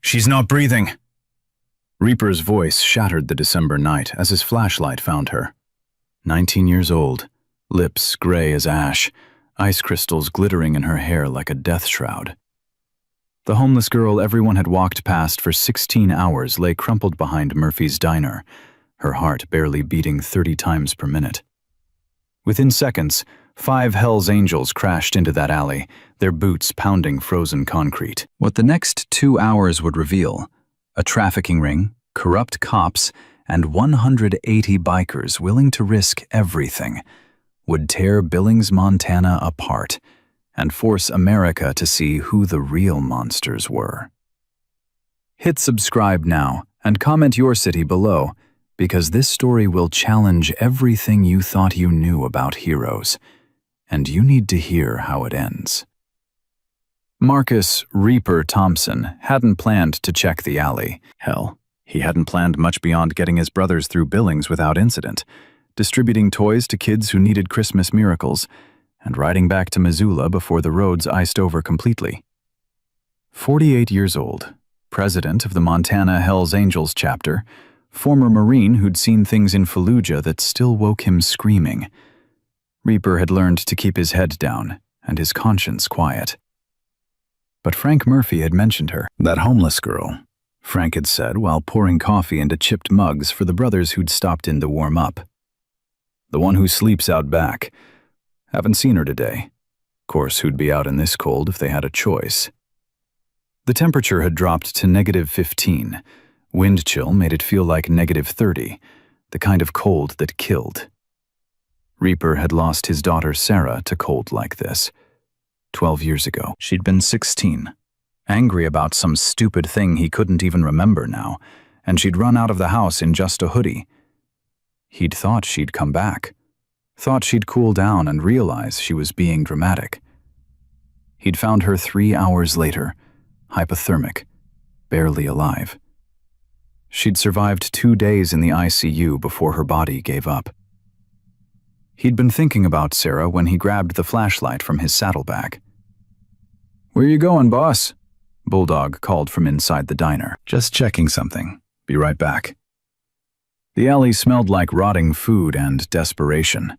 She's not breathing. Reaper's voice shattered the December night as his flashlight found her. 19 years old, lips gray as ash, ice crystals glittering in her hair like a death shroud. The homeless girl everyone had walked past for 16 hours lay crumpled behind Murphy's diner, her heart barely beating 30 times per minute. Within seconds, 5 Hell's Angels crashed into that alley, their boots pounding frozen concrete. What the next 2 hours would reveal: a trafficking ring, corrupt cops, and 180 bikers willing to risk everything, would tear Billings, Montana apart and force America to see who the real monsters were. Hit subscribe now and comment your city below, because this story will challenge everything you thought you knew about heroes, and you need to hear how it ends. Marcus Reaper Thompson hadn't planned to check the alley. Hell, he hadn't planned much beyond getting his brothers through Billings without incident, distributing toys to kids who needed Christmas miracles, and riding back to Missoula before the roads iced over completely. 48 years old, president of the Montana Hell's Angels chapter, former Marine who'd seen things in Fallujah that still woke him screaming. Reaper had learned to keep his head down and his conscience quiet. But Frank Murphy had mentioned her. That homeless girl, Frank had said while pouring coffee into chipped mugs for the brothers who'd stopped in to warm up. The one who sleeps out back. Haven't seen her today. Course, who'd be out in this cold if they had a choice? The temperature had dropped to -15. Wind chill made it feel like -30, the kind of cold that killed. Reaper had lost his daughter Sarah to cold like this. 12 years ago. She'd been 16, angry about some stupid thing he couldn't even remember now, and she'd run out of the house in just a hoodie. He'd thought she'd come back, thought she'd cool down and realize she was being dramatic. He'd found her 3 hours later, hypothermic, barely alive. She'd survived 2 days in the ICU before her body gave up. He'd been thinking about Sarah when he grabbed the flashlight from his saddlebag. "Where you going, boss?" Bulldog called from inside the diner. "Just checking something. Be right back." The alley smelled like rotting food and desperation.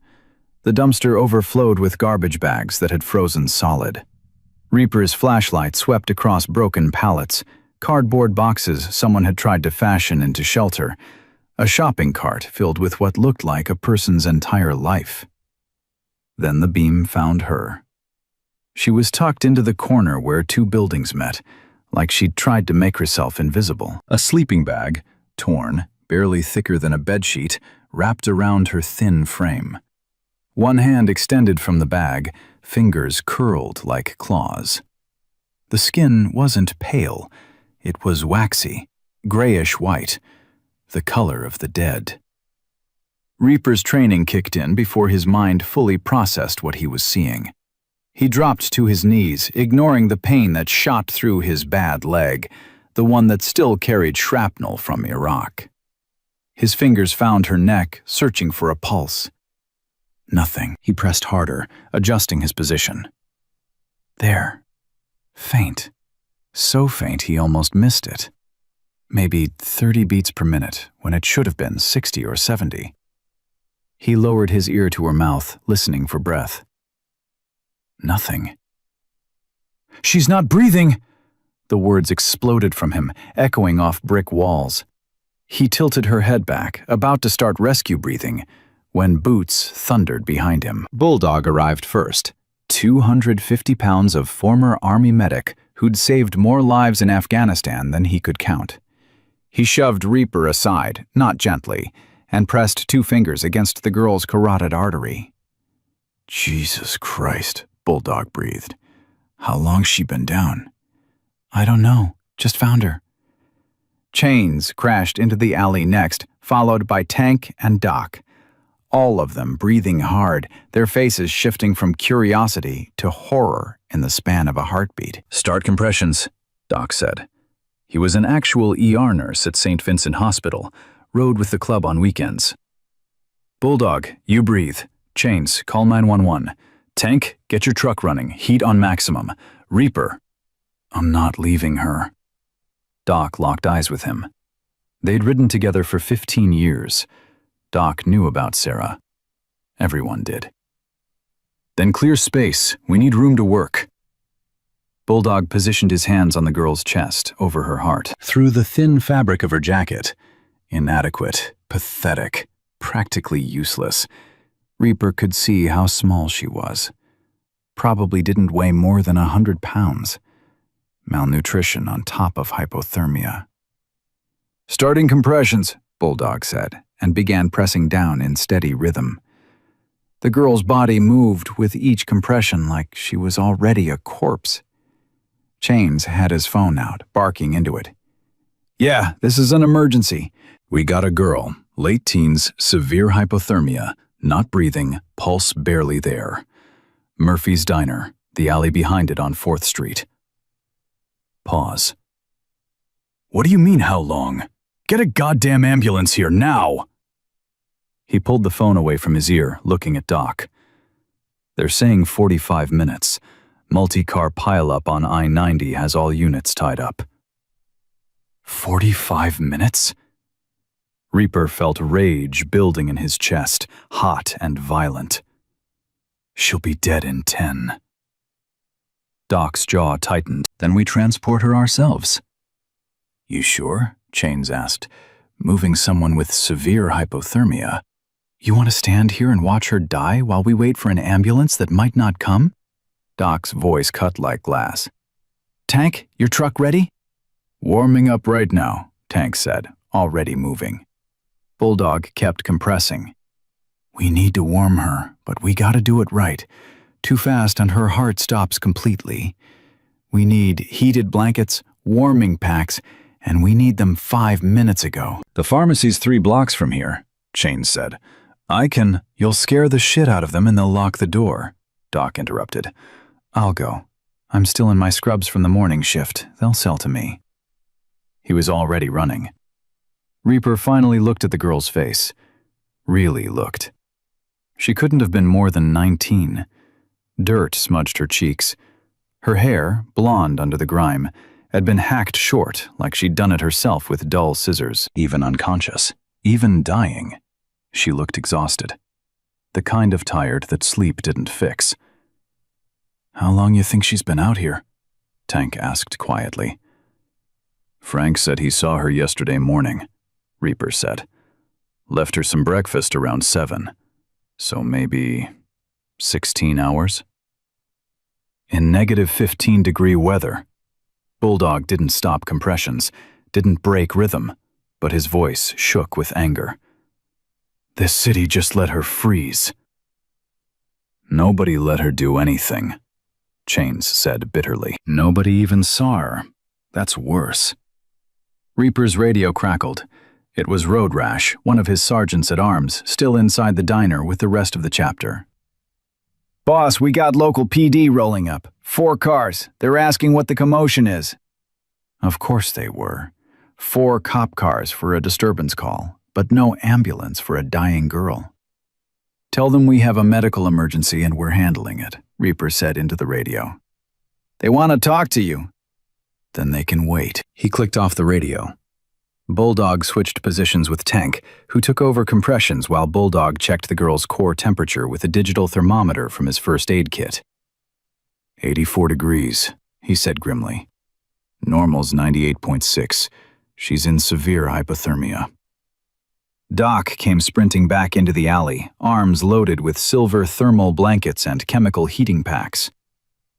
The dumpster overflowed with garbage bags that had frozen solid. Reaper's flashlight swept across broken pallets, cardboard boxes someone had tried to fashion into shelter, a shopping cart filled with what looked like a person's entire life. Then the beam found her. She was tucked into the corner where 2 buildings met, like she'd tried to make herself invisible. A sleeping bag, torn, barely thicker than a bedsheet, wrapped around her thin frame. One hand extended from the bag, fingers curled like claws. The skin wasn't pale, it was waxy, grayish-white, the color of the dead. Reaper's training kicked in before his mind fully processed what he was seeing. He dropped to his knees, ignoring the pain that shot through his bad leg, the one that still carried shrapnel from Iraq. His fingers found her neck, searching for a pulse. Nothing. He pressed harder, adjusting his position. There. Faint. So faint he almost missed it. Maybe 30 beats per minute, when it should have been 60 or 70. He lowered his ear to her mouth, listening for breath. Nothing. "She's not breathing!" The words exploded from him, echoing off brick walls. He tilted her head back, about to start rescue breathing, when boots thundered behind him. Bulldog arrived first, 250 pounds of former Army medic who'd saved more lives in Afghanistan than he could count. He shoved Reaper aside, not gently, and pressed 2 fingers against the girl's carotid artery. "Jesus Christ," Bulldog breathed. "How long's she been down?" "I don't know. Just found her." Chains crashed into the alley next, followed by Tank and Doc. All of them breathing hard, their faces shifting from curiosity to horror in the span of a heartbeat. "Start compressions," Doc said. He was an actual ER nurse at St. Vincent Hospital, rode with the club on weekends. "Bulldog, you breathe. Chains, call 911. Tank, get your truck running, heat on maximum. Reaper." "I'm not leaving her." Doc locked eyes with him. They'd ridden together for 15 years. Doc knew about Sarah. Everyone did. Then clear space. We need room to work. Bulldog positioned his hands on the girl's chest, over her heart, through the thin fabric of her jacket. Inadequate, pathetic, practically useless. Reaper could see how small she was. Probably didn't weigh more than 100 pounds. Malnutrition on top of hypothermia. "Starting compressions," Bulldog said, and began pressing down in steady rhythm. The girl's body moved with each compression like she was already a corpse. Chains had his phone out, barking into it. "Yeah, this is an emergency. We got a girl, late teens, severe hypothermia, not breathing, pulse barely there. Murphy's Diner, the alley behind it on 4th Street. Pause. "What do you mean, how long? Get a goddamn ambulance here, now!" He pulled the phone away from his ear, looking at Doc. "They're saying 45 minutes. Multi-car pileup on I-90 has all units tied up." 45 minutes? Reaper felt rage building in his chest, hot and violent. "She'll be dead in 10. Doc's jaw tightened. "Then we transport her ourselves." "You sure?" Chains asked. "Moving someone with severe hypothermia. You want to stand here and watch her die while we wait for an ambulance that might not come?" Doc's voice cut like glass. "Tank, your truck ready?" "Warming up right now," Tank said, already moving. Bulldog kept compressing. "We need to warm her, but we gotta do it right. Too fast and her heart stops completely. We need heated blankets, warming packs, and we need them 5 minutes ago." "The pharmacy's 3 blocks from here," Chains said. You'll scare the shit out of them and they'll lock the door," Doc interrupted. "I'll go. I'm still in my scrubs from the morning shift. They'll sell to me." He was already running. Reaper finally looked at the girl's face. Really looked. She couldn't have been more than 19. Dirt smudged her cheeks. Her hair, blonde under the grime, had been hacked short like she'd done it herself with dull scissors. Even unconscious, even dying, she looked exhausted. The kind of tired that sleep didn't fix. "How long you think she's been out here?" Tank asked quietly. "Frank said he saw her yesterday morning," Reaper said. "Left her some breakfast around 7. So maybe 16 hours?" In negative 15-degree weather. Bulldog didn't stop compressions, didn't break rhythm, but his voice shook with anger. "This city just let her freeze." "Nobody let her do anything," Chains said bitterly. "Nobody even saw her. That's worse." Reaper's radio crackled. It was Road Rash, one of his sergeants at arms, still inside the diner with the rest of the chapter. "Boss, we got local PD rolling up. 4 cars. They're asking what the commotion is." Of course they were. 4 cop cars for a disturbance call, but no ambulance for a dying girl. "Tell them we have a medical emergency and we're handling it," Reaper said into the radio. "They want to talk to you." "Then they can wait." He clicked off the radio. Bulldog switched positions with Tank, who took over compressions while Bulldog checked the girl's core temperature with a digital thermometer from his first aid kit. 84 degrees, he said grimly. "Normal's 98.6. She's in severe hypothermia." Doc came sprinting back into the alley, arms loaded with silver thermal blankets and chemical heating packs.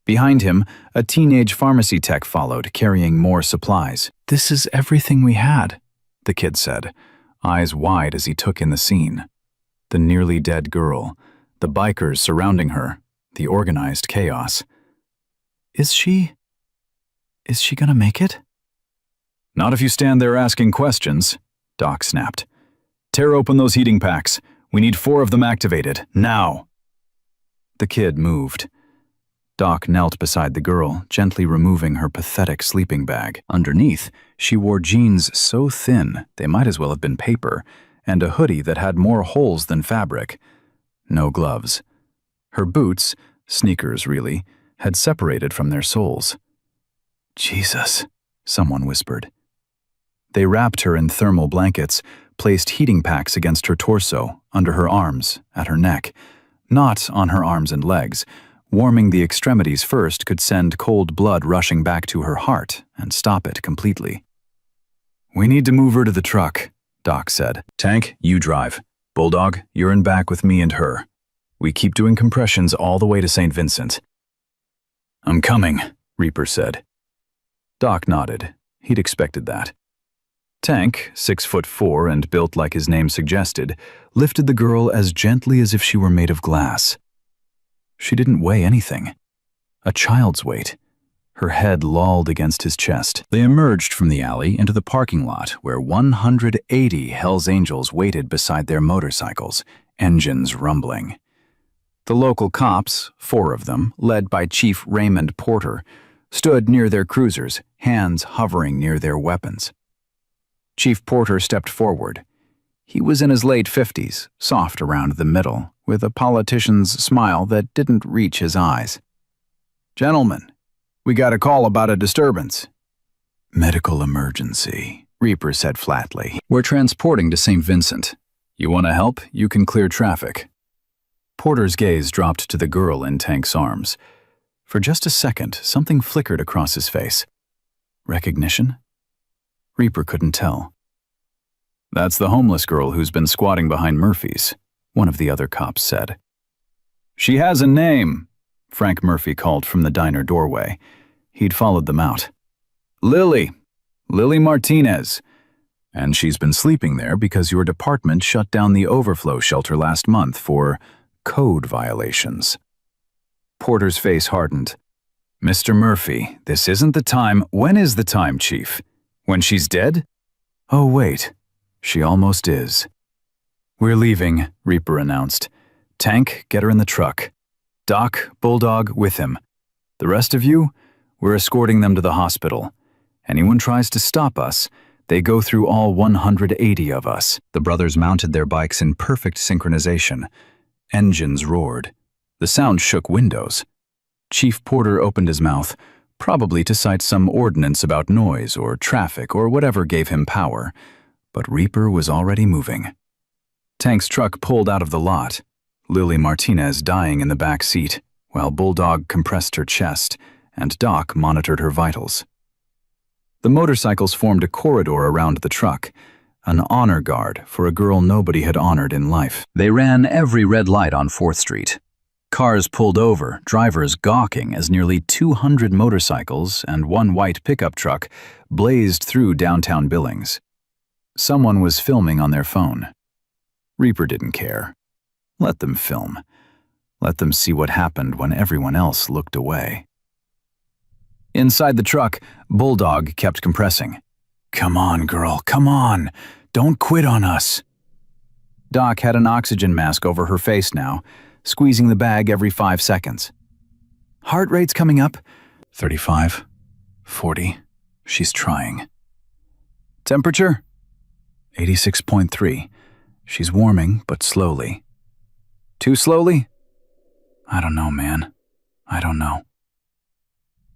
Behind him, a teenage pharmacy tech followed, carrying more supplies. "This is everything we had," the kid said, eyes wide as he took in the scene. The nearly dead girl, the bikers surrounding her, the organized chaos. Is she gonna make it?" "Not if you stand there asking questions," Doc snapped. "Tear open those heating packs. We need 4 of them activated, now." The kid moved. Doc knelt beside the girl, gently removing her pathetic sleeping bag. Underneath, she wore jeans so thin they might as well have been paper, and a hoodie that had more holes than fabric. No gloves. Her boots, sneakers really, had separated from their soles. "Jesus," someone whispered. They wrapped her in thermal blankets, placed heating packs against her torso, under her arms, at her neck, not on her arms and legs. Warming the extremities first could send cold blood rushing back to her heart and stop it completely. "We need to move her to the truck," Doc said. "Tank, you drive. Bulldog, you're in back with me and her. We keep doing compressions all the way to St. Vincent." "I'm coming," Reaper said. Doc nodded. He'd expected that. Tank, 6'4" and built like his name suggested, lifted the girl as gently as if she were made of glass. She didn't weigh anything. A child's weight. Her head lolled against his chest. They emerged from the alley into the parking lot where 180 Hells Angels waited beside their motorcycles, engines rumbling. The local cops, 4 of them, led by Chief Raymond Porter, stood near their cruisers, hands hovering near their weapons. Chief Porter stepped forward. He was in his late 50s, soft around the middle, with a politician's smile that didn't reach his eyes. "Gentlemen, we got a call about a disturbance." "Medical emergency," Reaper said flatly. "We're transporting to St. Vincent. You want to help? You can clear traffic." Porter's gaze dropped to the girl in Tank's arms. For just a second, something flickered across his face. Recognition? Reaper couldn't tell. "That's the homeless girl who's been squatting behind Murphy's," one of the other cops said. "She has a name," Frank Murphy called from the diner doorway. He'd followed them out. Lily Martinez. And she's been sleeping there because your department shut down the overflow shelter last month for code violations." Porter's face hardened. "Mr. Murphy, this isn't the time." "When is the time, Chief? When she's dead?" "Oh, wait. She almost is." "We're leaving," Reaper announced. "Tank, get her in the truck. Doc, Bulldog, with him. The rest of you, we're escorting them to the hospital. Anyone tries to stop us, they go through all 180 of us." The brothers mounted their bikes in perfect synchronization. Engines roared. The sound shook windows. Chief Porter opened his mouth, probably to cite some ordinance about noise or traffic or whatever gave him power, but Reaper was already moving. Tank's truck pulled out of the lot, Lily Martinez dying in the back seat, while Bulldog compressed her chest and Doc monitored her vitals. The motorcycles formed a corridor around the truck, an honor guard for a girl nobody had honored in life. They ran every red light on 4th Street. Cars pulled over, drivers gawking as nearly 200 motorcycles and 1 white pickup truck blazed through downtown Billings. Someone was filming on their phone. Reaper didn't care. Let them film. Let them see what happened when everyone else looked away. Inside the truck, Bulldog kept compressing. "Come on, girl, come on. Don't quit on us." Doc had an oxygen mask over her face now, squeezing the bag every 5 seconds. "Heart rate's coming up." 35, 40. She's trying. "Temperature?" 86.3. She's warming, but slowly. "Too slowly?" "I don't know, man. I don't know."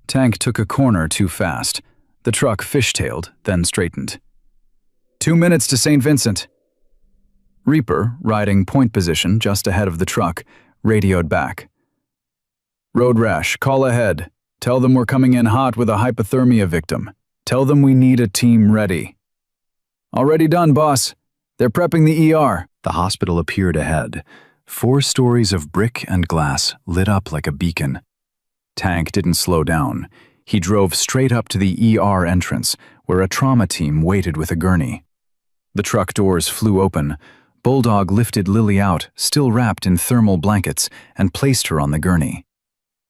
Tank took a corner too fast. The truck fishtailed, then straightened. 2 minutes to St. Vincent." Reaper, riding point position just ahead of the truck, radioed back. "Road rash, call ahead. Tell them we're coming in hot with a hypothermia victim. Tell them we need a team ready." "Already done, boss. They're prepping the ER." The hospital appeared ahead. 4 stories of brick and glass lit up like a beacon. Tank didn't slow down. He drove straight up to the ER entrance, where a trauma team waited with a gurney. The truck doors flew open. Bulldog lifted Lily out, still wrapped in thermal blankets, and placed her on the gurney.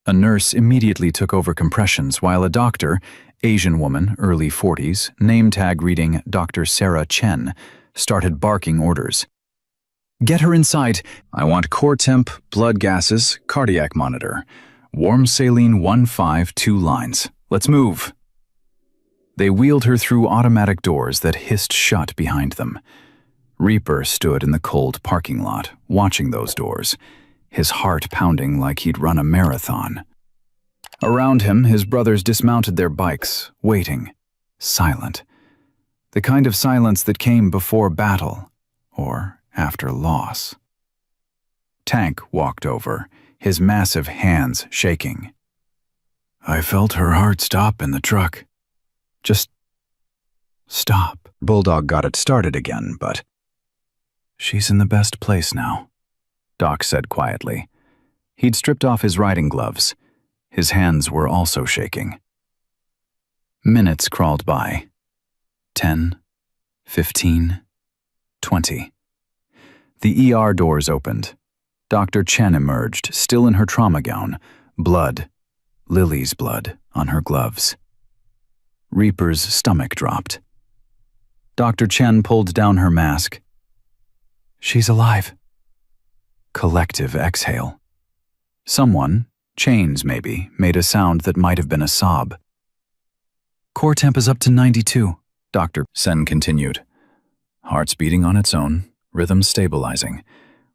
A nurse immediately took over compressions while a doctor, Asian woman, early 40s, name tag reading Dr. Sarah Chen, started barking orders. "Get her inside. I want core temp, blood gases, cardiac monitor. Warm saline 1-5, 2 lines. Let's move." They wheeled her through automatic doors that hissed shut behind them. Reaper stood in the cold parking lot, watching those doors, his heart pounding like he'd run a marathon. Around him, his brothers dismounted their bikes, waiting, silent. The kind of silence that came before battle or after loss. Tank walked over, his massive hands shaking. I felt her heart stop in the truck. Just stop. Bulldog got it started again, but she's in the best place now, Doc said quietly. He'd stripped off his riding gloves. His hands were also shaking. Minutes crawled by. 10, 15, 20. The ER doors opened. Dr. Chen emerged, still in her trauma gown, blood, Lily's blood, on her gloves. Reaper's stomach dropped. Dr. Chen pulled down her mask. She's alive. Collective exhale. Someone, Chains maybe, made a sound that might have been a sob. Core temp is up to 92, Dr. Sen continued. Heart's beating on its own, rhythm stabilizing.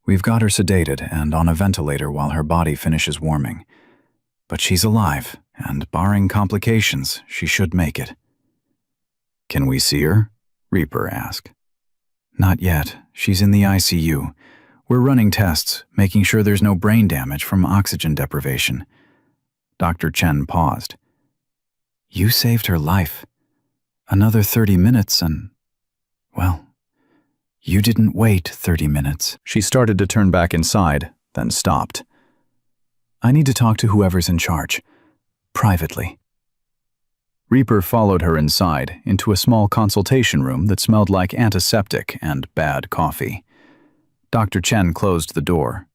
We've got her sedated and on a ventilator while her body finishes warming. But she's alive, and barring complications, she should make it. Can we see her? Reaper asked. Not yet. She's in the ICU. We're running tests, making sure there's no brain damage from oxygen deprivation. Dr. Chen paused. You saved her life. Another 30 minutes and, well, you didn't wait 30 minutes. She started to turn back inside, then stopped. I need to talk to whoever's in charge. Privately. Reaper followed her inside, into a small consultation room that smelled like antiseptic and bad coffee. Dr. Chen closed the door.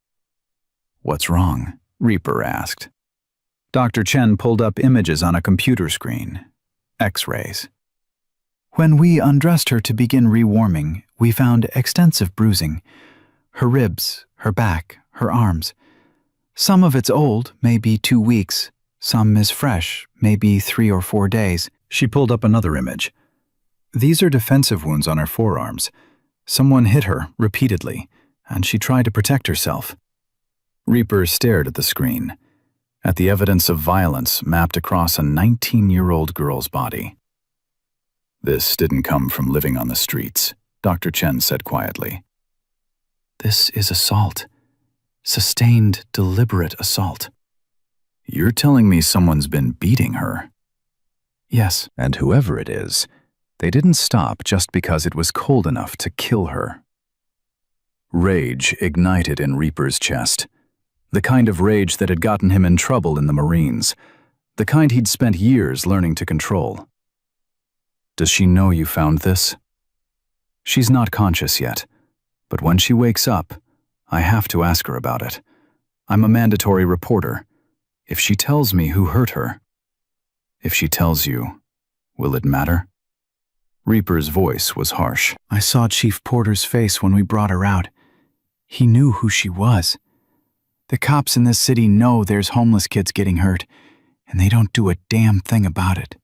What's wrong? Reaper asked. Dr. Chen pulled up images on a computer screen. X-rays. When we undressed her to begin rewarming, we found extensive bruising. Her ribs, her back, her arms. Some of it's old, maybe 2 weeks. Some is fresh, maybe 3 or 4 days. She pulled up another image. These are defensive wounds on her forearms. Someone hit her repeatedly, and she tried to protect herself. Reaper stared at the screen, at the evidence of violence mapped across a 19-year-old girl's body. This didn't come from living on the streets, Dr. Chen said quietly. This is assault. Sustained, deliberate assault. You're telling me someone's been beating her? Yes, and whoever it is, they didn't stop just because it was cold enough to kill her. Rage ignited in Reaper's chest. The kind of rage that had gotten him in trouble in the Marines. The kind he'd spent years learning to control. Does she know you found this? She's not conscious yet, but when she wakes up, I have to ask her about it. I'm a mandatory reporter. If she tells me who hurt her, if she tells you, will it matter? Reaper's voice was harsh. I saw Chief Porter's face when we brought her out. He knew who she was. The cops in this city know there's homeless kids getting hurt, and they don't do a damn thing about it.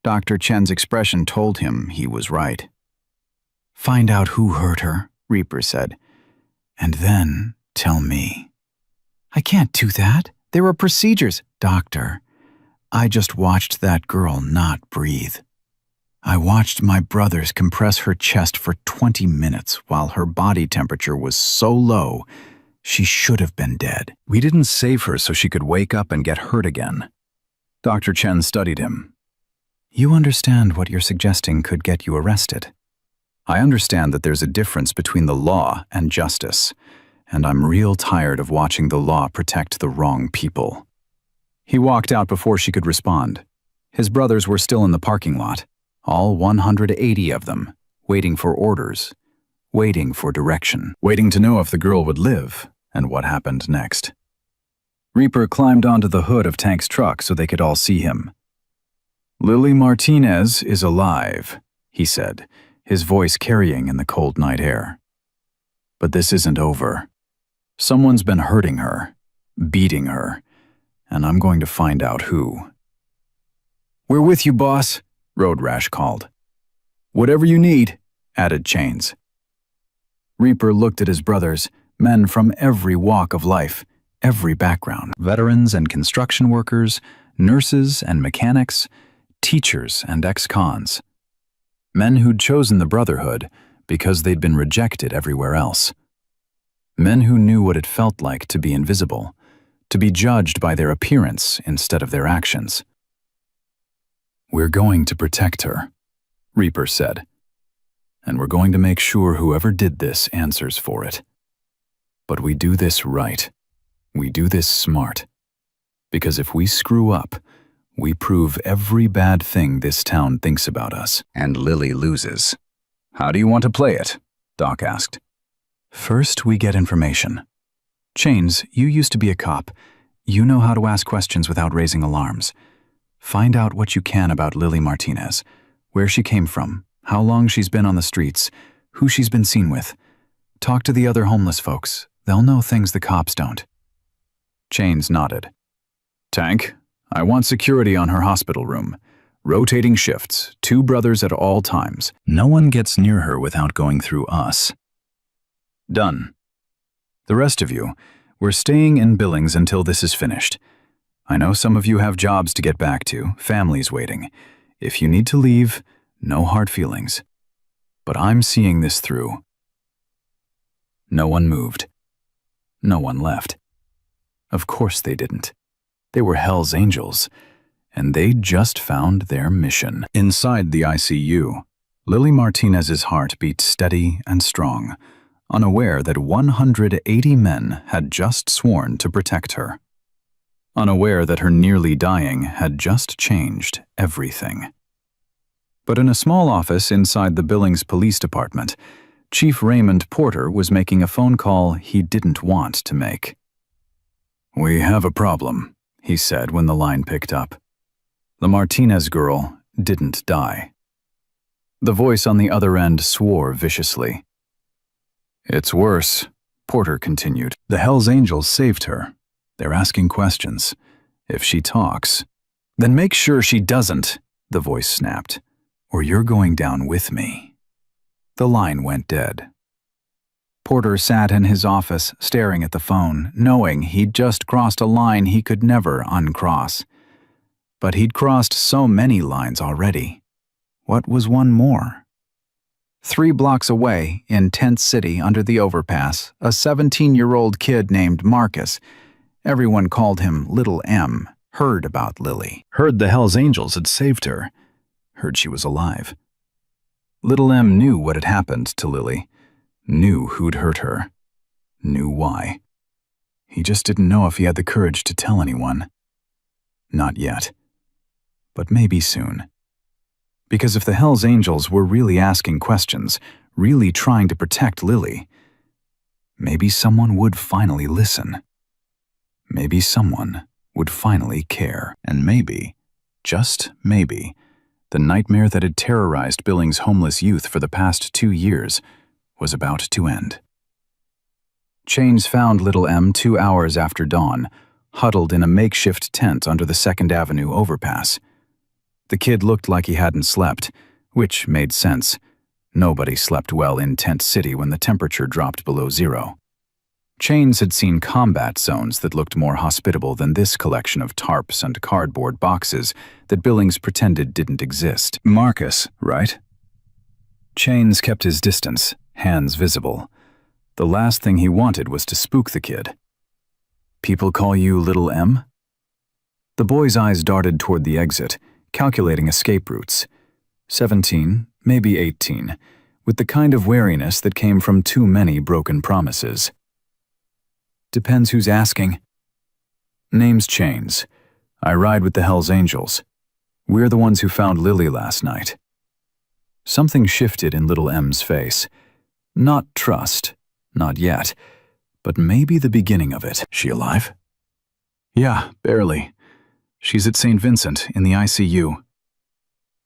Dr. Chen's expression told him he was right. Find out who hurt her, Reaper said, and then tell me. I can't do that. There are procedures. Doctor, I just watched that girl not breathe. I watched my brothers compress her chest for 20 minutes while her body temperature was so low, she should have been dead. We didn't save her so she could wake up and get hurt again. Dr. Chen studied him. You understand what you're suggesting could get you arrested. I understand that there's a difference between the law and justice, and I'm real tired of watching the law protect the wrong people. He walked out before she could respond. His brothers were still in the parking lot, all 180 of them, waiting for orders, waiting for direction, waiting to know if the girl would live and what happened next. Reaper climbed onto the hood of Tank's truck so they could all see him. Lily Martinez is alive, he said, his voice carrying in the cold night air. But this isn't over. Someone's been hurting her, beating her, and I'm going to find out who. We're with you, boss, Road Rash called. Whatever you need, added Chains. Reaper looked at his brothers, men from every walk of life, every background, veterans and construction workers, nurses and mechanics, teachers and ex-cons. Men who'd chosen the Brotherhood because they'd been rejected everywhere else. Men who knew what it felt like to be invisible, to be judged by their appearance instead of their actions. "We're going to protect her," Reaper said. "And we're going to make sure whoever did this answers for it. But we do this right. We do this smart. Because if we screw up, we prove every bad thing this town thinks about us, and Lily loses." "How do you want to play it?" Doc asked. "First, we get information. Chains, you used to be a cop. You know how to ask questions without raising alarms. Find out what you can about Lily Martinez, where she came from, how long she's been on the streets, who she's been seen with. Talk to the other homeless folks. They'll know things the cops don't." Chains nodded. "Tank, I want security on her hospital room. Rotating shifts, 2 brothers at all times. No one gets near her without going through us." "Done. The rest of you, we're staying in Billings until this is finished. I know some of you have jobs to get back to, families waiting. If you need to leave, no hard feelings. But I'm seeing this through." No one moved. No one left. Of course they didn't. They were Hell's Angels, and they'd just found their mission. Inside the ICU, Lily Martinez's heart beat steady and strong, unaware that 180 men had just sworn to protect her. Unaware that her nearly dying had just changed everything. But in a small office inside the Billings Police Department, Chief Raymond Porter was making a phone call he didn't want to make. "We have a problem," he said when the line picked up. "The Martinez girl didn't die." The voice on the other end swore viciously. "It's worse," Porter continued. "The Hells Angels saved her. They're asking questions. If she talks, then make sure she doesn't," the voice snapped, "or you're going down with me." The line went dead. Porter sat in his office, staring at the phone, knowing he'd just crossed a line he could never uncross. But he'd crossed so many lines already. What was one more? 3 blocks away, in Tent City under the overpass, a 17-year-old kid named Marcus, everyone called him Little M, heard about Lily. Heard the Hells Angels had saved her. Heard she was alive. Little M knew what had happened to Lily. Knew who'd hurt her. Knew why. He just didn't know if he had the courage to tell anyone. Not yet. But maybe soon. Because if the Hells Angels were really asking questions, really trying to protect Lily, maybe someone would finally listen. Maybe someone would finally care. And maybe, just maybe, the nightmare that had terrorized Billings' homeless youth for the past 2 years was about to end. Chains found Little M 2 hours after dawn, huddled in a makeshift tent under the 2nd Avenue overpass. The kid looked like he hadn't slept, which made sense. Nobody slept well in Tent City when the temperature dropped below 0. Chains had seen combat zones that looked more hospitable than this collection of tarps and cardboard boxes that Billings pretended didn't exist. Marcus, right? Chains kept his distance, hands visible. The last thing he wanted was to spook the kid. "People call you Little M?" The boy's eyes darted toward the exit, calculating escape routes. 17, maybe 18, with the kind of wariness that came from too many broken promises. "Depends who's asking." "Name's Chains. I ride with the Hells Angels. We're the ones who found Lily last night." Something shifted in Little M's face. Not trust, not yet, but maybe the beginning of it. "She alive?" "Yeah, barely. She's at St. Vincent, in the ICU.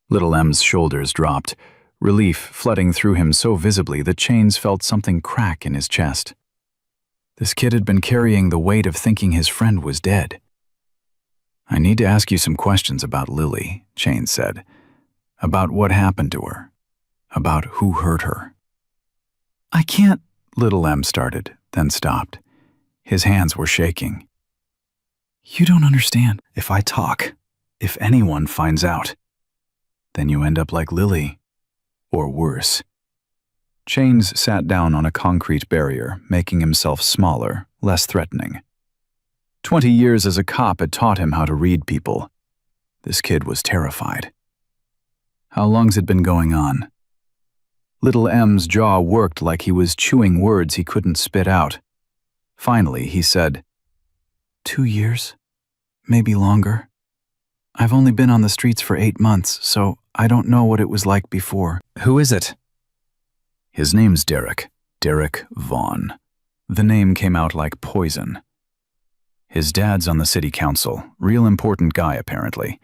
Little M's shoulders dropped, relief flooding through him so visibly that Chains felt something crack in his chest. This kid had been carrying the weight of thinking his friend was dead. "I need to ask you some questions about Lily," Chains said. "About what happened to her. About who hurt her." "I can't," Little M started, then stopped. His hands were shaking. "You don't understand. If I talk, if anyone finds out, then you end up like Lily. or worse. Chains sat down on a concrete barrier, making himself smaller, less threatening. 20 years as a cop had taught him how to read people. This kid was terrified. How long's it been going on? Little M's jaw worked like he was chewing words he couldn't spit out. Finally, he said, 2 years, maybe longer. I've only been on the streets for 8 months, so I don't know what it was like before. Who is it? His name's Derek. Derek Vaughn. The name came out like poison. His dad's on the city council. Real important guy, apparently.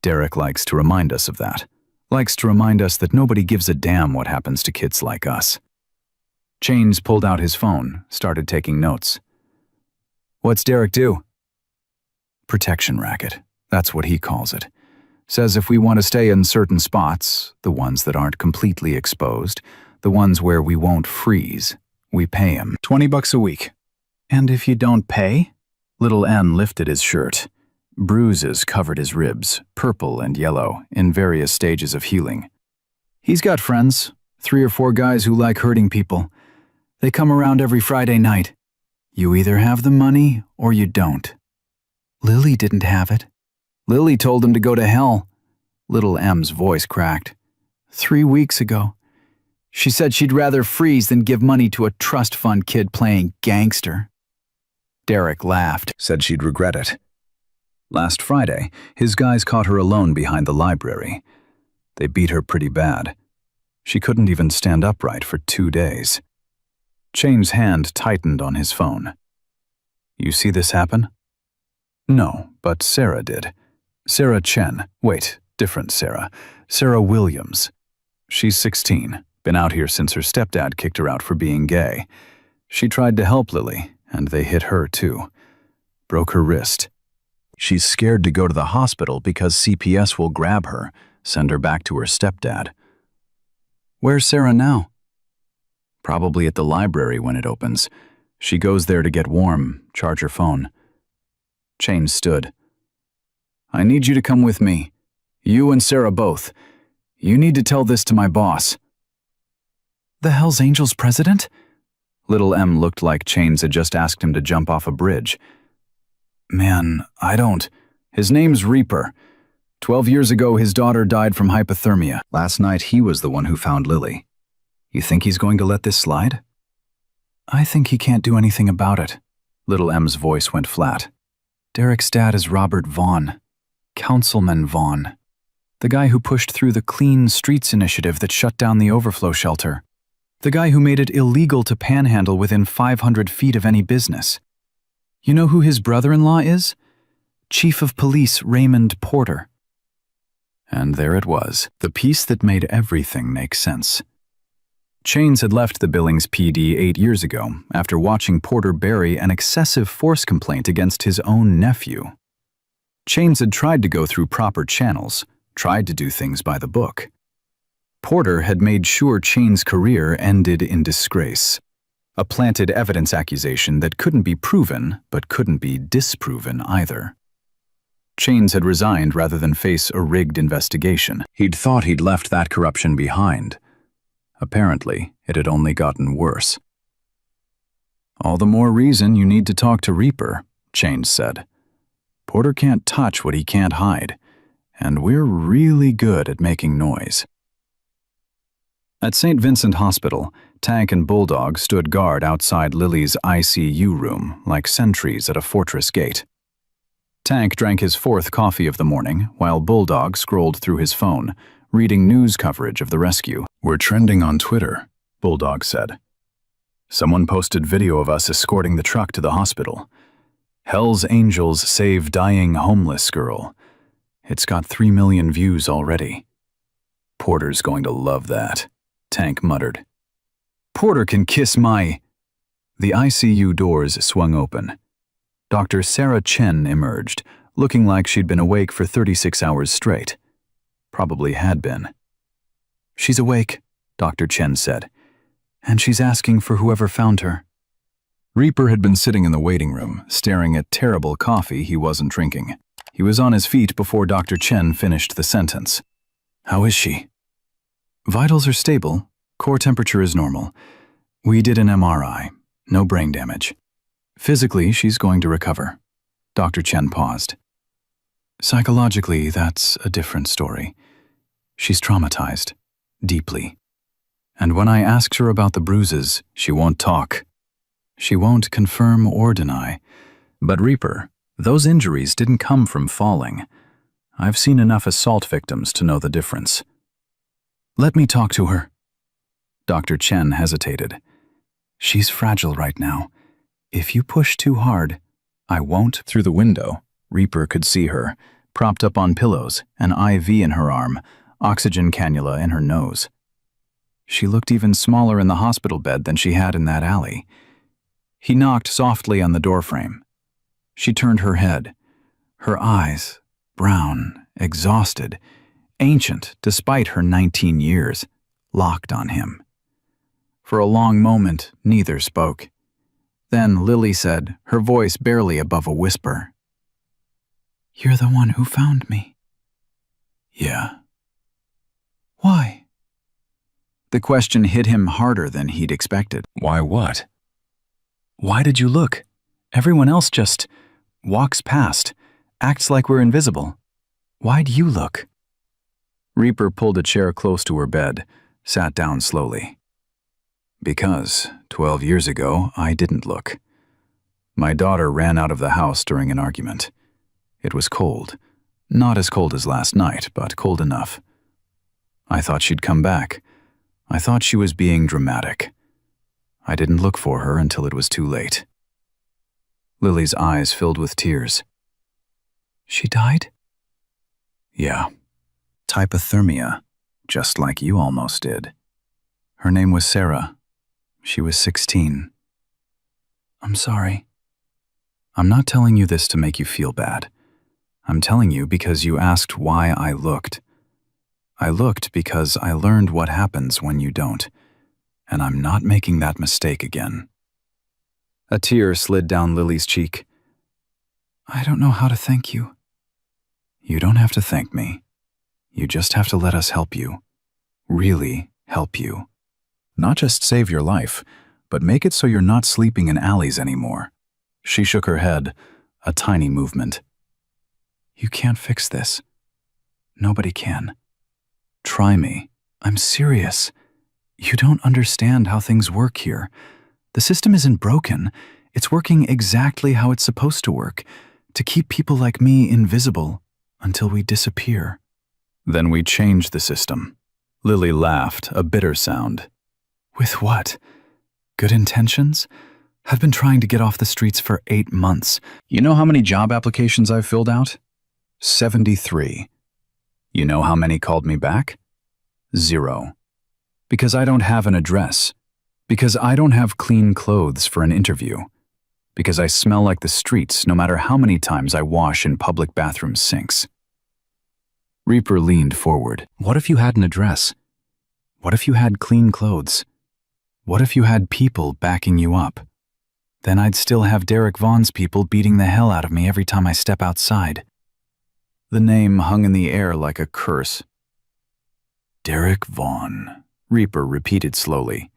Derek likes to remind us of that. Likes to remind us that nobody gives a damn what happens to kids like us. Chains pulled out his phone, started taking notes. What's Derek do? Protection racket. That's what he calls it. Says if we want to stay in certain spots, the ones that aren't completely exposed, the ones where we won't freeze, we pay him $20 a week. And if you don't pay? Little N lifted his shirt. Bruises covered his ribs, purple and yellow, in various stages of healing. He's got friends, 3 or 4 guys who like hurting people. They come around every Friday night. You either have the money or you don't. Lily didn't have it. Lily told him to go to hell. Little M's voice cracked. 3 weeks ago. She said she'd rather freeze than give money to a trust fund kid playing gangster. Derek laughed, said she'd regret it. Last Friday, his guys caught her alone behind the library. They beat her pretty bad. She couldn't even stand upright for 2 days. Chain's hand tightened on his phone. You see this happen? No, but Sarah did. Sarah Chen. Wait, different Sarah. Sarah Williams. She's 16, been out here since her stepdad kicked her out for being gay. She tried to help Lily, and they hit her too. Broke her wrist. She's scared to go to the hospital because CPS will grab her, send her back to her stepdad. Where's Sarah now? Probably at the library when it opens. She goes there to get warm, charge her phone. Chain stood. I need you to come with me. You and Sarah both. You need to tell this to my boss. The Hells Angels president? Little M looked like Chains had just asked him to jump off a bridge. Man, I don't. His name's Reaper. 12 years ago, his daughter died from hypothermia. Last night, he was the one who found Lily. You think he's going to let this slide? I think he can't do anything about it. Little M's voice went flat. Derek's dad is Robert Vaughn. Councilman Vaughn. The guy who pushed through the Clean Streets initiative that shut down the overflow shelter. The guy who made it illegal to panhandle within 500 feet of any business. You know who his brother-in-law is? Chief of Police Raymond Porter. And there it was, the piece that made everything make sense. Chains had left the Billings PD 8 years ago after watching Porter bury an excessive force complaint against his own nephew. Chains had tried to go through proper channels, tried to do things by the book. Porter had made sure Chain's career ended in disgrace. A planted evidence accusation that couldn't be proven, but couldn't be disproven either. Chains had resigned rather than face a rigged investigation. He'd thought he'd left that corruption behind. Apparently, it had only gotten worse. All the more reason you need to talk to Reaper, Chains said. Porter can't touch what he can't hide, and we're really good at making noise. At St. Vincent Hospital, Tank and Bulldog stood guard outside Lily's ICU room like sentries at a fortress gate. Tank drank his 4th coffee of the morning, while Bulldog scrolled through his phone, reading news coverage of the rescue. We're trending on Twitter, Bulldog said. Someone posted video of us escorting the truck to the hospital. Hell's Angels save dying homeless girl. It's got 3 million views already. Porter's going to love that, Tank muttered. Porter can kiss my... The ICU doors swung open. Dr. Sarah Chen emerged, looking like she'd been awake for 36 hours straight. Probably had been. She's awake, Dr. Chen said, and she's asking for whoever found her. Reaper had been sitting in the waiting room, staring at terrible coffee he wasn't drinking. He was on his feet before Dr. Chen finished the sentence. How is she? Vitals are stable. Core temperature is normal. We did an MRI. No brain damage. Physically, she's going to recover. Dr. Chen paused. Psychologically, that's a different story. She's traumatized. Deeply. And when I asked her about the bruises, she won't talk. She won't confirm or deny. But Reaper, those injuries didn't come from falling. I've seen enough assault victims to know the difference. Let me talk to her. Dr. Chen hesitated. She's fragile right now. If you push too hard, I won't. Through the window, Reaper could see her, propped up on pillows, an IV in her arm, oxygen cannula in her nose. She looked even smaller in the hospital bed than she had in that alley. He knocked softly on the doorframe. She turned her head. Her eyes, brown, exhausted, ancient despite her 19 years, locked on him. For a long moment, neither spoke. Then Lily said, her voice barely above a whisper, "You're the one who found me." "Yeah." "Why?" The question hit him harder than he'd expected. Why what? Why did you look? Everyone else just walks past, acts like we're invisible. Why'd you look? Reaper pulled a chair close to her bed, sat down slowly. Because 12 years ago, I didn't look. My daughter ran out of the house during an argument. It was cold. Not as cold as last night, but cold enough. I thought she'd come back. I thought she was being dramatic. I didn't look for her until it was too late. Lily's eyes filled with tears. She died? Yeah. Hypothermia, just like you almost did. Her name was Sarah. She was 16. I'm sorry. I'm not telling you this to make you feel bad. I'm telling you because you asked why I looked. I looked because I learned what happens when you don't, and I'm not making that mistake again. A tear slid down Lily's cheek. I don't know how to thank you. You don't have to thank me. You just have to let us help you. Really help you. Not just save your life, but make it so you're not sleeping in alleys anymore. She shook her head, a tiny movement. You can't fix this. Nobody can. Try me. I'm serious. You don't understand how things work here. The system isn't broken. It's working exactly how it's supposed to work, to keep people like me invisible until we disappear. Then we change the system. Lily laughed, a bitter sound. With what? Good intentions? I've been trying to get off the streets for 8 months. You know how many job applications I've filled out? 73. You know how many called me back? 0. Because I don't have an address. Because I don't have clean clothes for an interview. Because I smell like the streets no matter how many times I wash in public bathroom sinks. Reaper leaned forward. What if you had an address? What if you had clean clothes? What if you had people backing you up? Then I'd still have Derek Vaughn's people beating the hell out of me every time I step outside. The name hung in the air like a curse. Derek Vaughn, Reaper repeated slowly.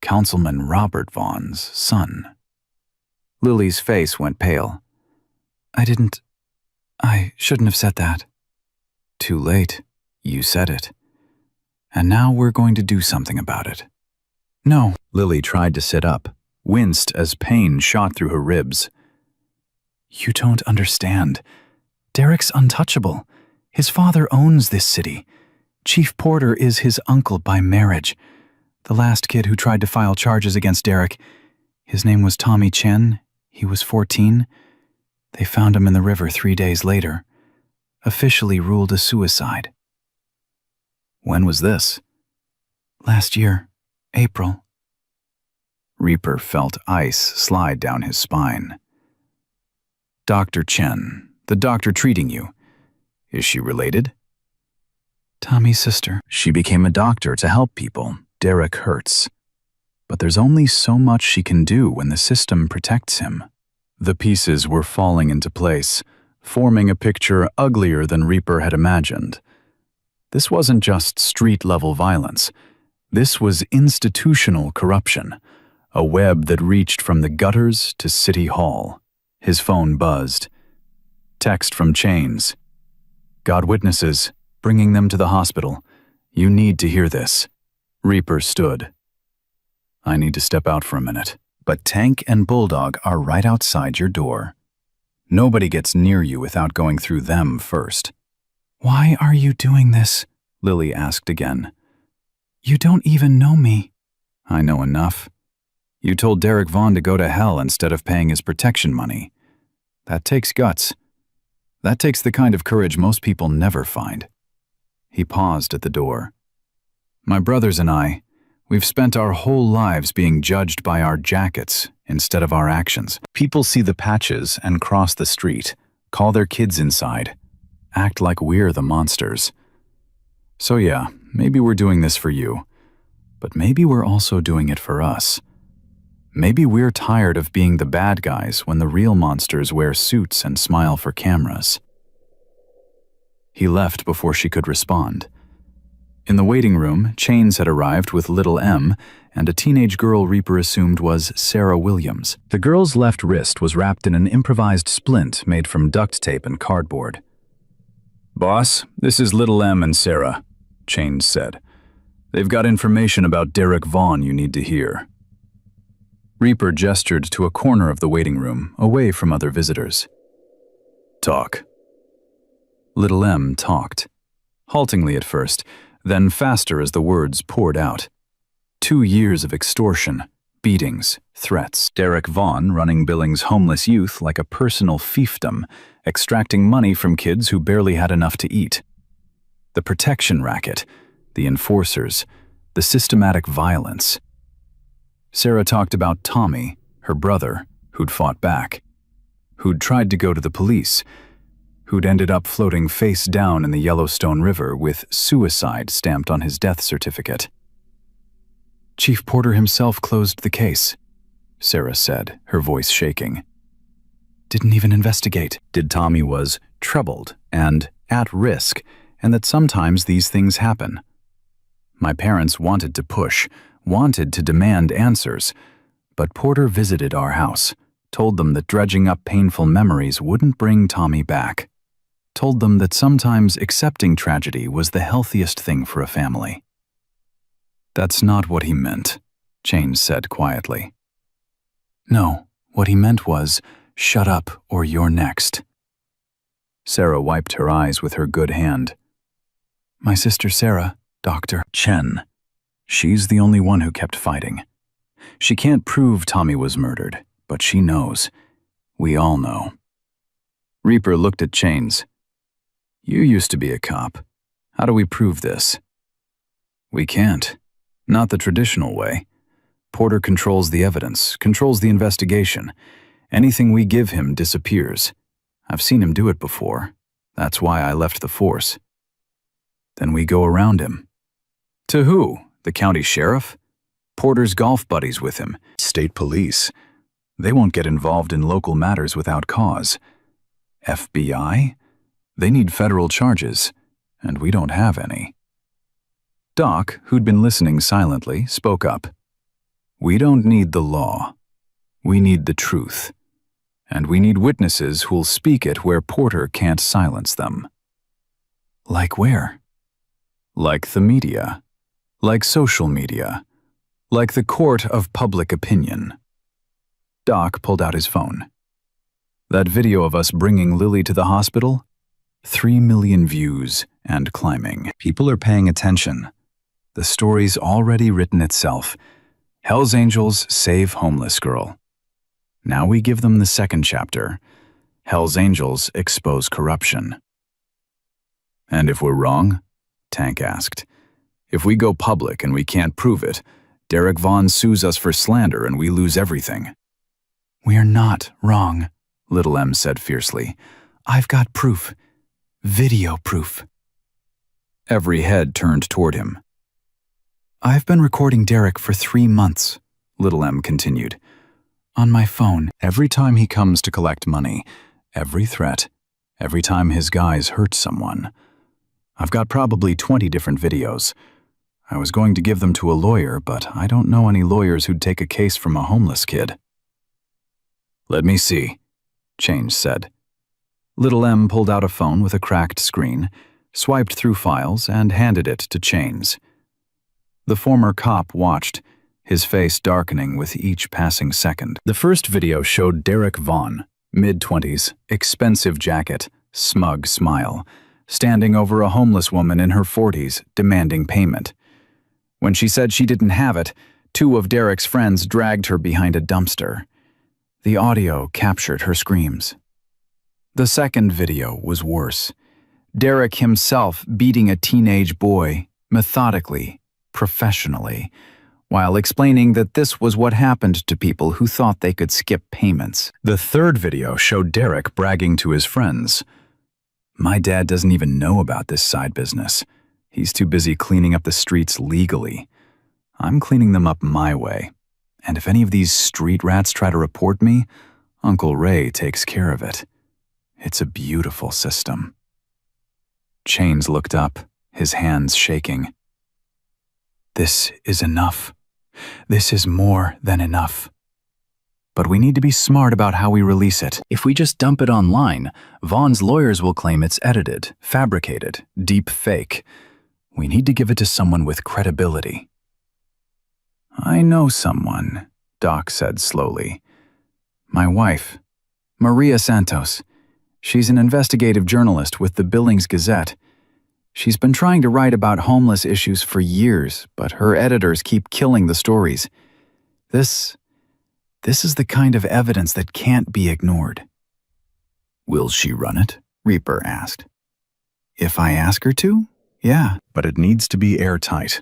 Councilman Robert Vaughn's son. Lily's face went pale. I shouldn't have said that. Too late. You said it. And now we're going to do something about it. No. Lily tried to sit up, winced as pain shot through her ribs. You don't understand. Derek's untouchable. His father owns this city. Chief Porter is his uncle by marriage. The last kid who tried to file charges against Derek, his name was Tommy Chen. He was 14. They found him in the river 3 days later. Officially ruled a suicide. When was this? Last year, April. Reaper felt ice slide down his spine. Dr. Chen, the doctor treating you. Is she related? Tommy's sister. She became a doctor to help people. Derek hurts. But there's only so much she can do when the system protects him. The pieces were falling into place, forming a picture uglier than Reaper had imagined. This wasn't just street-level violence. This was institutional corruption, a web that reached from the gutters to City Hall. His phone buzzed. Text from Chains. "Got witnesses, bringing them to the hospital. You need to hear this." Reaper stood. "I need to step out for a minute, but Tank and Bulldog are right outside your door. Nobody gets near you without going through them first." "Why are you doing this?" Lily asked again. "You don't even know me." "I know enough. You told Derek Vaughn to go to hell instead of paying his protection money. That takes guts. That takes the kind of courage most people never find." He paused at the door. "My brothers and I, we've spent our whole lives being judged by our jackets instead of our actions. People see the patches and cross the street, call their kids inside, act like we're the monsters. So yeah, maybe we're doing this for you, but maybe we're also doing it for us. Maybe we're tired of being the bad guys when the real monsters wear suits and smile for cameras." He left before she could respond. In the waiting room, Chains had arrived with little M and a teenage girl Reaper assumed was Sarah Williams. The girl's left wrist was wrapped in an improvised splint made from duct tape and cardboard. "Boss, this is little M and Sarah," Chains said. "They've got information about Derek Vaughn you need to hear." Reaper gestured to a corner of the waiting room, away from other visitors. "Talk." Little M talked, haltingly at first, then faster as the words poured out. 2 years of extortion, beatings, threats. Derek Vaughn running Billings' homeless youth like a personal fiefdom, extracting money from kids who barely had enough to eat. The protection racket, the enforcers, the systematic violence. Sarah talked about Tommy, her brother, who'd fought back, who'd tried to go to the police, who'd ended up floating face down in the Yellowstone River with suicide stamped on his death certificate. "Chief Porter himself closed the case," Sarah said, her voice shaking. "Didn't even investigate." Did Tommy was troubled and at risk, and that sometimes these things happen. "My parents wanted to push, wanted to demand answers, but Porter visited our house, told them that dredging up painful memories wouldn't bring Tommy back, told them that sometimes accepting tragedy was the healthiest thing for a family." "That's not what he meant," Chains said quietly. "No, what he meant was, shut up or you're next." Sarah wiped her eyes with her good hand. "My sister Sarah, Dr. Chen. She's the only one who kept fighting. She can't prove Tommy was murdered, but she knows. We all know." Reaper looked at Chains. "You used to be a cop. How do we prove this?" "We can't. Not the traditional way. Porter controls the evidence, controls the investigation. Anything we give him disappears. I've seen him do it before. That's why I left the force." "Then we go around him." "To who? The county sheriff? Porter's golf buddies with him. State police. They won't get involved in local matters without cause. FBI? They need federal charges, and we don't have any." Doc, who'd been listening silently, spoke up. "We don't need the law. We need the truth. And we need witnesses who'll speak it where Porter can't silence them." "Like where?" "Like the media. Like social media. Like the court of public opinion." Doc pulled out his phone. "That video of us bringing Lily to the hospital? 3 million views and climbing. People are paying attention. The story's already written itself. Hell's Angels save homeless girl. Now we give them the second chapter. Hell's Angels expose corruption." "And if we're wrong?" Tank asked. "If we go public and we can't prove it, Derek Vaughn sues us for slander and we lose everything." "We're not wrong," Little M said fiercely. "I've got proof. Video proof." Every head turned toward him. "I've been recording Derek for 3 months," Little M continued. "On my phone, every time he comes to collect money, every threat, every time his guys hurt someone. I've got probably 20 different videos. I was going to give them to a lawyer, but I don't know any lawyers who'd take a case from a homeless kid. Let me see, Chains said. Little M pulled out a phone with a cracked screen, swiped through files, and handed it to Chains. The former cop watched, his face darkening with each passing second. The first video showed Derek Vaughn, mid-20s, expensive jacket, smug smile, standing over a homeless woman in her 40s, demanding payment. When she said she didn't have it, two of Derek's friends dragged her behind a dumpster. The audio captured her screams. The second video was worse. Derek himself beating a teenage boy, methodically, professionally, while explaining that this was what happened to people who thought they could skip payments. The third video showed Derek bragging to his friends. My dad doesn't even know about this side business. He's too busy cleaning up the streets legally. I'm cleaning them up my way. And if any of these street rats try to report me, Uncle Ray takes care of it. It's a beautiful system. Chains looked up, his hands shaking. This is enough. This is more than enough. But we need to be smart about how we release it. If we just dump it online, Vaughn's lawyers will claim it's edited, fabricated, deep fake. We need to give it to someone with credibility. I know someone, Doc said slowly. My wife, Maria Santos. She's an investigative journalist with the Billings Gazette. She's been trying to write about homeless issues for years, but her editors keep killing the stories. This is the kind of evidence that can't be ignored. Will she run it? Reaper asked. If I ask her to? Yeah. But it needs to be airtight.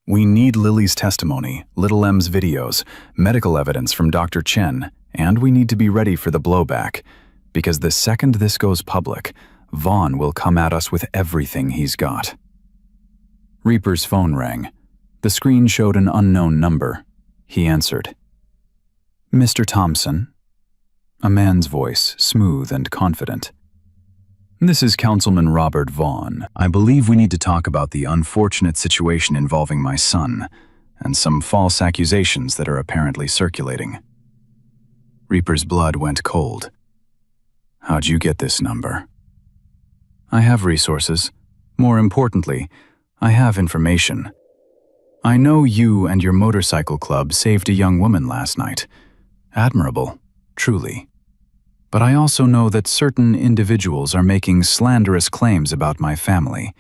We need Lily's testimony, Little M's videos, medical evidence from Dr. Chen, and we need to be ready for the blowback, because the second this goes public, Vaughn will come at us with everything he's got. Reaper's phone rang. The screen showed an unknown number. He answered. Mr. Thompson. A man's voice, smooth and confident. This is Councilman Robert Vaughn. I believe we need to talk about the unfortunate situation involving my son and some false accusations that are apparently circulating. Reaper's blood went cold. How'd you get this number? I have resources. More importantly, I have information. I know you and your motorcycle club saved a young woman last night. Admirable, truly. But I also know that certain individuals are making slanderous claims about my family,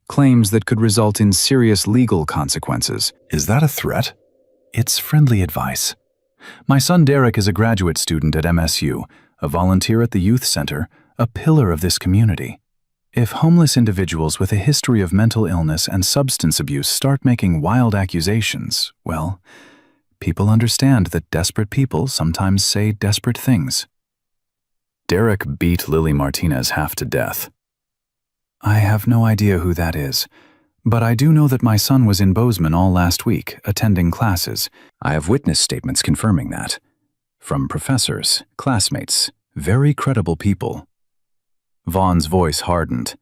claims that could result in serious legal consequences. Is that a threat? It's friendly advice. My son Derek is a graduate student at MSU, a volunteer at the youth center, a pillar of this community. If homeless individuals with a history of mental illness and substance abuse start making wild accusations, well, people understand that desperate people sometimes say desperate things. Derek beat Lily Martinez half to death. I have no idea who that is, but I do know that my son was in Bozeman all last week, attending classes. I have witness statements confirming that. From professors, classmates, very credible people. Vaughn's voice hardened.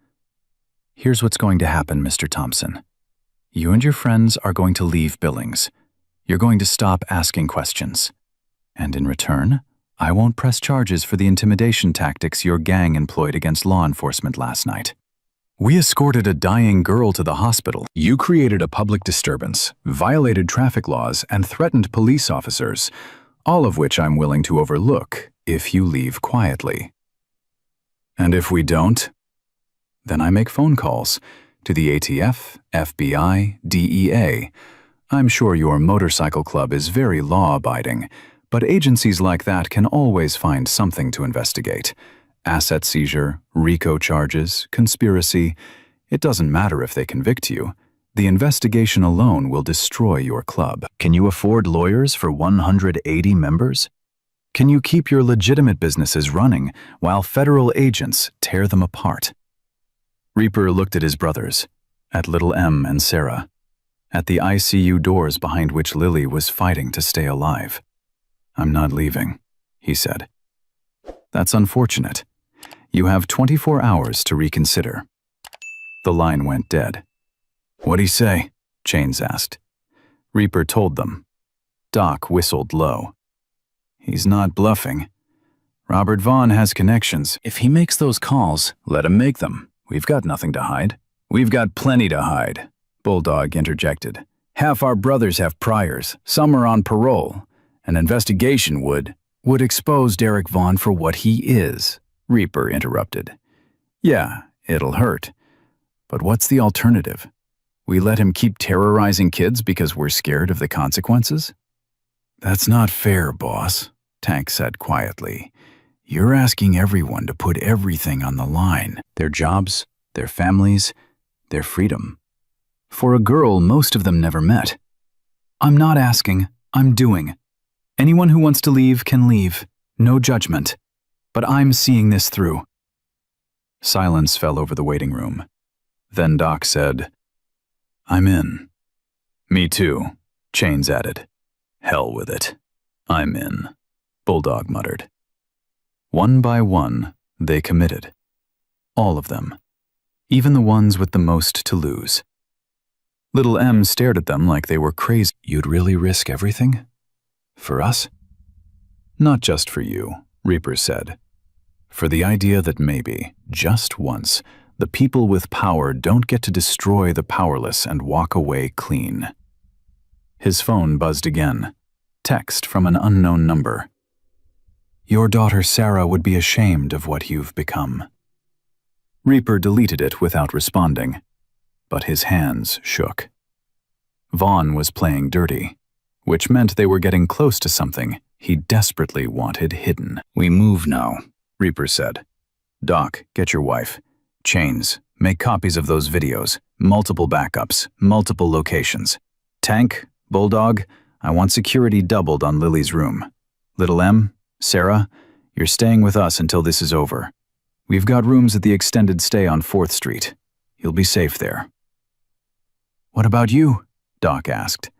Here's what's going to happen, Mr. Thompson. You and your friends are going to leave Billings. You're going to stop asking questions. And in return, I won't press charges for the intimidation tactics your gang employed against law enforcement last night. We escorted a dying girl to the hospital. You created a public disturbance, violated traffic laws, and threatened police officers, all of which I'm willing to overlook if you leave quietly. And if we don't, then I make phone calls to the ATF, FBI, DEA. I'm sure your motorcycle club is very law-abiding, but agencies like that can always find something to investigate. Asset seizure, RICO charges, conspiracy. It doesn't matter if they convict you. The investigation alone will destroy your club. Can you afford lawyers for 180 members? Can you keep your legitimate businesses running while federal agents tear them apart? Reaper looked at his brothers, at little M and Sarah, at the ICU doors behind which Lily was fighting to stay alive. I'm not leaving, he said. That's unfortunate. You have 24 hours to reconsider. The line went dead. "What'd he say?" Chains asked. Reaper told them. Doc whistled low. "He's not bluffing. Robert Vaughn has connections. If he makes those calls, let him make them. We've got nothing to hide." "We've got plenty to hide," Bulldog interjected. "Half our brothers have priors. Some are on parole. An investigation would expose Derek Vaughn for what he is," Reaper interrupted. "Yeah, it'll hurt. But what's the alternative? We let him keep terrorizing kids because we're scared of the consequences?" "That's not fair, boss," Tank said quietly. "You're asking everyone to put everything on the line. Their jobs, their families, their freedom. For a girl most of them never met. I'm not asking, I'm doing. Anyone who wants to leave can leave. No judgment. But I'm seeing this through." Silence fell over the waiting room. Then Doc said, "I'm in." "Me too," Chains added. "Hell with it. I'm in," Bulldog muttered. One by one, they committed. All of them. Even the ones with the most to lose. Little M stared at them like they were crazy. "You'd really risk everything? For us?" "Not just for you," Reaper said. "For the idea that maybe, just once, the people with power don't get to destroy the powerless and walk away clean." His phone buzzed again. Text from an unknown number. "Your daughter Sarah would be ashamed of what you've become." Reaper deleted it without responding, but his hands shook. Vaughn was playing dirty, which meant they were getting close to something he desperately wanted hidden. "We move now," Reaper said. "Doc, get your wife. Chains, make copies of those videos. Multiple backups, multiple locations. Tank, Bulldog, I want security doubled on Lily's room. Little M, Sarah, you're staying with us until this is over. We've got rooms at the extended stay on 4th Street. You'll be safe there." "What about you?" Doc asked.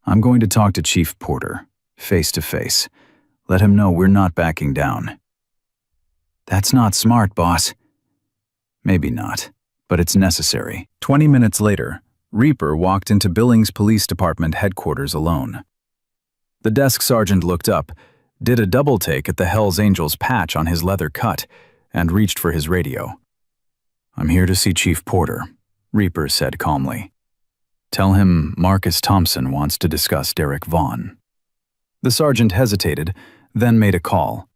"I'm going to talk to Chief Porter, face to face. Let him know we're not backing down." "That's not smart, boss." "Maybe not, but it's necessary." 20 minutes later, Reaper walked into Billings Police Department headquarters alone. The desk sergeant looked up, did a double take at the Hells Angels patch on his leather cut, and reached for his radio. "I'm here to see Chief Porter," Reaper said calmly. "Tell him Marcus Thompson wants to discuss Derek Vaughn." The sergeant hesitated, then made a call.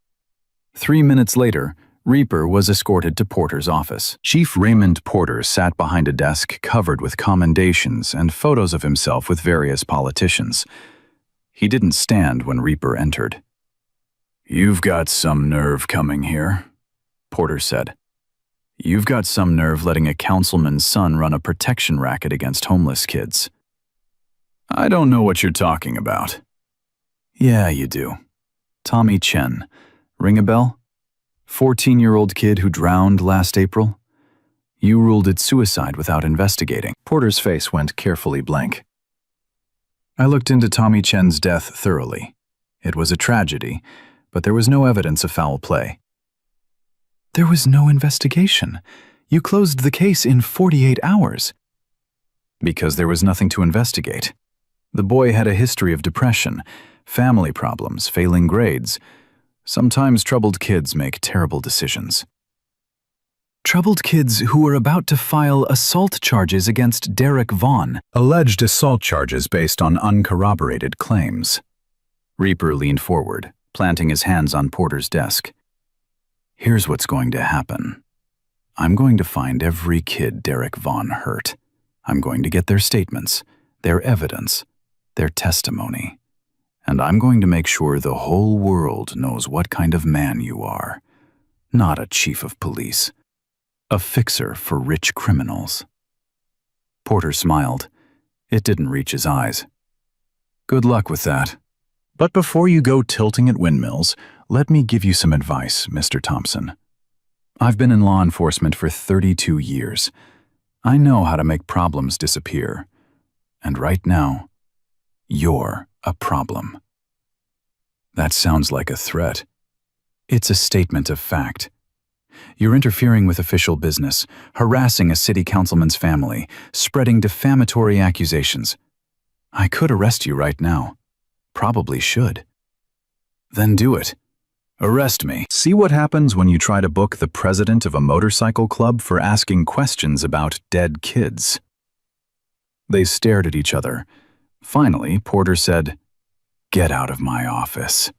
3 minutes later, Reaper was escorted to Porter's office. Chief Raymond Porter sat behind a desk covered with commendations and photos of himself with various politicians. He didn't stand when Reaper entered. "You've got some nerve coming here," Porter said. "You've got some nerve letting a councilman's son run a protection racket against homeless kids." "I don't know what you're talking about." "Yeah, you do. Tommy Chen. Ring a bell? 14-year-old kid who drowned last April? You ruled it suicide without investigating." Porter's face went carefully blank. "I looked into Tommy Chen's death thoroughly. It was a tragedy, but there was no evidence of foul play." "There was no investigation. You closed the case in 48 hours. "Because there was nothing to investigate. The boy had a history of depression, family problems, failing grades. Sometimes troubled kids make terrible decisions." "Troubled kids who were about to file assault charges against Derek Vaughn." "Alleged assault charges based on uncorroborated claims." Reaper leaned forward, planting his hands on Porter's desk. "Here's what's going to happen. I'm going to find every kid Derek Vaughn hurt. I'm going to get their statements, their evidence, their testimony. And I'm going to make sure the whole world knows what kind of man you are. Not a chief of police. A fixer for rich criminals." Porter smiled. It didn't reach his eyes. "Good luck with that. But before you go tilting at windmills, let me give you some advice, Mr. Thompson. I've been in law enforcement for 32 years. I know how to make problems disappear. And right now, you're a problem." "That sounds like a threat." "It's a statement of fact. You're interfering with official business, harassing a city councilman's family, spreading defamatory accusations. I could arrest you right now. Probably should. Then do it. Arrest me. See what happens when you try to book the president of a motorcycle club for asking questions about dead kids. They stared at each other. Finally, Porter said, "Get out of my office."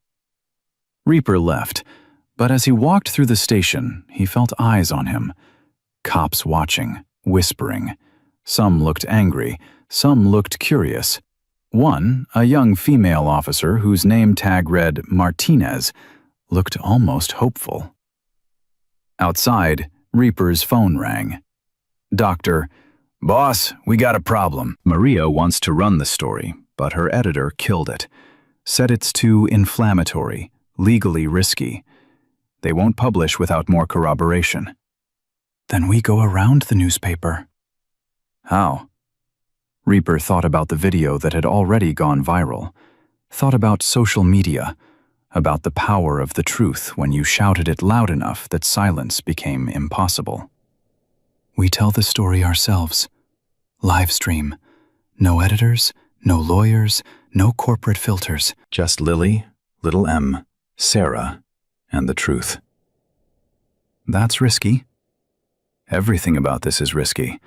Reaper left, but as he walked through the station, he felt eyes on him. Cops watching, whispering. Some looked angry, some looked curious. One, a young female officer whose name tag read Martinez, looked almost hopeful. Outside, Reaper's phone rang. "Doctor, boss, we got a problem." Maria wants to run the story, but her editor killed it. Said it's too inflammatory, legally risky. They won't publish without more corroboration. Then we go around the newspaper. How? Reaper thought about the video that had already gone viral. Thought about social media. About the power of the truth when you shouted it loud enough that silence became impossible. We tell the story ourselves. Live stream. No editors, no lawyers, no corporate filters. Just Lily, little M, Sarah, and the truth. That's risky. Everything about this is risky,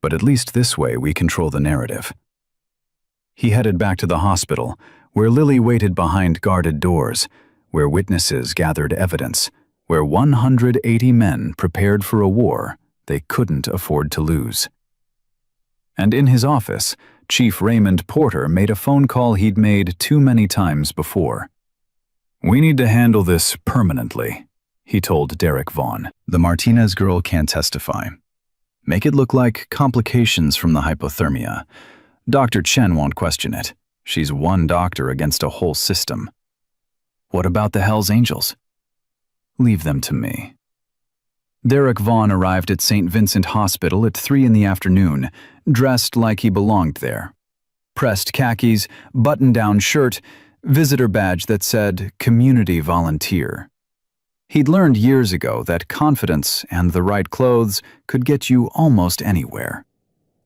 but at least this way we control the narrative. He headed back to the hospital, where Lily waited behind guarded doors, where witnesses gathered evidence, where 180 men prepared for a war they couldn't afford to lose. And in his office, Chief Raymond Porter made a phone call he'd made too many times before. "We need to handle this permanently," he told Derek Vaughn. "The Martinez girl can't testify. Make it look like complications from the hypothermia. Dr. Chen won't question it. She's one doctor against a whole system. What about the Hells Angels? Leave them to me." Derek Vaughn arrived at St. Vincent Hospital at 3 in the afternoon, dressed like he belonged there. Pressed khakis, button-down shirt, visitor badge that said community volunteer. He'd learned years ago that confidence and the right clothes could get you almost anywhere.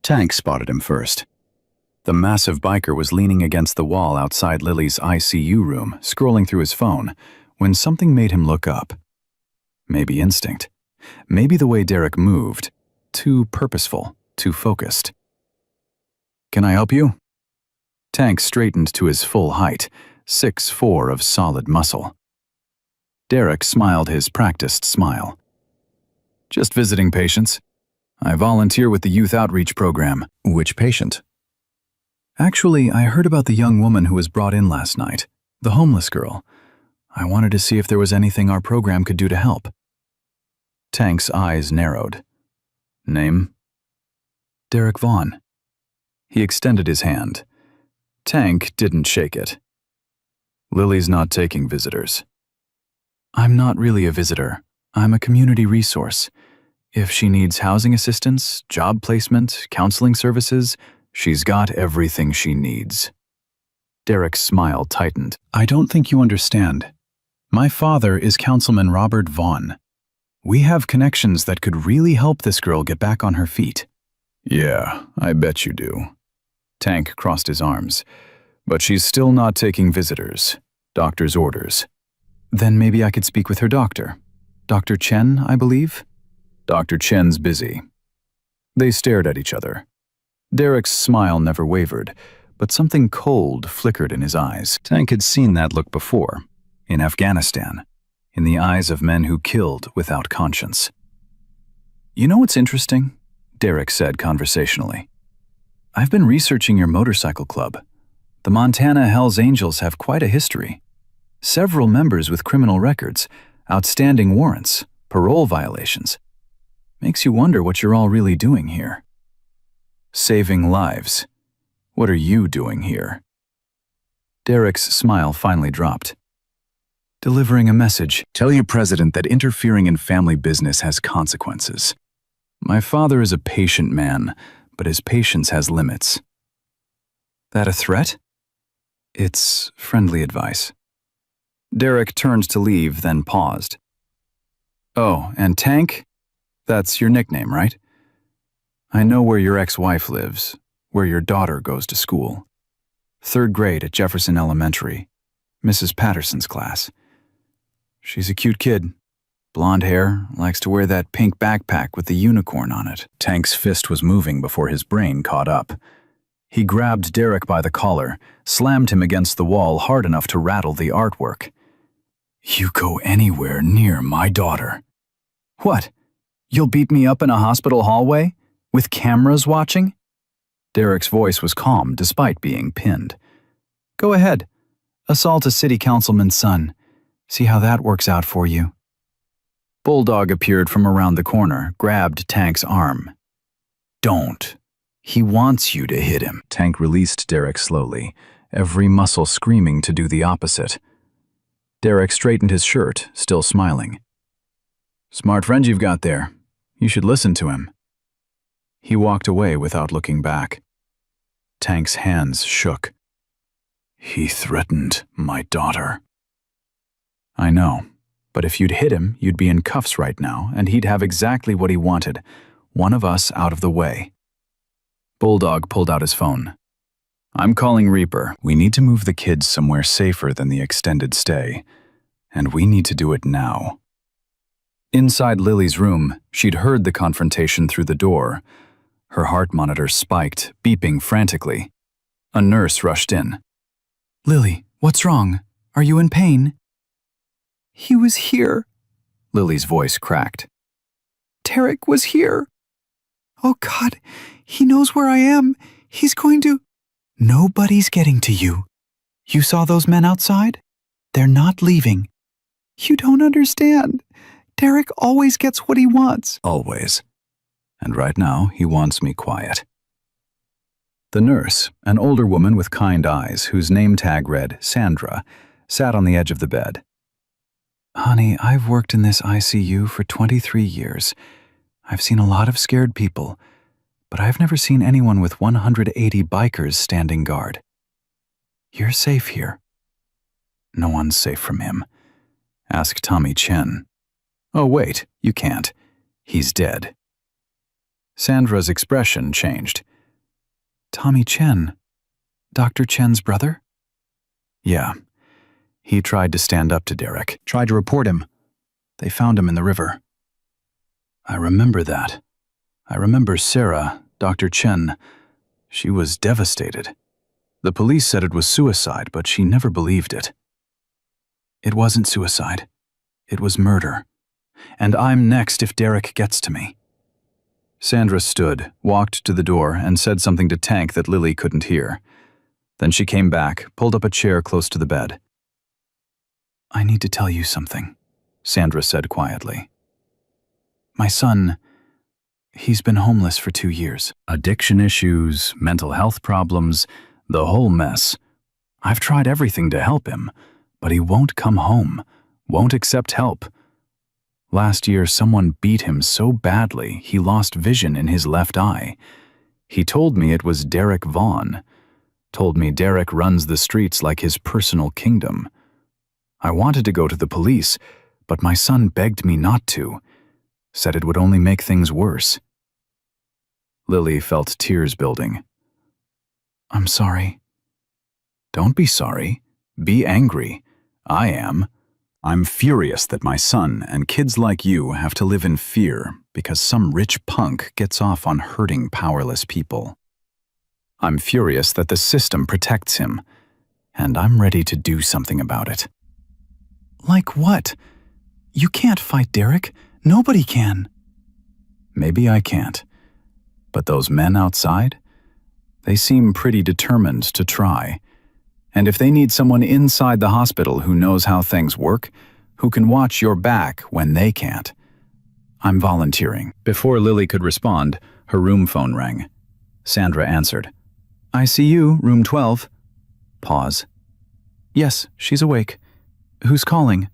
Tank spotted him first. The massive biker was leaning against the wall outside Lily's ICU room, scrolling through his phone, when something made him look up. Maybe instinct. Maybe the way Derek moved. Too purposeful, too focused. "Can I help you?" Tank straightened to his full height, 6'4" of solid muscle. Derek smiled his practiced smile. "Just visiting patients. I volunteer with the youth outreach program." "Which patient?" "Actually, I heard about the young woman who was brought in last night, the homeless girl. I wanted to see if there was anything our program could do to help." Tank's eyes narrowed. "Name?" "Derek Vaughn." He extended his hand. Tank didn't shake it. "Lily's not taking visitors." "I'm not really a visitor. I'm a community resource. If she needs housing assistance, job placement, counseling services, she's got everything she needs." Derek's smile tightened. "I don't think you understand. My father is Councilman Robert Vaughn. We have connections that could really help this girl get back on her feet." "Yeah, I bet you do." Tank crossed his arms. "But she's still not taking visitors. Doctor's orders." "Then maybe I could speak with her doctor. Dr. Chen, I believe?" "Dr. Chen's busy." They stared at each other. Derek's smile never wavered, but something cold flickered in his eyes. Tank had seen that look before, in Afghanistan, in the eyes of men who killed without conscience. "You know what's interesting?" Derek said conversationally. "I've been researching your motorcycle club. The Montana Hells Angels have quite a history. Several members with criminal records, outstanding warrants, parole violations. Makes you wonder what you're all really doing here." "Saving lives. What are you doing here?" Derek's smile finally dropped. "Delivering a message. Tell your president that interfering in family business has consequences. My father is a patient man, but his patience has limits." "That a threat?" "It's friendly advice." Derek turned to leave, then paused. Oh, and Tank? That's your nickname, right? I know where your ex-wife lives, where your daughter goes to school. 3rd grade at Jefferson Elementary, Mrs. Patterson's class. She's a cute kid. Blonde hair, likes to wear that pink backpack with the unicorn on it. Tank's fist was moving before his brain caught up. He grabbed Derek by the collar, slammed him against the wall hard enough to rattle the artwork. You go anywhere near my daughter. What? You'll beat me up in a hospital hallway? With cameras watching? Derek's voice was calm despite being pinned. Go ahead. Assault a city councilman's son. See how that works out for you. Bulldog appeared from around the corner, grabbed Tank's arm. Don't. He wants you to hit him. Tank released Derek slowly, every muscle screaming to do the opposite. Derek straightened his shirt, still smiling. Smart friend you've got there. You should listen to him. He walked away without looking back. Tank's hands shook. He threatened my daughter. I know, but if you'd hit him, you'd be in cuffs right now, and he'd have exactly what he wanted, one of us out of the way. Bulldog pulled out his phone. I'm calling Reaper. We need to move the kids somewhere safer than the extended stay, and we need to do it now. Inside Lily's room, she'd heard the confrontation through the door. Her heart monitor spiked, beeping frantically. A nurse rushed in. Lily, what's wrong? Are you in pain? He was here. Lily's voice cracked. Derek was here. Oh God, he knows where I am. He's going to... Nobody's getting to you. You saw those men outside? They're not leaving. You don't understand. Derek always gets what he wants. Always. And right now, he wants me quiet. The nurse, an older woman with kind eyes whose name tag read Sandra, sat on the edge of the bed. Honey, I've worked in this ICU for 23 years. I've seen a lot of scared people, but I've never seen anyone with 180 bikers standing guard. You're safe here. No one's safe from him. Ask Tommy Chen. Oh, wait, you can't. He's dead. Sandra's expression changed. Tommy Chen? Dr. Chen's brother? Yeah. He tried to stand up to Derek, tried to report him. They found him in the river. I remember that. I remember Sarah, Dr. Chen. She was devastated. The police said it was suicide, but she never believed it. It wasn't suicide. It was murder. And I'm next if Derek gets to me. Sandra stood, walked to the door, and said something to Tank that Lily couldn't hear. Then she came back, pulled up a chair close to the bed. I need to tell you something, Sandra said quietly. My son, he's been homeless for 2 years. Addiction issues, mental health problems, the whole mess. I've tried everything to help him, but he won't come home, won't accept help. Last year, someone beat him so badly he lost vision in his left eye. He told me it was Derek Vaughn. Told me Derek runs the streets like his personal kingdom. I wanted to go to the police, but my son begged me not to. Said it would only make things worse. Lily felt tears building. I'm sorry. Don't be sorry. Be angry. I am. I'm furious that my son and kids like you have to live in fear because some rich punk gets off on hurting powerless people. I'm furious that the system protects him, and I'm ready to do something about it. Like what? You can't fight Derek. Nobody can. Maybe I can't. But those men outside? They seem pretty determined to try. And if they need someone inside the hospital who knows how things work, who can watch your back when they can't, I'm volunteering. Before Lily could respond, her room phone rang. Sandra answered. ICU, room 12. Pause. Yes, she's awake. Who's calling?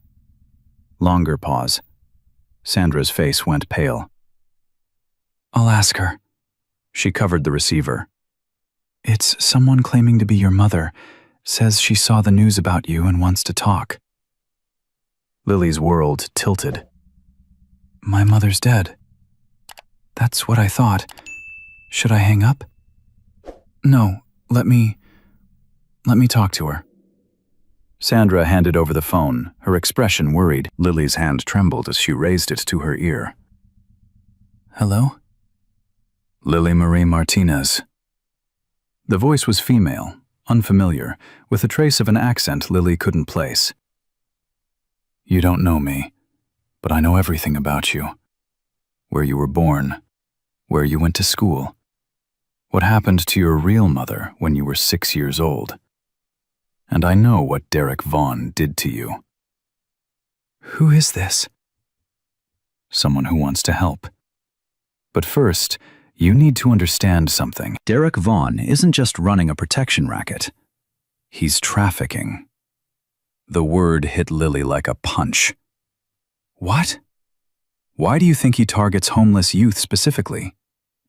Longer pause. Sandra's face went pale. I'll ask her. She covered the receiver. It's someone claiming to be your mother. Says she saw the news about you and wants to talk. Lily's world tilted. My mother's dead. That's what I thought. Should I hang up? No, let me talk to her. Sandra handed over the phone, her expression worried. Lily's hand trembled as she raised it to her ear. Hello? Lily Marie Martinez. The voice was female, unfamiliar, with a trace of an accent Lily couldn't place. You don't know me, but I know everything about you. Where you were born, where you went to school, what happened to your real mother when you were 6 years old. And I know what Derek Vaughn did to you. Who is this? Someone who wants to help. But first, you need to understand something. Derek Vaughn isn't just running a protection racket. He's trafficking. The word hit Lily like a punch. What? Why do you think he targets homeless youth specifically?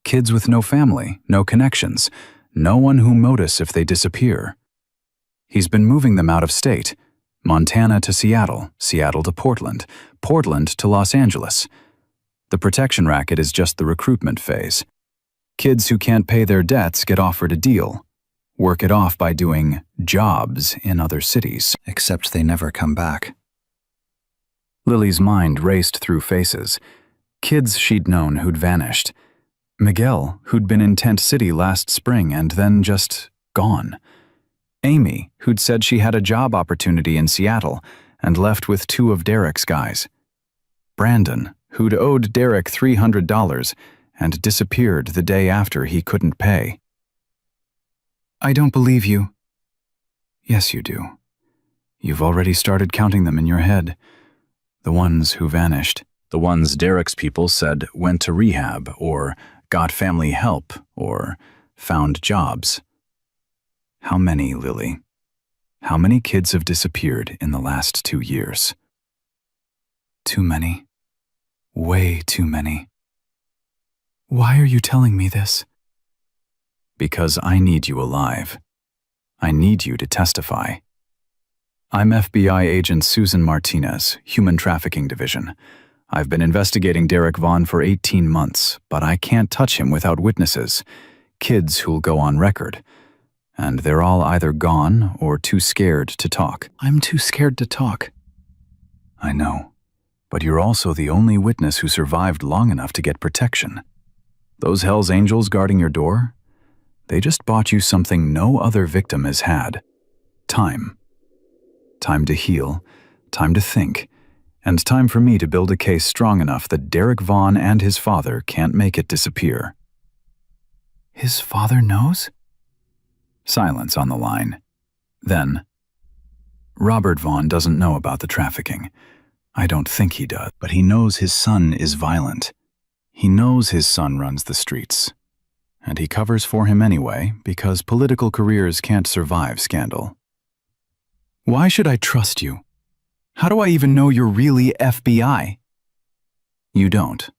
Kids with no family, no connections, no one who'll notice if they disappear. He's been moving them out of state. Montana to Seattle, Seattle to Portland, Portland to Los Angeles. The protection racket is just the recruitment phase. Kids who can't pay their debts get offered a deal. Work it off by doing jobs in other cities, except they never come back. Lily's mind raced through faces. Kids she'd known who'd vanished. Miguel, who'd been in Tent City last spring and then just gone. Amy, who'd said she had a job opportunity in Seattle and left with 2 of Derek's guys. Brandon, who'd owed Derek $300 and disappeared the day after he couldn't pay. I don't believe you. Yes, you do. You've already started counting them in your head. The ones who vanished. The ones Derek's people said went to rehab or got family help or found jobs. How many, Lily? How many kids have disappeared in the last 2 years? Too many. Way too many. Why are you telling me this? Because I need you alive. I need you to testify. I'm FBI agent Susan Martinez, Human Trafficking Division. I've been investigating Derek Vaughn for 18 months, but I can't touch him without witnesses, kids who'll go on record. And they're all either gone or too scared to talk. I'm too scared to talk. I know, but you're also the only witness who survived long enough to get protection. Those Hell's Angels guarding your door? They just bought you something no other victim has had. Time. Time to heal, time to think, and time for me to build a case strong enough that Derek Vaughn and his father can't make it disappear. His father knows? Silence on the line. Then, Robert Vaughn doesn't know about the trafficking. I don't think he does, but he knows his son is violent. He knows his son runs the streets. And he covers for him anyway because political careers can't survive scandal. Why should I trust you? How do I even know you're really FBI? You don't.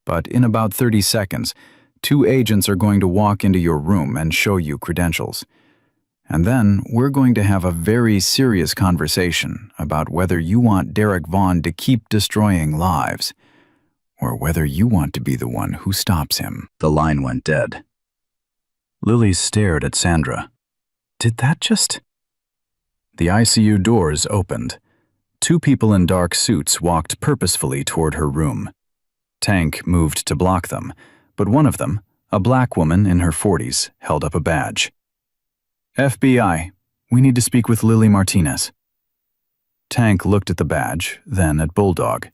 But in about 30 seconds, 2 agents are going to walk into your room and show you credentials. And then we're going to have a very serious conversation about whether you want Derek Vaughn to keep destroying lives, or whether you want to be the one who stops him. The line went dead. Lily stared at Sandra. Did that just... The ICU doors opened. 2 people in dark suits walked purposefully toward her room. Tank moved to block them, but one of them, a black woman in her 40s, held up a badge. FBI, we need to speak with Lily Martinez. Tank looked at the badge, then at Bulldog.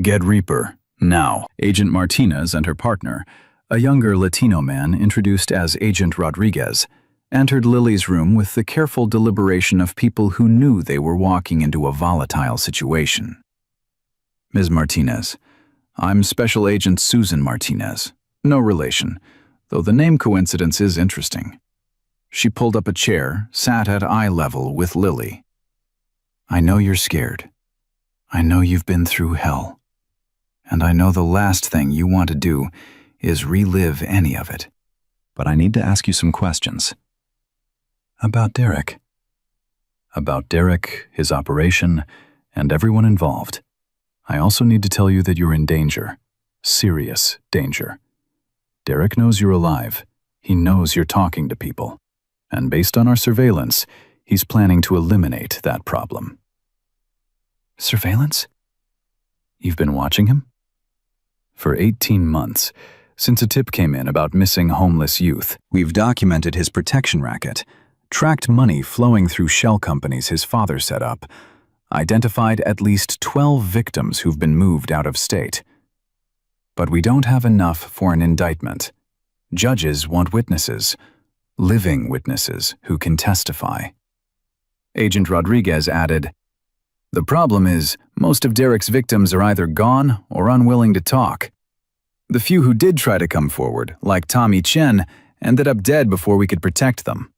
Get Reaper, now. Agent Martinez and her partner, a younger Latino man introduced as Agent Rodriguez, entered Lily's room with the careful deliberation of people who knew they were walking into a volatile situation. Ms. Martinez, I'm Special Agent Susan Martinez. No relation, though the name coincidence is interesting. She pulled up a chair, sat at eye level with Lily. I know you're scared. I know you've been through hell. And I know the last thing you want to do is relive any of it. But I need to ask you some questions. About Derek. About Derek, his operation, and everyone involved. I also need to tell you that you're in danger. Serious danger. Derek knows you're alive. He knows you're talking to people. And based on our surveillance, he's planning to eliminate that problem. Surveillance? You've been watching him? For 18 months, since a tip came in about missing homeless youth, we've documented his protection racket, tracked money flowing through shell companies his father set up, identified at least 12 victims who've been moved out of state. But we don't have enough for an indictment. Judges want witnesses, living witnesses who can testify. Agent Rodriguez added, "The problem is, most of Derek's victims are either gone or unwilling to talk. The few who did try to come forward, like Tommy Chen, ended up dead before we could protect them.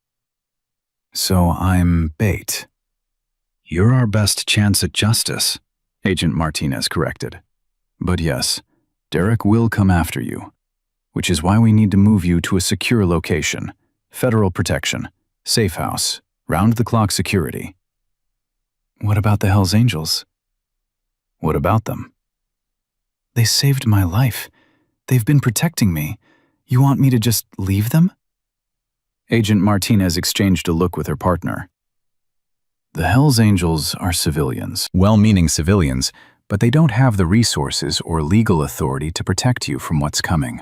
So I'm bait." "You're our best chance at justice," Agent Martinez corrected. "But yes, Derek will come after you, which is why we need to move you to a secure location, federal protection, safe house, round-the-clock security." "What about the Hells Angels?" "What about them?" "They saved my life. They've been protecting me. You want me to just leave them?" Agent Martinez exchanged a look with her partner. "The Hells Angels are civilians, well-meaning civilians, but they don't have the resources or legal authority to protect you from what's coming.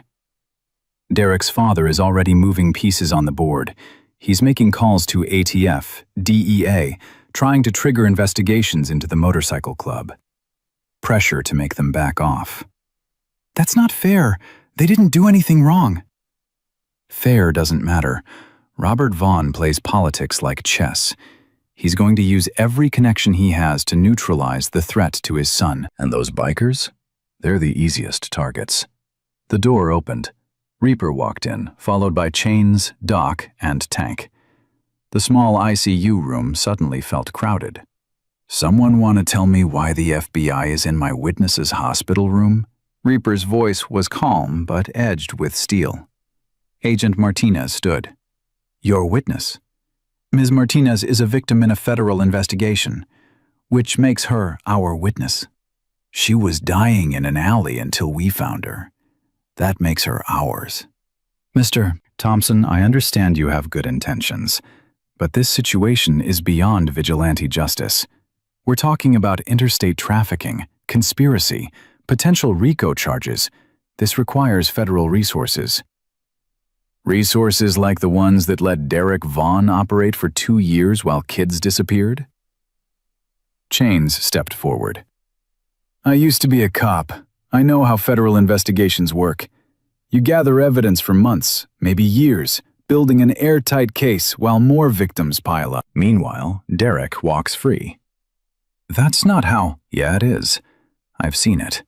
Derek's father is already moving pieces on the board. He's making calls to ATF, DEA, trying to trigger investigations into the motorcycle club. Pressure to make them back off." "That's not fair. They didn't do anything wrong." "Fair doesn't matter. Robert Vaughn plays politics like chess. He's going to use every connection he has to neutralize the threat to his son. And those bikers? They're the easiest targets." The door opened. Reaper walked in, followed by Chains, Doc, and Tank. The small ICU room suddenly felt crowded. "Someone want to tell me why the FBI is in my witness's hospital room?" Reaper's voice was calm but edged with steel. Agent Martinez stood. "Your witness? Ms. Martinez is a victim in a federal investigation, which makes her our witness. She was dying in an alley until we found her. That makes her ours." "Mr. Thompson, I understand you have good intentions, but this situation is beyond vigilante justice. We're talking about interstate trafficking, conspiracy, potential RICO charges. This requires federal resources." "Resources like the ones that let Derek Vaughn operate for 2 years while kids disappeared?" Chains stepped forward. "I used to be a cop. I know how federal investigations work. You gather evidence for months, maybe years, building an airtight case while more victims pile up. Meanwhile, Derek walks free." "That's not how—" "Yeah, it is. I've seen it.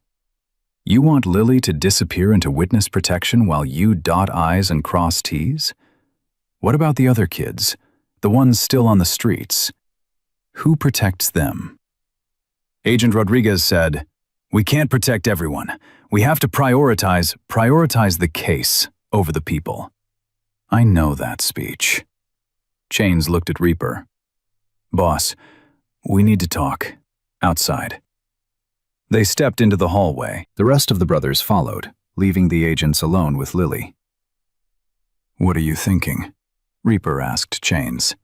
You want Lily to disappear into witness protection while you dot I's and cross T's? What about the other kids, the ones still on the streets? Who protects them?" Agent Rodriguez said, "We can't protect everyone. We have to prioritize the case over the people." "I know that speech." Chains looked at Reaper. "Boss, we need to talk. Outside." They stepped into the hallway. The rest of the brothers followed, leaving the agents alone with Lily. "What are you thinking?" Reaper asked Chains.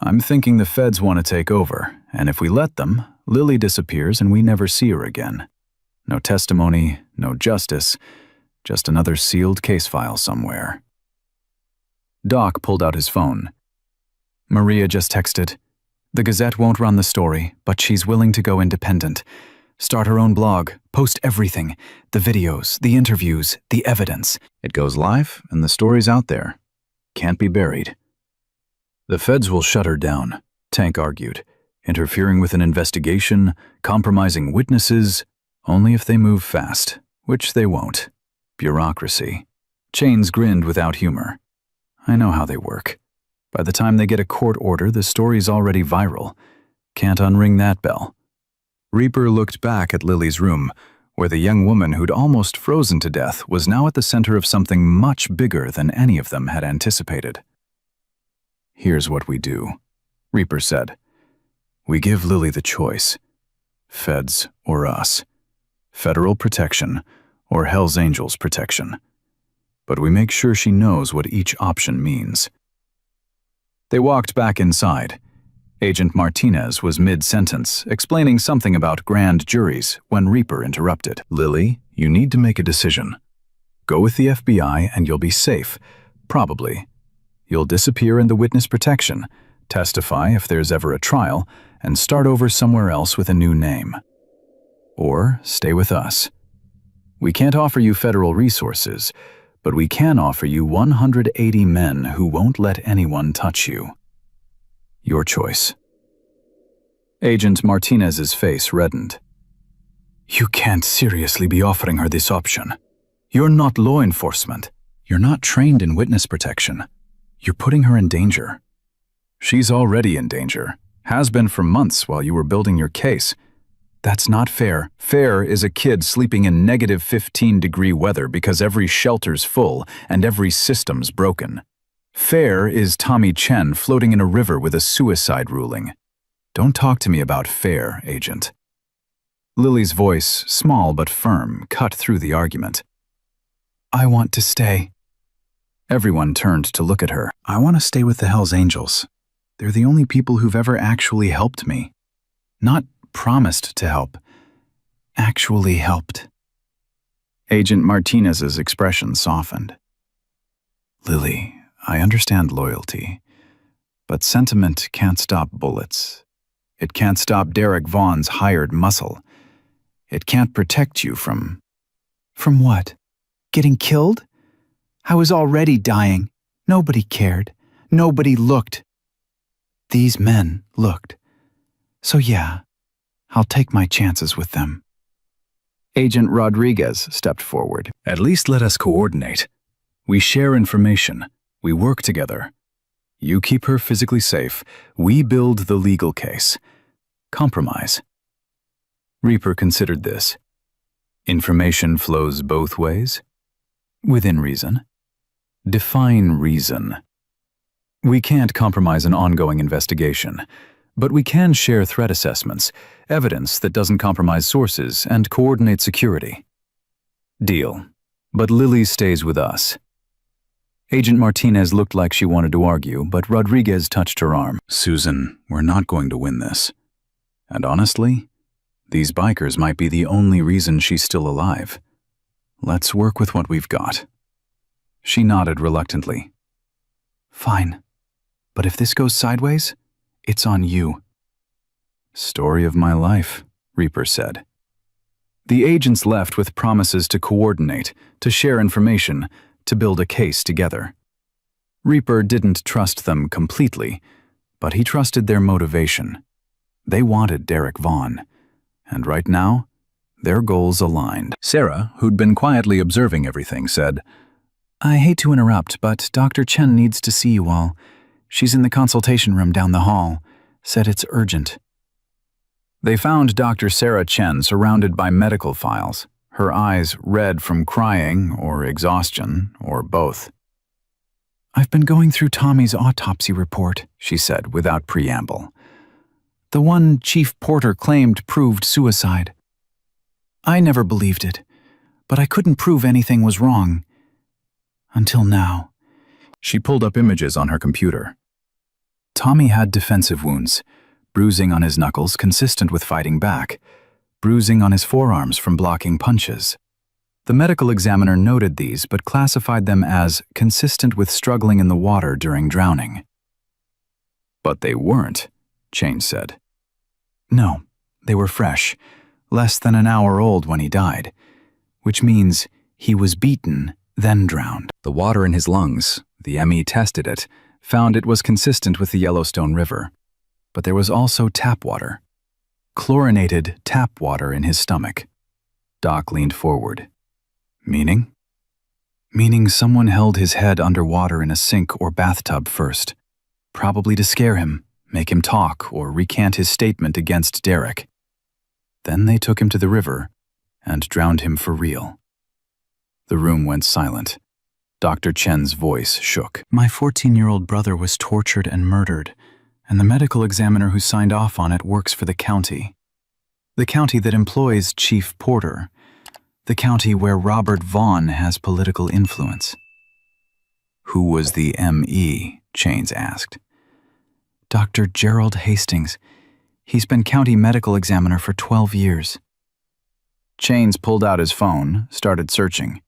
"I'm thinking the feds want to take over, and if we let them, Lily disappears and we never see her again. No testimony, no justice, just another sealed case file somewhere." Doc pulled out his phone. "Maria just texted. The Gazette won't run the story, but she's willing to go independent. Start her own blog, post everything, the videos, the interviews, the evidence. It goes live and the story's out there. Can't be buried." "The feds will shut her down," Tank argued, "interfering with an investigation, compromising witnesses, only if they move fast, which they won't. Bureaucracy." Chains grinned without humor. "I know how they work. By the time they get a court order, the story's already viral. Can't unring that bell." Reaper looked back at Lily's room, where the young woman who'd almost frozen to death was now at the center of something much bigger than any of them had anticipated. "Here's what we do," Reaper said. "We give Lily the choice. Feds or us. Federal protection or Hell's Angels protection. But we make sure she knows what each option means. They walked back inside. Agent Martinez was mid-sentence, explaining something about grand juries when Reaper interrupted. Lily, you need to make a decision. Go with the FBI and you'll be safe. Probably. You'll disappear in the witness protection, testify if there's ever a trial, and start over somewhere else with a new name. Or stay with us. We can't offer you federal resources, but we can offer you 180 men who won't let anyone touch you. Your choice. Agent Martinez's face reddened. You can't seriously be offering her this option. You're not law enforcement. You're not trained in witness protection. You're putting her in danger. She's already in danger. Has been for months while you were building your case. That's not fair. Fair is a kid sleeping in negative 15-degree weather because every shelter's full and every system's broken. Fair is Tommy Chen floating in a river with a suicide ruling. Don't talk to me about fair, Agent. Lily's voice, small but firm, cut through the argument. I want to stay. Everyone turned to look at her. I want to stay with the Hell's Angels. They're the only people who've ever actually helped me. Not promised to help. Actually helped. Agent Martinez's expression softened. Lily, I understand loyalty, but sentiment can't stop bullets. It can't stop Derek Vaughn's hired muscle. It can't protect you from... From what? Getting killed? I was already dying. Nobody cared. Nobody looked. These men looked. So yeah, I'll take my chances with them. Agent Rodriguez stepped forward. At least let us coordinate. We share information. We work together. You keep her physically safe. We build the legal case. Compromise. Reaper considered this. Information flows both ways? Within reason. Define reason. We can't compromise an ongoing investigation, but we can share threat assessments, evidence that doesn't compromise sources, and coordinate security. Deal. But Lily stays with us. Agent Martinez looked like she wanted to argue, but Rodriguez touched her arm. Susan, we're not going to win this. And honestly, these bikers might be the only reason she's still alive. Let's work with what we've got. She nodded reluctantly. Fine. But if this goes sideways, it's on you. Story of my life, Reaper said. The agents left with promises to coordinate, to share information, to build a case together. Reaper didn't trust them completely, but he trusted their motivation. They wanted Derek Vaughn, and right now, their goals aligned. Sarah, who'd been quietly observing everything, said, I hate to interrupt, but Dr. Chen needs to see you all. She's in the consultation room down the hall. Said it's urgent. They found Dr. Sarah Chen surrounded by medical files, her eyes red from crying or exhaustion or both. I've been going through Tommy's autopsy report, she said without preamble. The one Chief Porter claimed proved suicide. I never believed it, but I couldn't prove anything was wrong. Until now. She pulled up images on her computer. Tommy had defensive wounds, bruising on his knuckles consistent with fighting back, bruising on his forearms from blocking punches. The medical examiner noted these but classified them as consistent with struggling in the water during drowning. But they weren't, Chain said. No, they were fresh, less than an hour old when he died, which means he was beaten, then drowned. The water in his lungs, the ME tested it, found it was consistent with the Yellowstone River. But there was also tap water. Chlorinated tap water in his stomach. Doc leaned forward. Meaning? Meaning someone held his head underwater in a sink or bathtub first, probably to scare him, make him talk, or recant his statement against Derek. Then they took him to the river and drowned him for real. The room went silent. Dr. Chen's voice shook. My 14-year-old brother was tortured and murdered, and the medical examiner who signed off on it works for the county. The county that employs Chief Porter. The county where Robert Vaughn has political influence. Who was the M.E.? Chains asked. Dr. Gerald Hastings. He's been county medical examiner for 12 years. Chains pulled out his phone, started searching.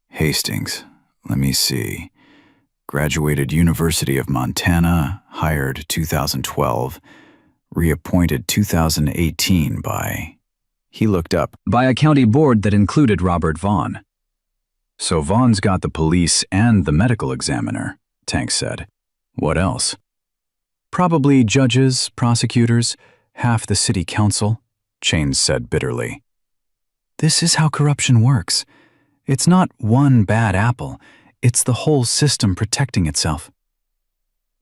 Hastings, let me see. Graduated University of Montana, hired 2012, reappointed 2018 by... He looked up. By a county board that included Robert Vaughn. So Vaughn's got the police and the medical examiner, Tank said. What else? Probably judges, prosecutors, half the city council, Chains said bitterly. This is how corruption works. It's not one bad apple. It's the whole system protecting itself.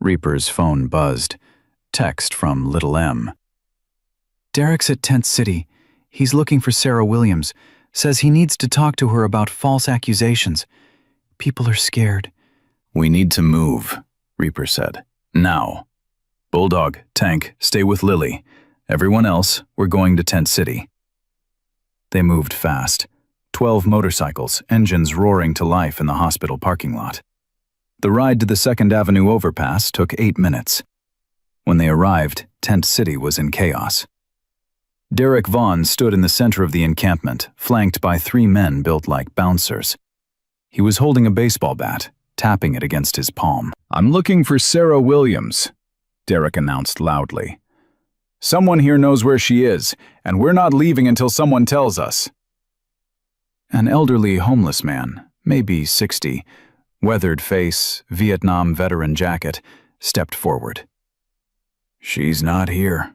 Reaper's phone buzzed. Text from Little M. Derek's at Tent City. He's looking for Sarah Williams. Says he needs to talk to her about false accusations. People are scared. We need to move, Reaper said. Now. Bulldog, Tank, stay with Lily. Everyone else, we're going to Tent City. They moved fast. 12 motorcycles, engines roaring to life in the hospital parking lot. The ride to the 2nd Avenue overpass took 8 minutes. When they arrived, Tent City was in chaos. Derek Vaughn stood in the center of the encampment, flanked by 3 men built like bouncers. He was holding a baseball bat, tapping it against his palm. I'm looking for Sarah Williams, Derek announced loudly. Someone here knows where she is, and we're not leaving until someone tells us. An elderly homeless man, maybe 60, weathered face, Vietnam veteran jacket, stepped forward. She's not here.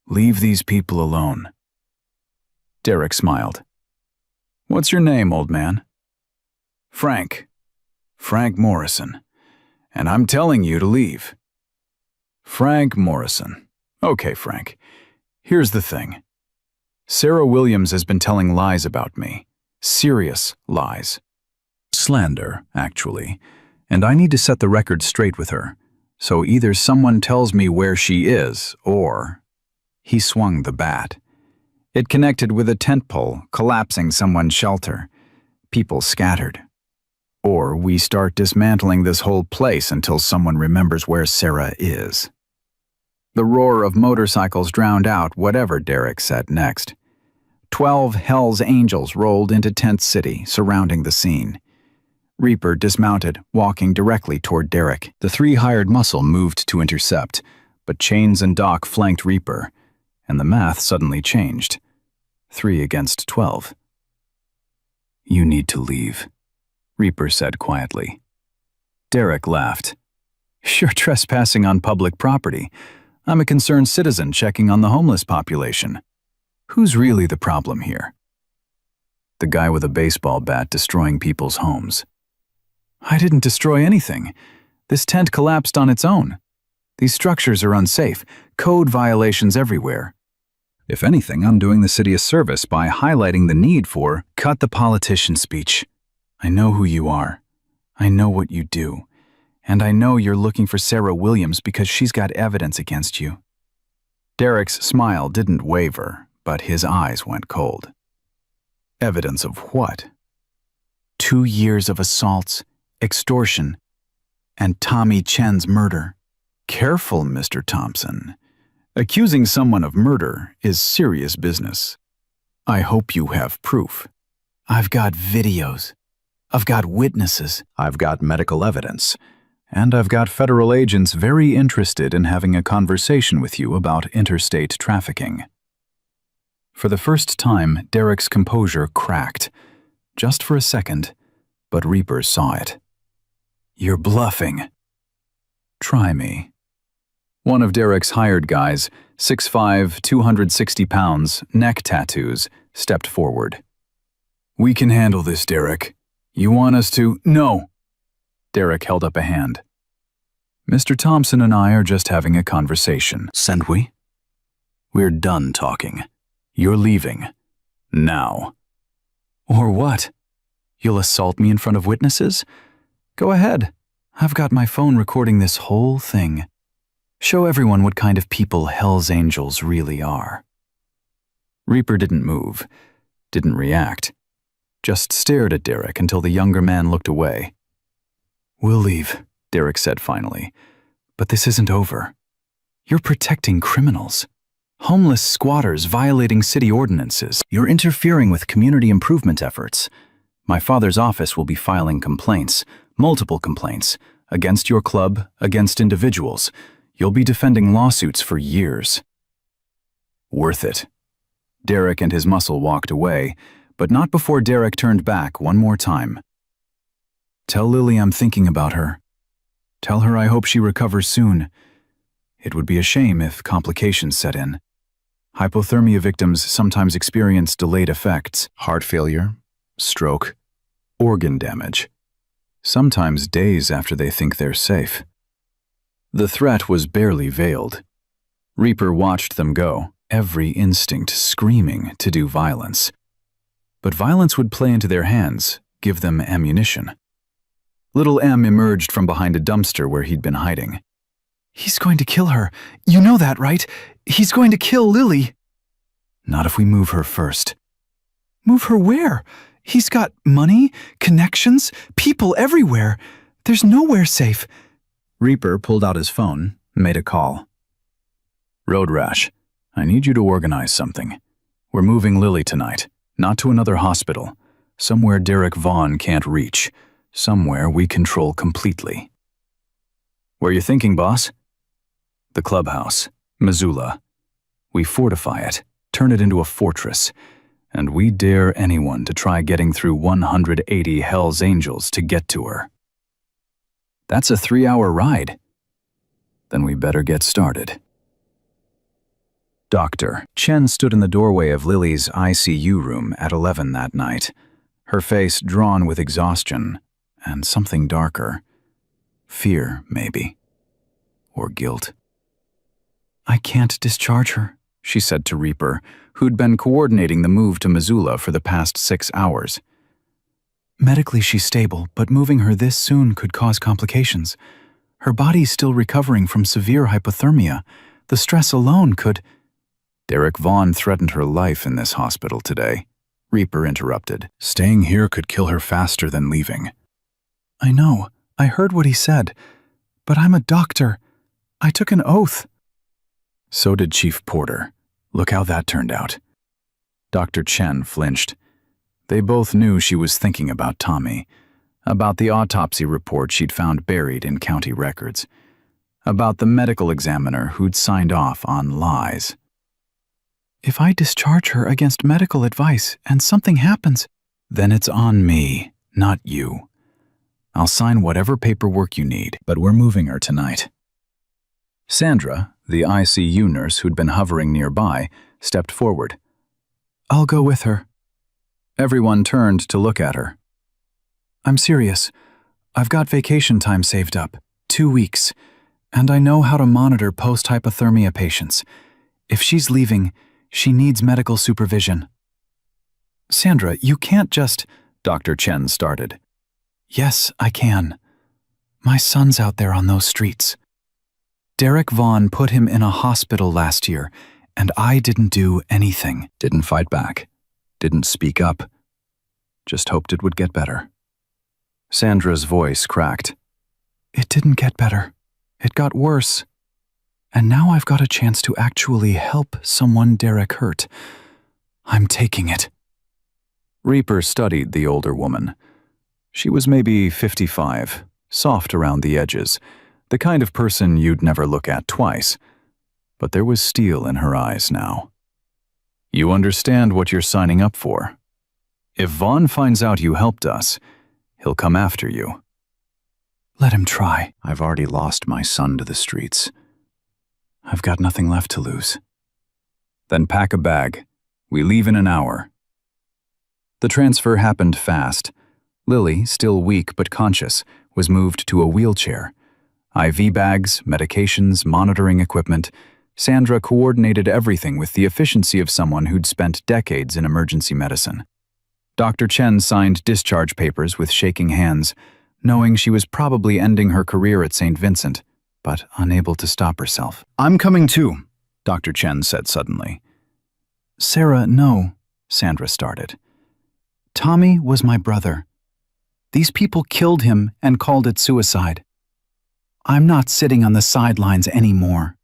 Leave these people alone. Derek smiled. What's your name, old man? Frank. Frank Morrison. And I'm telling you to leave. Frank Morrison. Okay, Frank. Here's the thing. Sarah Williams has been telling lies about me. Serious lies. Slander, actually. And I need to set the record straight with her. So either someone tells me where she is, or... He swung the bat. It connected with a tent pole, collapsing someone's shelter. People scattered. Or we start dismantling this whole place until someone remembers where Sarah is. The roar of motorcycles drowned out whatever Derek said next. 12 Hell's Angels rolled into Tent City, surrounding the scene. Reaper dismounted, walking directly toward Derek. The 3 hired muscle moved to intercept, but Chains and Doc flanked Reaper, and the math suddenly changed. 3 against 12. You need to leave, Reaper said quietly. Derek laughed. You're trespassing on public property. I'm a concerned citizen checking on the homeless population. Who's really the problem here? The guy with a baseball bat destroying people's homes. I didn't destroy anything. This tent collapsed on its own. These structures are unsafe, code violations everywhere. If anything, I'm doing the city a service by highlighting the need for cut the politician speech. I know who you are. I know what you do. And I know you're looking for Sarah Williams because she's got evidence against you. Derek's smile didn't waver, but his eyes went cold. Evidence of what? 2 years of assaults, extortion, and Tommy Chen's murder. Careful, Mr. Thompson. Accusing someone of murder is serious business. I hope you have proof. I've got videos. I've got witnesses. I've got medical evidence. And I've got federal agents very interested in having a conversation with you about interstate trafficking. For the first time, Derek's composure cracked. Just for a second, but Reaper saw it. You're bluffing. Try me. One of Derek's hired guys, 6'5", 260 pounds, neck tattoos, stepped forward. We can handle this, Derek. You want us to— No! Derek held up a hand. Mr. Thompson and I are just having a conversation, aren't we? We're done talking. You're leaving. Now. Or what? You'll assault me in front of witnesses? Go ahead. I've got my phone recording this whole thing. Show everyone what kind of people Hell's Angels really are. Reaper didn't move, didn't react, just stared at Derek until the younger man looked away. "We'll leave," Derek said finally, "but this isn't over. You're protecting criminals. Homeless squatters violating city ordinances. You're interfering with community improvement efforts. My father's office will be filing complaints, multiple complaints, against your club, against individuals. You'll be defending lawsuits for years." "Worth it." Derek and his muscle walked away, but not before Derek turned back one more time. "Tell Lily I'm thinking about her. Tell her I hope she recovers soon. It would be a shame if complications set in. Hypothermia victims sometimes experience delayed effects, heart failure, stroke, organ damage, sometimes days after they think they're safe." The threat was barely veiled. Reaper watched them go, every instinct screaming to do violence. But violence would play into their hands, give them ammunition. Little M emerged from behind a dumpster where he'd been hiding. "He's going to kill her. You know that, right? He's going to kill Lily." "Not if we move her first." "Move her where? He's got money, connections, people everywhere. There's nowhere safe." Reaper pulled out his phone, made a call. "Road Rash, I need you to organize something. We're moving Lily tonight, not to another hospital, somewhere Derek Vaughn can't reach, somewhere we control completely." "Where you thinking, boss?" "The clubhouse, Missoula. We fortify it, turn it into a fortress, and we dare anyone to try getting through 180 Hell's Angels to get to her." "That's a 3-hour ride." "Then we better get started." Dr. Chen stood in the doorway of Lily's ICU room at 11 that night, her face drawn with exhaustion and something darker. Fear, maybe. Or guilt. "I can't discharge her," she said to Reaper, who'd been coordinating the move to Missoula for the past 6 hours. "Medically she's stable, but moving her this soon could cause complications. Her body's still recovering from severe hypothermia. The stress alone could—" "Derek Vaughn threatened her life in this hospital today," Reaper interrupted. "Staying here could kill her faster than leaving." "I know. I heard what he said. But I'm a doctor. I took an oath." "So did Chief Porter. Look how that turned out." Dr. Chen flinched. They both knew she was thinking about Tommy, about the autopsy report she'd found buried in county records, about the medical examiner who'd signed off on lies. "If I discharge her against medical advice and something happens—" "Then it's on me, not you. I'll sign whatever paperwork you need, but we're moving her tonight." Sandra, the ICU nurse who'd been hovering nearby, stepped forward. "I'll go with her." Everyone turned to look at her. "I'm serious. I've got vacation time saved up, 2 weeks, and I know how to monitor post-hypothermia patients. If she's leaving, she needs medical supervision." "Sandra, you can't just—" Dr. Chen started. "Yes, I can. My son's out there on those streets. Derek Vaughn put him in a hospital last year, and I didn't do anything." "Didn't fight back. Didn't speak up. Just hoped it would get better." Sandra's voice cracked. "It didn't get better. It got worse. And now I've got a chance to actually help someone Derek hurt. I'm taking it." Reaper studied the older woman. She was maybe 55, soft around the edges, the kind of person you'd never look at twice. But there was steel in her eyes now. "You understand what you're signing up for. If Vaughn finds out you helped us, he'll come after you." "Let him try. I've already lost my son to the streets. I've got nothing left to lose." "Then pack a bag. We leave in an hour." The transfer happened fast. Lily, still weak but conscious, was moved to a wheelchair. IV bags, medications, monitoring equipment. Sandra coordinated everything with the efficiency of someone who'd spent decades in emergency medicine. Dr. Chen signed discharge papers with shaking hands, knowing she was probably ending her career at St. Vincent, but unable to stop herself. "I'm coming too," Dr. Chen said suddenly. Sarah, no, Sandra started. Tommy was my brother. These people killed him and called it suicide. I'm not sitting on the sidelines anymore.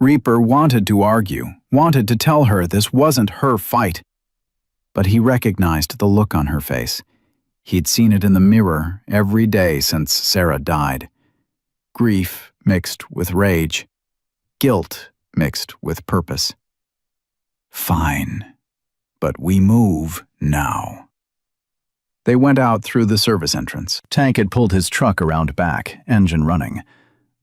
Reaper wanted to argue, wanted to tell her this wasn't her fight. But he recognized the look on her face. He'd seen it in the mirror every day since Sarah died. Grief mixed with rage. Guilt mixed with purpose. Fine, but we move now. They went out through the service entrance. Tank had pulled his truck around back, engine running.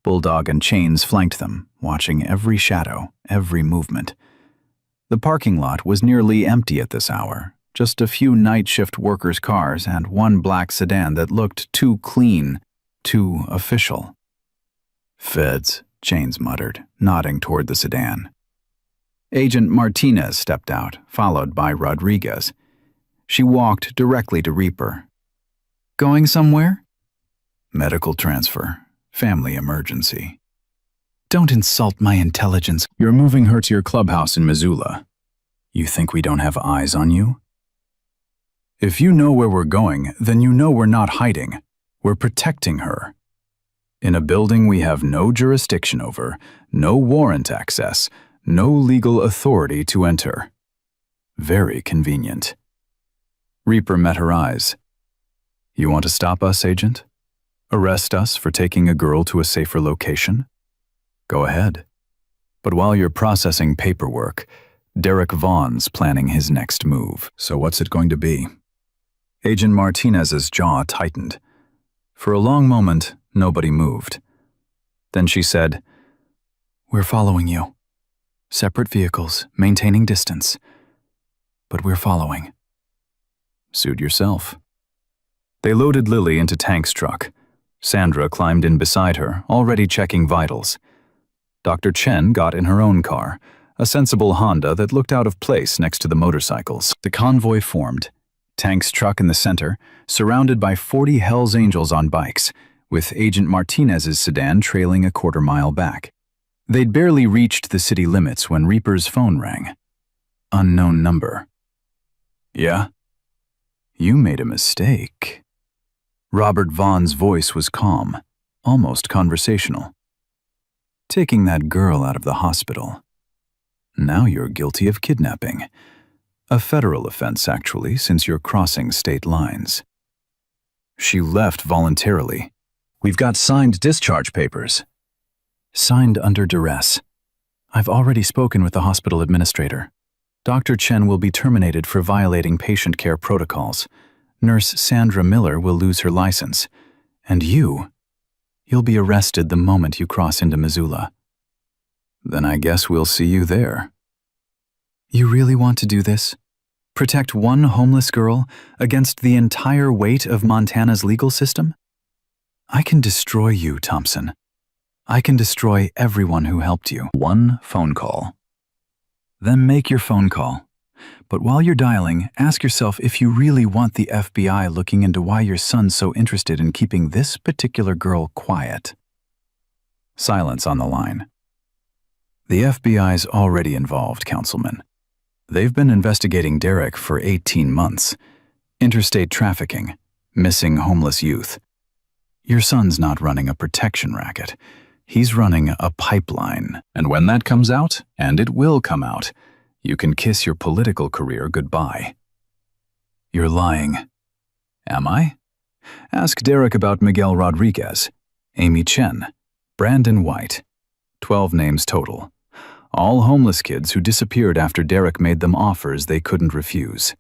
Bulldog and Chains flanked them, watching every shadow, every movement. The parking lot was nearly empty at this hour, just a few night shift workers' cars and one black sedan that looked too clean, too official. Feds, Chains muttered, nodding toward the sedan. Agent Martinez stepped out, followed by Rodriguez. She walked directly to Reaper. Going somewhere? Medical transfer. Family emergency. Don't insult my intelligence. You're moving her to your clubhouse in Missoula. You think we don't have eyes on you? If you know where we're going, then you know we're not hiding. We're protecting her. In a building we have no jurisdiction over, no warrant access, no legal authority to enter. Very convenient. Reaper met her eyes. You want to stop us, Agent? Arrest us for taking a girl to a safer location? Go ahead. But while you're processing paperwork, Derek Vaughn's planning his next move. So what's it going to be? Agent Martinez's jaw tightened. For a long moment, nobody moved. Then she said, We're following you. Separate vehicles, maintaining distance. But we're following. Suit yourself. They loaded Lily into Tank's truck. Sandra climbed in beside her, already checking vitals. Dr. Chen got in her own car, a sensible Honda that looked out of place next to the motorcycles. The convoy formed. Tank's truck in the center, surrounded by 40 Hells Angels on bikes, with Agent Martinez's sedan trailing a quarter-mile back. They'd barely reached the city limits when Reaper's phone rang. Unknown number. Yeah? You made a mistake. Robert Vaughn's voice was calm, almost conversational. Taking that girl out of the hospital. Now you're guilty of kidnapping. A federal offense, actually, since you're crossing state lines. She left voluntarily. We've got signed discharge papers. Signed under duress. I've already spoken with the hospital administrator. Dr. Chen will be terminated for violating patient care protocols. Nurse Sandra Miller will lose her license. And you'll be arrested the moment you cross into Missoula. Then I guess we'll see you there. You really want to do this? Protect one homeless girl against the entire weight of Montana's legal system? I can destroy you, Thompson. I can destroy everyone who helped you. One phone call. Then make your phone call. But while you're dialing, ask yourself if you really want the FBI looking into why your son's so interested in keeping this particular girl quiet. Silence on the line. The FBI's already involved, Councilman. They've been investigating Derek for 18 months. Interstate trafficking, missing homeless youth. Your son's not running a protection racket. He's running a pipeline. And when that comes out, and it will come out, you can kiss your political career goodbye. You're lying. Am I? Ask Derek about Miguel Rodriguez, Amy Chen, Brandon White. 12 names total. All homeless kids who disappeared after Derek made them offers they couldn't refuse.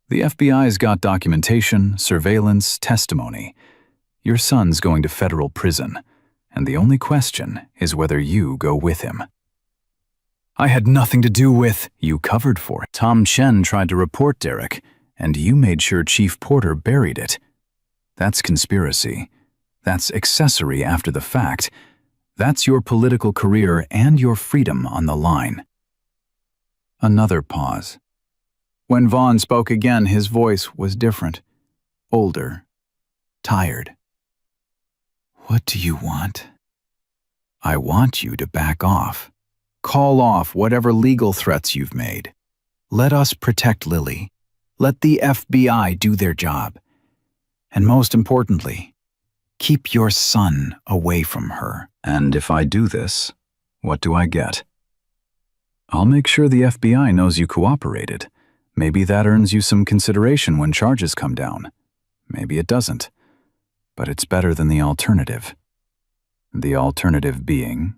The FBI's got documentation, surveillance, testimony. Your son's going to federal prison, and the only question is whether you go with him. I had nothing to do with. You covered for it. Tom Chen tried to report Derek, and you made sure Chief Porter buried it. That's conspiracy. That's accessory after the fact. That's your political career and your freedom on the line. Another pause. When Vaughn spoke again, his voice was different, older, tired. What do you want? I want you to back off. Call off whatever legal threats you've made. Let us protect Lily. Let the FBI do their job. And most importantly, keep your son away from her. And if I do this, what do I get? I'll make sure the FBI knows you cooperated. Maybe that earns you some consideration when charges come down. Maybe it doesn't. But it's better than the alternative. The alternative being...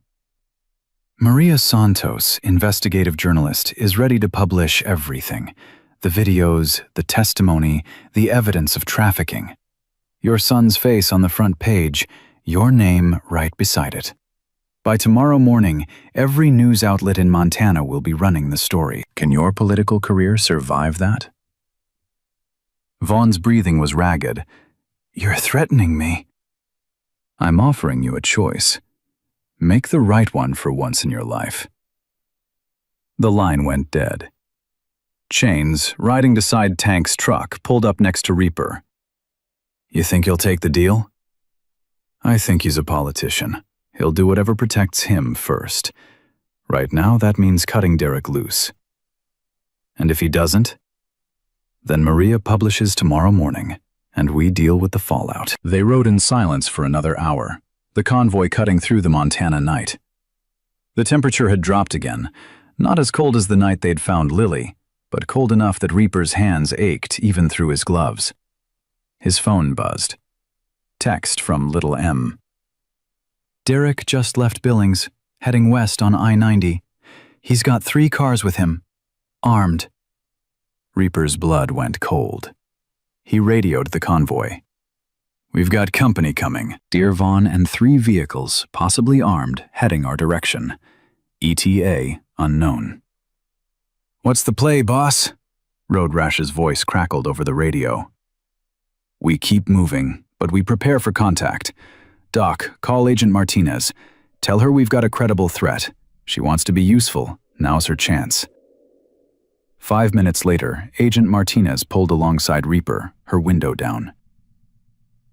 Maria Santos, investigative journalist, is ready to publish everything. The videos, the testimony, the evidence of trafficking. Your son's face on the front page, your name right beside it. By tomorrow morning, every news outlet in Montana will be running the story. Can your political career survive that? Vaughn's breathing was ragged. You're threatening me. I'm offering you a choice. Make the right one for once in your life. The line went dead. Chains, riding beside Tank's truck, pulled up next to Reaper. You think he'll take the deal? I think he's a politician. He'll do whatever protects him first. Right now, that means cutting Derek loose. And if he doesn't, then Maria publishes tomorrow morning, and we deal with the fallout. They rode in silence for another hour, the convoy cutting through the Montana night. The temperature had dropped again, not as cold as the night they'd found Lily, but cold enough that Reaper's hands ached even through his gloves. His phone buzzed. Text from Little M. Derek just left Billings, heading west on I-90. He's got 3 cars with him, armed. Reaper's blood went cold. He radioed the convoy. We've got company coming. Dear Vaughn and 3 vehicles, possibly armed, heading our direction. ETA unknown. What's the play, boss? Road Rash's voice crackled over the radio. We keep moving, but we prepare for contact. Doc, call Agent Martinez. Tell her we've got a credible threat. She wants to be useful. Now's her chance. 5 minutes later, Agent Martinez pulled alongside Reaper, her window down.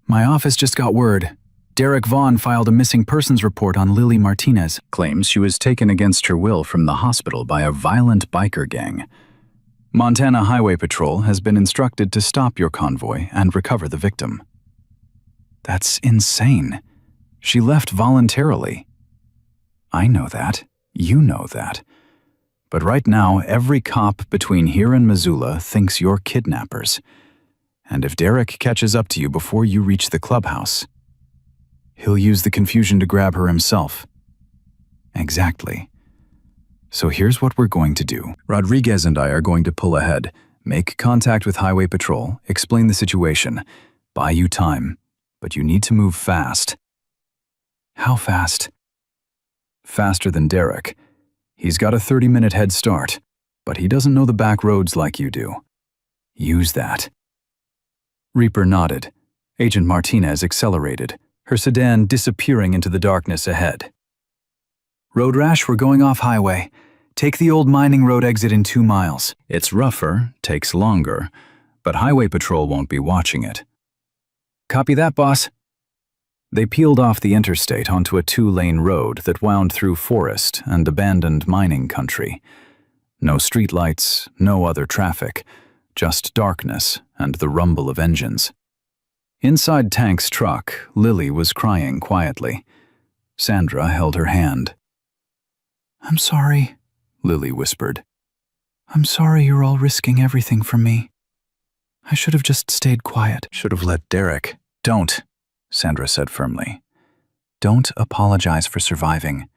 My office just got word. Derek Vaughn filed a missing persons report on Lily Martinez. Claims she was taken against her will from the hospital by a violent biker gang. Montana Highway Patrol has been instructed to stop your convoy and recover the victim. That's insane. She left voluntarily. I know that. You know that. But right now, every cop between here and Missoula thinks you're kidnappers. And if Derek catches up to you before you reach the clubhouse, he'll use the confusion to grab her himself. Exactly. So here's what we're going to do. Rodriguez and I are going to pull ahead, make contact with Highway Patrol, explain the situation, buy you time, but you need to move fast. How fast? Faster than Derek. He's got a 30-minute head start, but he doesn't know the back roads like you do. Use that. Reaper nodded. Agent Martinez accelerated, her sedan disappearing into the darkness ahead. Road Rash, we're going off highway. Take the old mining road exit in 2 miles. It's rougher, takes longer, but Highway Patrol won't be watching it. Copy that, boss. They peeled off the interstate onto a 2-lane road that wound through forest and abandoned mining country. No streetlights, no other traffic, just darkness and the rumble of engines. Inside Tank's truck, Lily was crying quietly. Sandra held her hand. I'm sorry, Lily whispered. I'm sorry you're all risking everything for me. I should have just stayed quiet. Should have let Derek. Don't, Sandra said firmly. Don't apologize for surviving.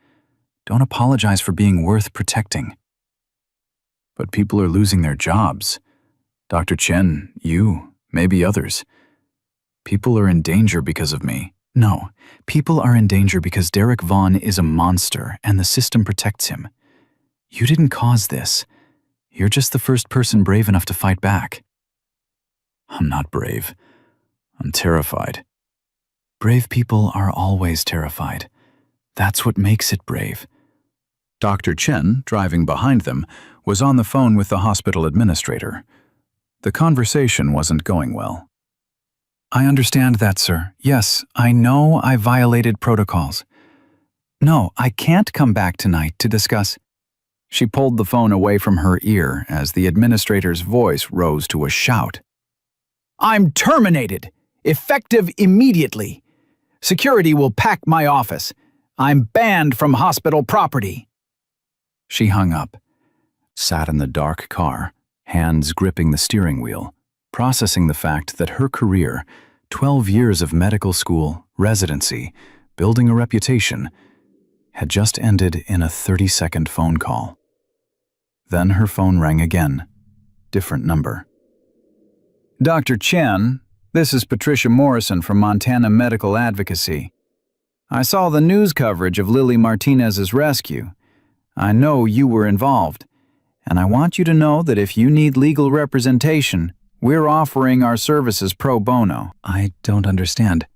Don't apologize for being worth protecting. But people are losing their jobs. Dr. Chen, you, maybe others. People are in danger because of me. No, people are in danger because Derek Vaughn is a monster and the system protects him. You didn't cause this. You're just the first person brave enough to fight back. I'm not brave. I'm terrified. Brave people are always terrified. That's what makes it brave. Dr. Chen, driving behind them, was on the phone with the hospital administrator. The conversation wasn't going well. I understand that, sir. Yes, I know I violated protocols. No, I can't come back tonight to discuss. She pulled the phone away from her ear as the administrator's voice rose to a shout. "I'm terminated! Effective immediately! Security will pack my office. I'm banned from hospital property." She hung up, sat in the dark car, hands gripping the steering wheel, processing the fact that her career, 12 years of medical school, residency, building a reputation, had just ended in a 30-second phone call. Then her phone rang again. Different number. "Dr. Chen, this is Patricia Morrison from Montana Medical Advocacy. I saw the news coverage of Lily Martinez's rescue. I know you were involved, and I want you to know that if you need legal representation, we're offering our services pro bono." "I don't understand."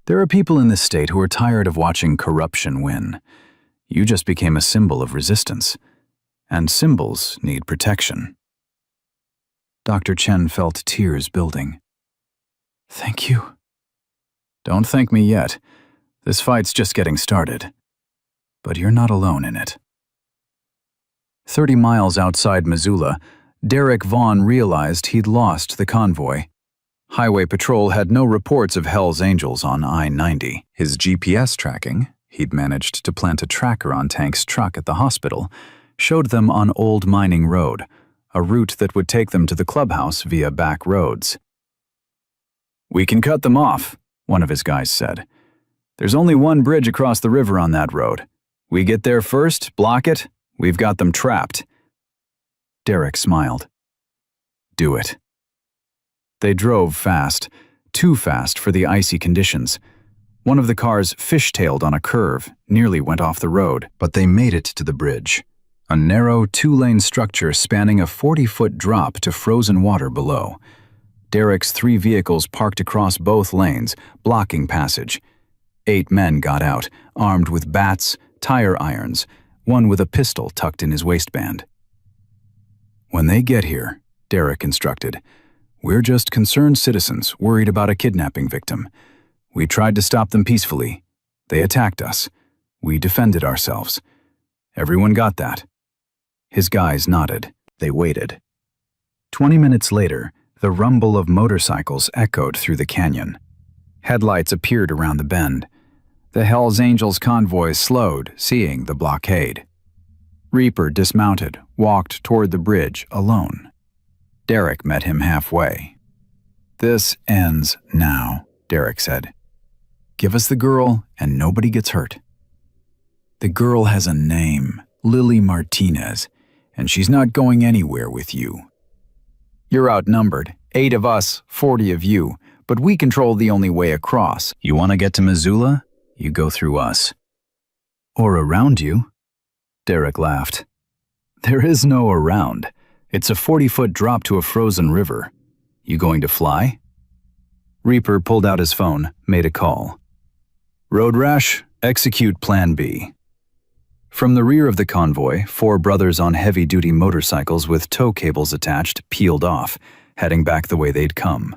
"There are people in this state who are tired of watching corruption win. You just became a symbol of resistance, and symbols need protection." Dr. Chen felt tears building. "Thank you." "Don't thank me yet. This fight's just getting started. But you're not alone in it." 30 miles outside Missoula, Derek Vaughn realized he'd lost the convoy. Highway Patrol had no reports of Hell's Angels on I-90. His GPS tracking, he'd managed to plant a tracker on Tank's truck at the hospital, showed them on Old Mining Road, a route that would take them to the clubhouse via back roads. "We can cut them off," one of his guys said. "There's only one bridge across the river on that road. We get there first, block it, we've got them trapped." Derek smiled. "Do it." They drove fast, too fast for the icy conditions. One of the cars fishtailed on a curve, nearly went off the road, but they made it to the bridge, a narrow 2-lane structure spanning a 40-foot drop to frozen water below. Derek's 3 vehicles parked across both lanes, blocking passage. 8 men got out, armed with bats, tire irons, one with a pistol tucked in his waistband. "When they get here," Derek instructed, "we're just concerned citizens worried about a kidnapping victim. We tried to stop them peacefully. They attacked us. We defended ourselves. Everyone got that?" His guys nodded. They waited. 20 minutes later, the rumble of motorcycles echoed through the canyon. Headlights appeared around the bend. The Hells Angels convoy slowed, seeing the blockade. Reaper dismounted, walked toward the bridge alone. Derek met him halfway. "This ends now," Derek said. "Give us the girl and nobody gets hurt." "The girl has a name, Lily Martinez, and she's not going anywhere with you. You're outnumbered, 8 of us, 40 of you, but we control the only way across. You want to get to Missoula? You go through us." "Or around you." Derek laughed. "There is no around. It's a 40-foot drop to a frozen river. You going to fly?" Reaper pulled out his phone, made a call. "Road rash, execute Plan B." From the rear of the convoy, 4 brothers on heavy-duty motorcycles with tow cables attached peeled off, heading back the way they'd come.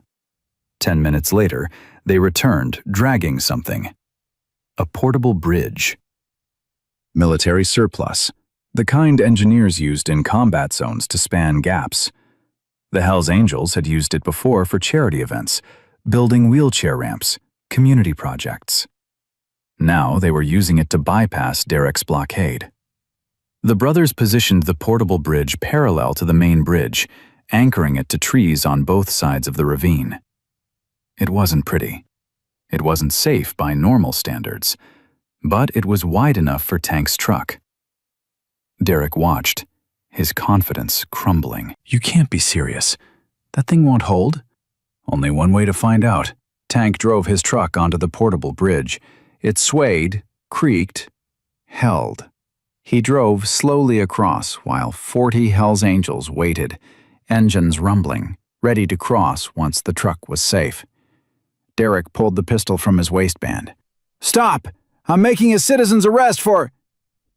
10 minutes later, they returned, dragging something. A portable bridge. Military surplus, the kind engineers used in combat zones to span gaps. The Hells Angels had used it before for charity events, building wheelchair ramps, community projects. Now they were using it to bypass Derek's blockade. The brothers positioned the portable bridge parallel to the main bridge, anchoring it to trees on both sides of the ravine. It wasn't pretty. It wasn't safe by normal standards, but it was wide enough for Tank's truck. Derek watched, his confidence crumbling. "You can't be serious. That thing won't hold?" "Only one way to find out." Tank drove his truck onto the portable bridge. It swayed, creaked, held. He drove slowly across while 40 Hells Angels waited, engines rumbling, ready to cross once the truck was safe. Derek pulled the pistol from his waistband. "Stop! I'm making a citizen's arrest for—"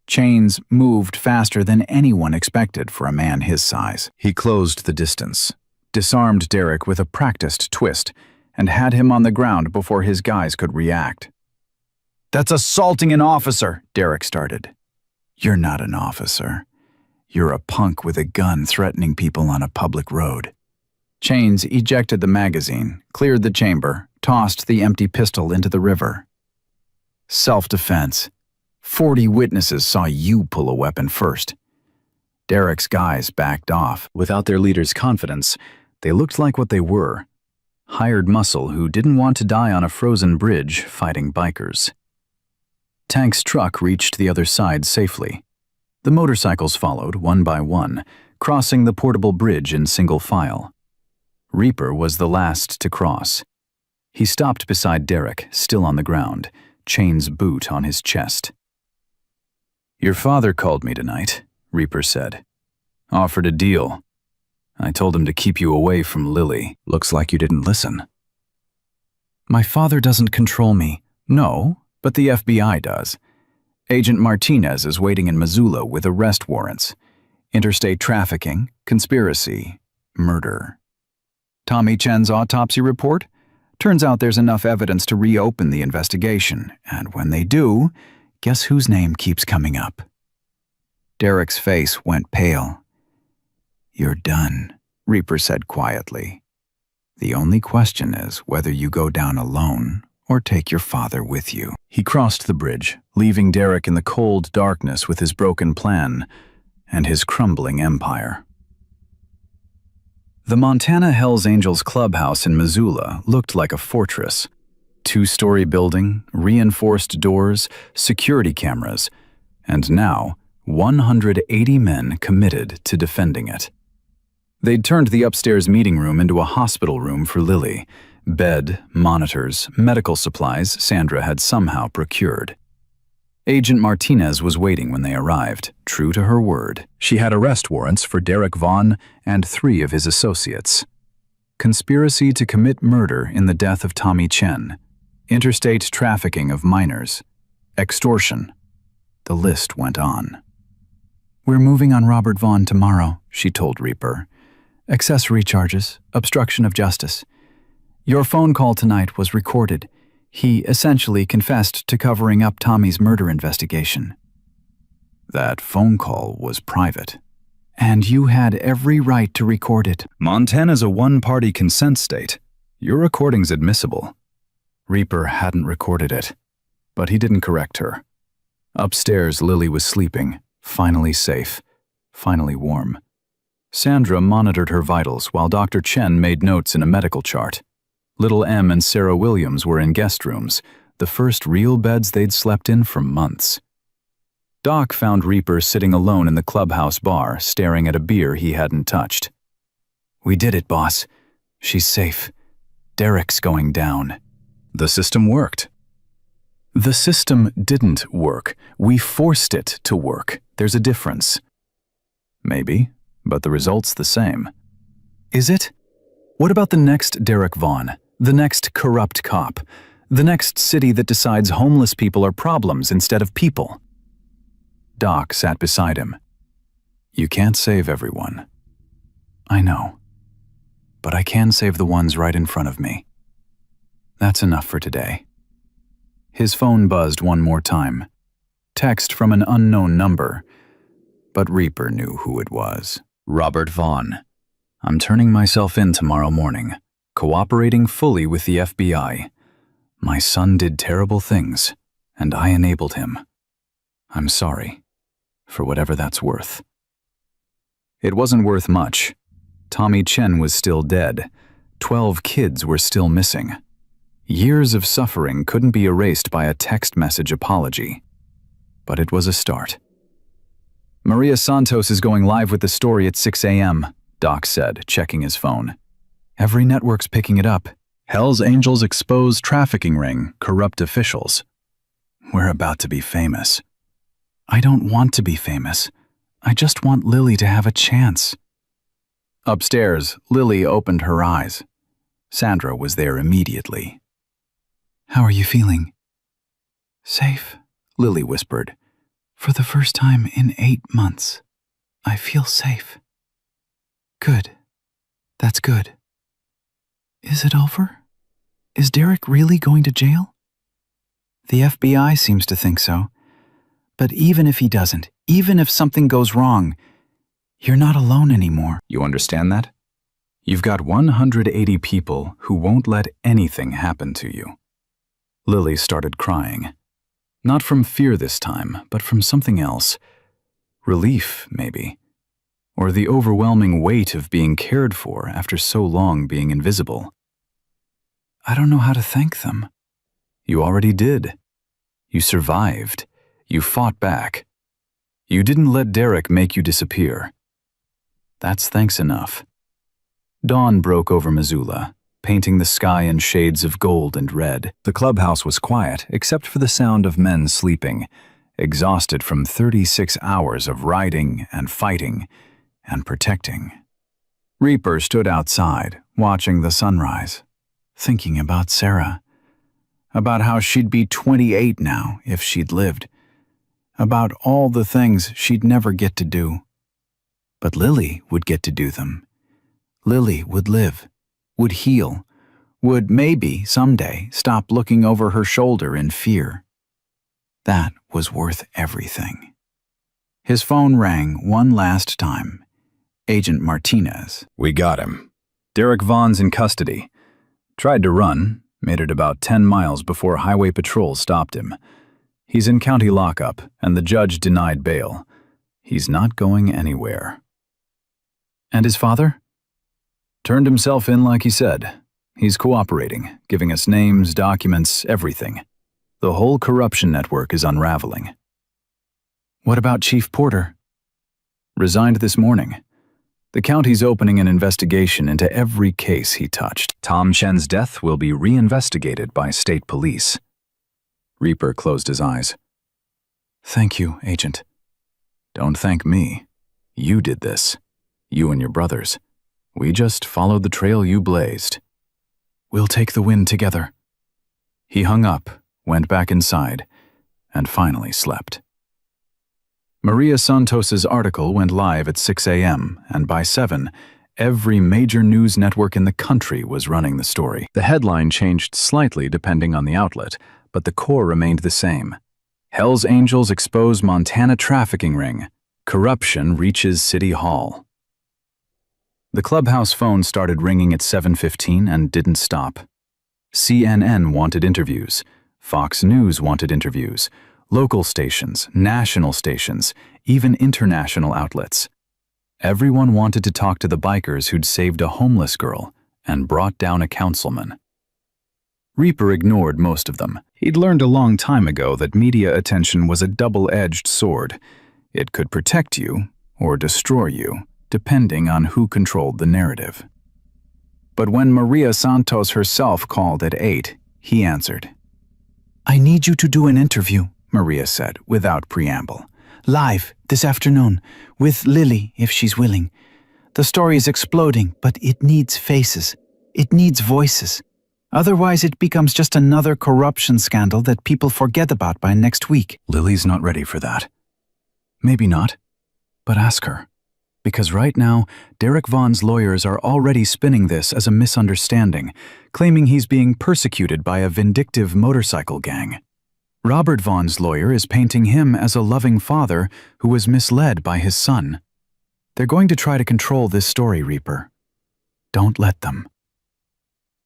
Chains moved faster than anyone expected for a man his size. He closed the distance, disarmed Derek with a practiced twist, and had him on the ground before his guys could react. "That's assaulting an officer," Derek started. "You're not an officer. You're a punk with a gun threatening people on a public road. Chains ejected the magazine, cleared the chamber, tossed the empty pistol into the river. Self-defense. 40 witnesses saw you pull a weapon first. Derek's guys backed off. Without their leader's confidence, they looked like what they were. Hired muscle who didn't want to die on a frozen bridge fighting bikers. Tank's truck reached the other side safely. The motorcycles followed, one by one, crossing the portable bridge in single file. Reaper was the last to cross. He stopped beside Derek, still on the ground, Chain's boot on his chest. "Your father called me tonight," Reaper said. "Offered a deal. I told him to keep you away from Lily. Looks like you didn't listen." "My father doesn't control me." "No, but the FBI does. Agent Martinez is waiting in Missoula with arrest warrants. Interstate trafficking, conspiracy, murder. Tommy Chen's autopsy report? Turns out there's enough evidence to reopen the investigation, and when they do, guess whose name keeps coming up?" Derek's face went pale. "You're done," Reaper said quietly. "The only question is whether you go down alone or take your father with you." He crossed the bridge, leaving Derek in the cold darkness with his broken plan and his crumbling empire. The Montana Hells Angels clubhouse in Missoula looked like a fortress. 2-story building, reinforced doors, security cameras, and now 180 men committed to defending it. They'd turned the upstairs meeting room into a hospital room for Lily. Bed, monitors, medical supplies Sandra had somehow procured. Agent Martinez was waiting when they arrived, true to her word. She had arrest warrants for Derek Vaughn and 3 of his associates. Conspiracy to commit murder in the death of Tommy Chen. Interstate trafficking of minors. Extortion. The list went on. "We're moving on Robert Vaughn tomorrow," she told Reaper. "Accessory charges, obstruction of justice. Your phone call tonight was recorded. He essentially confessed to covering up Tommy's murder investigation." "That phone call was private." "And you had every right to record it." "Montana's a one-party consent state. Your recording's admissible." Reaper hadn't recorded it, but he didn't correct her. Upstairs, Lily was sleeping, finally safe, finally warm. Sandra monitored her vitals while Dr. Chen made notes in a medical chart. Little M and Sarah Williams were in guest rooms, the first real beds they'd slept in for months. Doc found Reaper sitting alone in the clubhouse bar, staring at a beer he hadn't touched. "We did it, boss. She's safe. Derek's going down." The system worked. The system didn't work. We forced it to work. There's a difference. Maybe, but the result's the same. Is it? What about the next Derek Vaughn? The next corrupt cop? The next city that decides homeless people are problems instead of people? Doc sat beside him. "You can't save everyone." "I know. But I can save the ones right in front of me. That's enough for today." His phone buzzed one more time. Text from an unknown number. But Reaper knew who it was. "Robert Vaughn. I'm turning myself in tomorrow morning, cooperating fully with the FBI. My son did terrible things, and I enabled him. I'm sorry, for whatever that's worth." It wasn't worth much. Tommy Chen was still dead. 12 kids were still missing. Years of suffering couldn't be erased by a text message apology. But it was a start. "Maria Santos is going live with the story at 6 a.m., Doc said, checking his phone. "Every network's picking it up. Hell's Angels expose trafficking ring, corrupt officials. We're about to be famous." "I don't want to be famous. I just want Lily to have a chance." Upstairs, Lily opened her eyes. Sandra was there immediately. "How are you feeling?" "Safe," Lily whispered. "For the first time in 8 months, I feel safe." "Good. That's good. Is it over? Is Derek really going to jail?" "The FBI seems to think so. But even if he doesn't, even if something goes wrong, You're not alone anymore. You understand that? You've got 180 people who won't let anything happen to you. Lily started crying. Not from fear this time, but from something else. Relief, maybe. Or the overwhelming weight of being cared for after so long being invisible. I don't know how to thank them. You already did. You survived. You fought back. You didn't let Derek make you disappear. That's thanks enough. Dawn broke over Missoula, painting the sky in shades of gold and red. The clubhouse was quiet, except for the sound of men sleeping, exhausted from 36 hours of riding and fighting and protecting. Reaper stood outside, watching the sunrise, thinking about Sarah, about how she'd be 28 now if she'd lived, about all the things she'd never get to do. But Lily would get to do them. Lily would live, would heal, would maybe someday stop looking over her shoulder in fear. That was worth everything. His phone rang one last time. Agent Martinez. We got him. Derek Vaughn's in custody. Tried to run, made it about 10 miles before Highway Patrol stopped him. He's in county lockup, and the judge denied bail. He's not going anywhere. And his father? Turned himself in like he said. He's cooperating, giving us names, documents, everything. The whole corruption network is unraveling. What about Chief Porter? Resigned this morning. The county's opening an investigation into every case he touched. Tom Chen's death will be reinvestigated by state police. Reaper closed his eyes. Thank you, Agent. Don't thank me. You did this. You and your brothers. We just followed the trail you blazed. We'll take the win together. He hung up, went back inside, and finally slept. Maria Santos's article went live at 6 a.m., and by 7, every major news network in the country was running the story. The headline changed slightly depending on the outlet, but the core remained the same. Hell's Angels expose Montana trafficking ring. Corruption reaches City Hall. The clubhouse phone started ringing at 7:15 and didn't stop. CNN wanted interviews. Fox News wanted interviews. Local stations, national stations, even international outlets. Everyone wanted to talk to the bikers who'd saved a homeless girl and brought down a councilman. Reaper ignored most of them. He'd learned a long time ago that media attention was a double-edged sword. It could protect you or destroy you, depending on who controlled the narrative. But when Maria Santos herself called at 8, he answered. I need you to do an interview, Maria said, without preamble. Live, this afternoon, with Lily, if she's willing. The story is exploding, but it needs faces. It needs voices. Otherwise, it becomes just another corruption scandal that people forget about by next week. Lily's not ready for that. Maybe not, but ask her. Because right now, Derek Vaughn's lawyers are already spinning this as a misunderstanding, claiming he's being persecuted by a vindictive motorcycle gang. Robert Vaughn's lawyer is painting him as a loving father who was misled by his son. They're going to try to control this story, Reaper. Don't let them.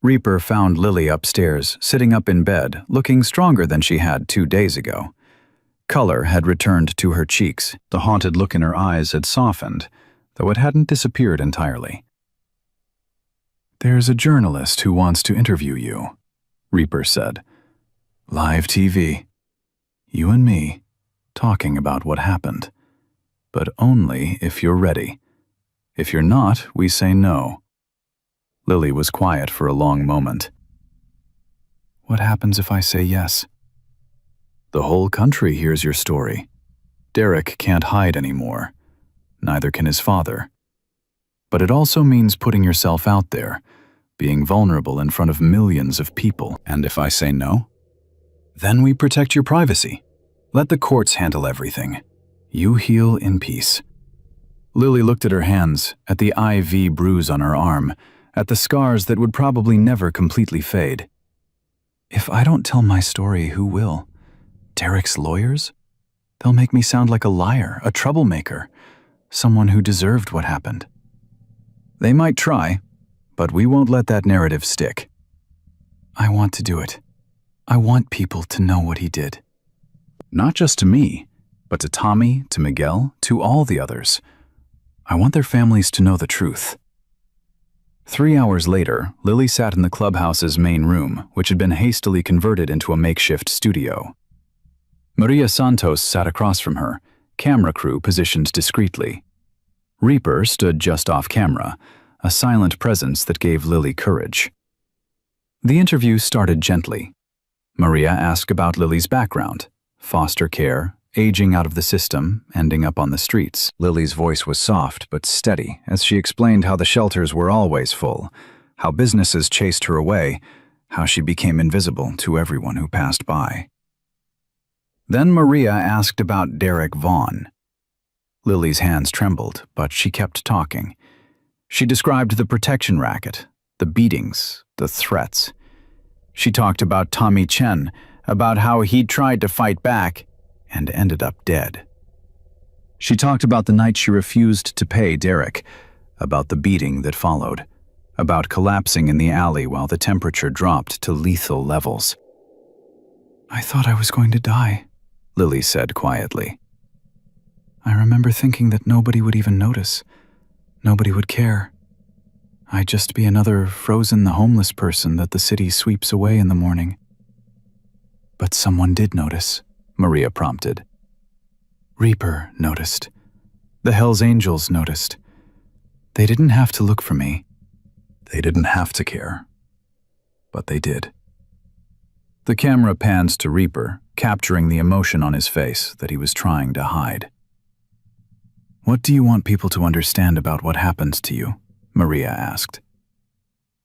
Reaper found Lily upstairs, sitting up in bed, looking stronger than she had 2 days ago. Color had returned to her cheeks. The haunted look in her eyes had softened, though it hadn't disappeared entirely. There's a journalist who wants to interview you, Reaper said. Live TV. You and me, talking about what happened. But only if you're ready. If you're not, we say no. Lily was quiet for a long moment. What happens if I say yes? The whole country hears your story. Derek can't hide anymore. Neither can his father. But it also means putting yourself out there, being vulnerable in front of millions of people. And if I say no? Then we protect your privacy. Let the courts handle everything. You heal in peace. Lily looked at her hands, at the IV bruise on her arm, at the scars that would probably never completely fade. If I don't tell my story, who will? Derek's lawyers? They'll make me sound like a liar, a troublemaker, someone who deserved what happened. They might try, but we won't let that narrative stick. I want to do it. I want people to know what he did. Not just to me, but to Tommy, to Miguel, to all the others. I want their families to know the truth. 3 hours later, Lily sat in the clubhouse's main room, which had been hastily converted into a makeshift studio. Maria Santos sat across from her, camera crew positioned discreetly. Reaper stood just off camera, a silent presence that gave Lily courage. The interview started gently. Maria asked about Lily's background, foster care, aging out of the system, ending up on the streets. Lily's voice was soft but steady as she explained how the shelters were always full, how businesses chased her away, how she became invisible to everyone who passed by. Then Maria asked about Derek Vaughn. Lily's hands trembled, but she kept talking. She described the protection racket, the beatings, the threats. She talked about Tommy Chen, about how he'd tried to fight back and ended up dead. She talked about the night she refused to pay Derek, about the beating that followed, about collapsing in the alley while the temperature dropped to lethal levels. I thought I was going to die, Lily said quietly. I remember thinking that nobody would even notice. Nobody would care. I'd just be another frozen homeless person that the city sweeps away in the morning. But someone did notice, Maria prompted. Reaper noticed. The Hells Angels noticed. They didn't have to look for me. They didn't have to care. But they did. The camera pans to Reaper, capturing the emotion on his face that he was trying to hide. What do you want people to understand about what happened to you? Maria asked.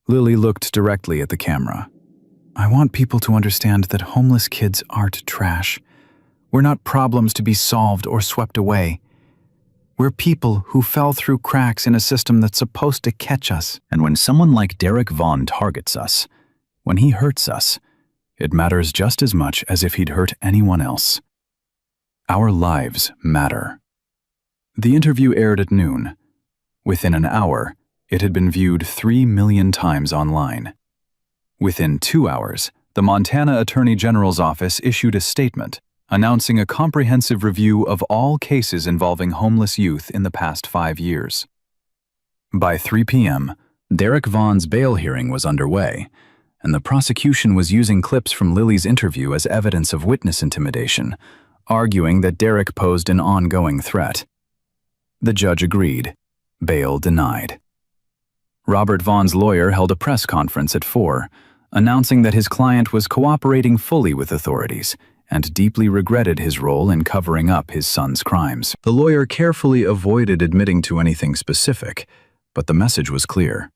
Lily looked directly at the camera. I want people to understand that homeless kids aren't trash. We're not problems to be solved or swept away. We're people who fell through cracks in a system that's supposed to catch us. And when someone like Derek Vaughn targets us, when he hurts us, it matters just as much as if he'd hurt anyone else. Our lives matter. The interview aired at noon. Within an hour, it had been viewed 3 million times online. Within 2 hours, the Montana Attorney General's office issued a statement announcing a comprehensive review of all cases involving homeless youth in the past 5 years. By 3 p.m., Derek Vaughn's bail hearing was underway, and the prosecution was using clips from Lily's interview as evidence of witness intimidation, arguing that Derek posed an ongoing threat. The judge agreed. Bail denied. Robert Vaughn's lawyer held a press conference at 4, announcing that his client was cooperating fully with authorities and deeply regretted his role in covering up his son's crimes. The lawyer carefully avoided admitting to anything specific, but the message was clear.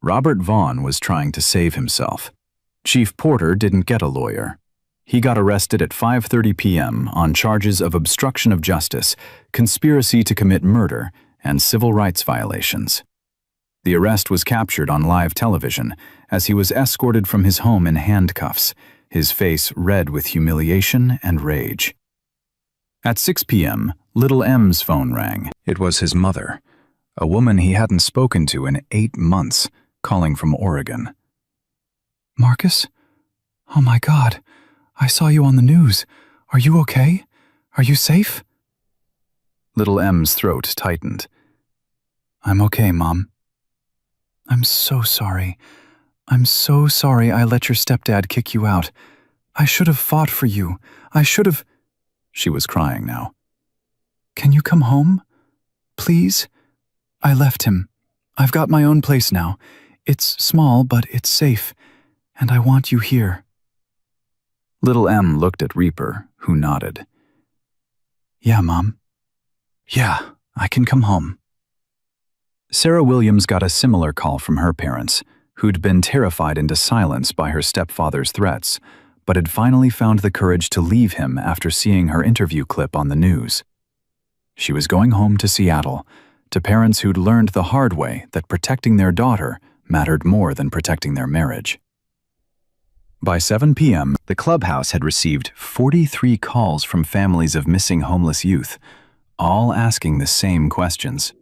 Robert Vaughn was trying to save himself. Chief Porter didn't get a lawyer. He got arrested at 5:30 p.m. on charges of obstruction of justice, conspiracy to commit murder, and civil rights violations. The arrest was captured on live television as he was escorted from his home in handcuffs, his face red with humiliation and rage. At 6 p.m., Little M's phone rang. It was his mother, a woman he hadn't spoken to in 8 months, calling from Oregon. Marcus? Oh my God, I saw you on the news. Are you okay? Are you safe? Little M's throat tightened. I'm okay, Mom. I'm so sorry. I'm so sorry I let your stepdad kick you out. I should have fought for you. I should have... She was crying now. Can you come home? Please? I left him. I've got my own place now. It's small, but it's safe. And I want you here. Little M looked at Reaper, who nodded. Yeah, Mom. Yeah, I can come home. Sarah Williams got a similar call from her parents, who'd been terrified into silence by her stepfather's threats, but had finally found the courage to leave him after seeing her interview clip on the news. She was going home to Seattle, to parents who'd learned the hard way that protecting their daughter mattered more than protecting their marriage. By 7 p.m., the clubhouse had received 43 calls from families of missing homeless youth, all asking the same questions.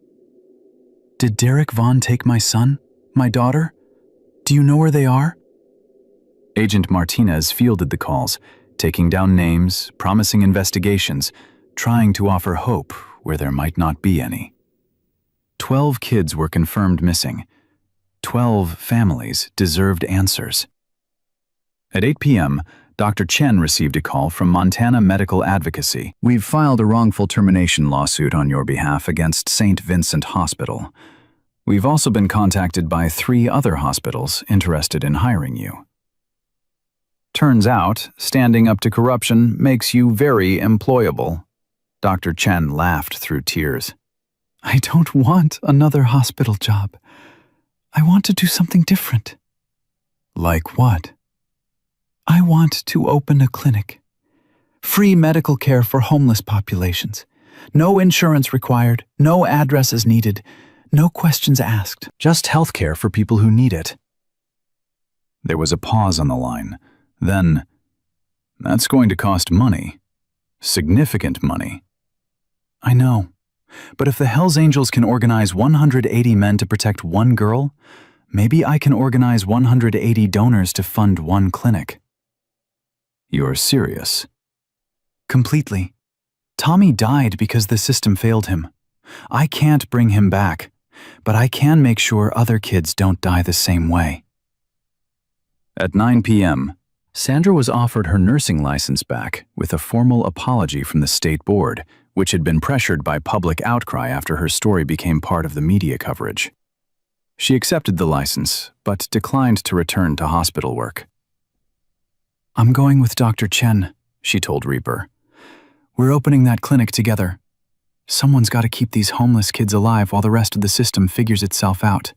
Did Derek Vaughn take my son? My daughter? Do you know where they are? Agent Martinez fielded the calls, taking down names, promising investigations, trying to offer hope where there might not be any. 12 kids were confirmed missing. 12 families deserved answers. At 8 p.m., Dr. Chen received a call from Montana Medical Advocacy. We've filed a wrongful termination lawsuit on your behalf against St. Vincent Hospital. We've also been contacted by 3 other hospitals interested in hiring you. Turns out, standing up to corruption makes you very employable. Dr. Chen laughed through tears. I don't want another hospital job. I want to do something different. Like what? I want to open a clinic. Free medical care for homeless populations. No insurance required, no addresses needed, no questions asked. Just health care for people who need it. There was a pause on the line. Then, that's going to cost money. Significant money. I know. But if the Hells Angels can organize 180 men to protect one girl, maybe I can organize 180 donors to fund one clinic. You're serious? Completely. Tommy died because the system failed him. I can't bring him back, but I can make sure other kids don't die the same way. At 9 p.m., Sandra was offered her nursing license back with a formal apology from the state board, which had been pressured by public outcry after her story became part of the media coverage. She accepted the license, but declined to return to hospital work. I'm going with Dr. Chen, she told Reaper. We're opening that clinic together. Someone's got to keep these homeless kids alive while the rest of the system figures itself out.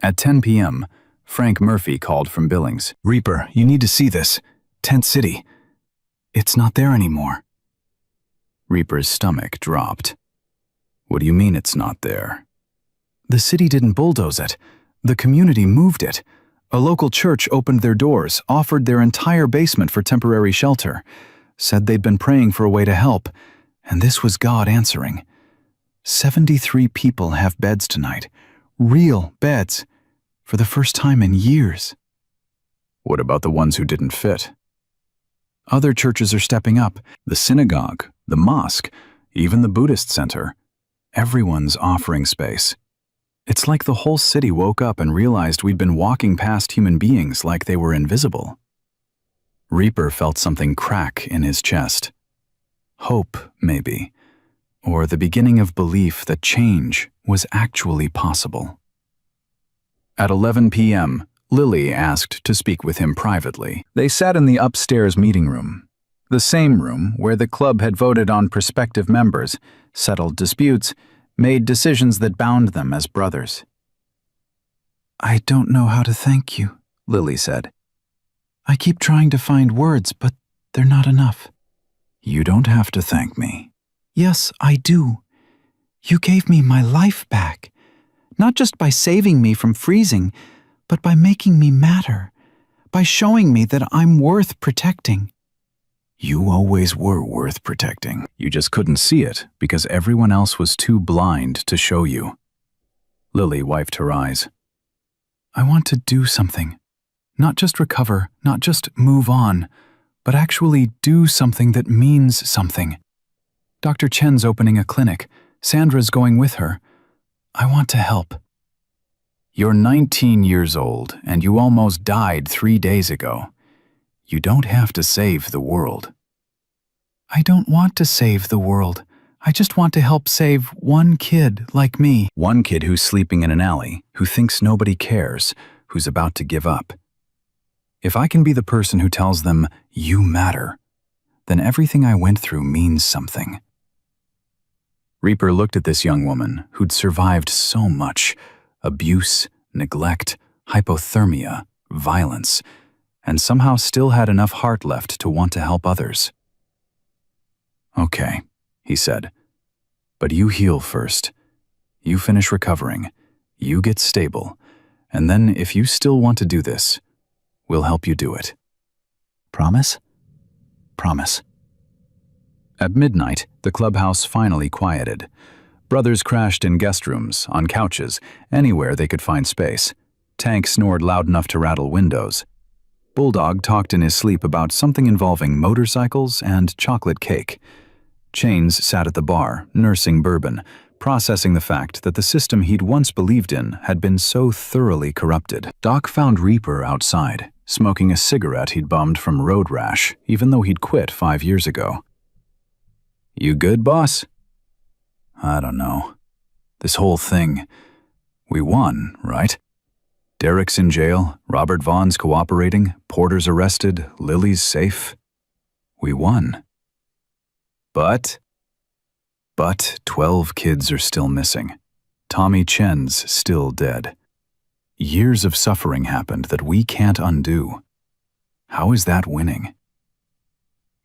At 10 p.m., Frank Murphy called from Billings. Reaper, you need to see this. Tent City. It's not there anymore. Reaper's stomach dropped. What do you mean it's not there? The city didn't bulldoze it. The community moved it. A local church opened their doors, offered their entire basement for temporary shelter, said they'd been praying for a way to help, and this was God answering. 73 people have beds tonight. Real beds. For the first time in years. What about the ones who didn't fit? Other churches are stepping up. The synagogue, the mosque, even the Buddhist center. Everyone's offering space. It's like the whole city woke up and realized we'd been walking past human beings like they were invisible. Reaper felt something crack in his chest. Hope, maybe. Or the beginning of belief that change was actually possible. At 11 p.m., Lily asked to speak with him privately. They sat in the upstairs meeting room, the same room where the club had voted on prospective members, settled disputes, made decisions that bound them as brothers. I don't know how to thank you, Lily said. I keep trying to find words, but they're not enough. You don't have to thank me. Yes, I do. You gave me my life back, not just by saving me from freezing, but by making me matter, by showing me that I'm worth protecting. You always were worth protecting. You just couldn't see it because everyone else was too blind to show you. Lily wiped her eyes. I want to do something. Not just recover, not just move on, but actually do something that means something. Dr. Chen's opening a clinic. Sandra's going with her. I want to help. You're 19 years old, and you almost died 3 days ago. You don't have to save the world. I don't want to save the world. I just want to help save one kid like me. One kid who's sleeping in an alley, who thinks nobody cares, who's about to give up. If I can be the person who tells them, you matter, then everything I went through means something. Reaper looked at this young woman who'd survived so much: abuse, neglect, hypothermia, violence, and somehow still had enough heart left to want to help others. Okay, he said, but you heal first. You finish recovering. You get stable. And then if you still want to do this, we'll help you do it. Promise? Promise. At midnight, the clubhouse finally quieted. Brothers crashed in guest rooms, on couches, anywhere they could find space. Tank snored loud enough to rattle windows. Bulldog talked in his sleep about something involving motorcycles and chocolate cake. Chains sat at the bar, nursing bourbon, processing the fact that the system he'd once believed in had been so thoroughly corrupted. Doc found Reaper outside, smoking a cigarette he'd bummed from road rash, even though he'd quit 5 years ago. "You good, boss?" "I don't know. This whole thing, we won, right? Derek's in jail, Robert Vaughn's cooperating, Porter's arrested, Lily's safe. We won. But 12 kids are still missing. Tommy Chen's still dead. Years of suffering happened that we can't undo. How is that winning?"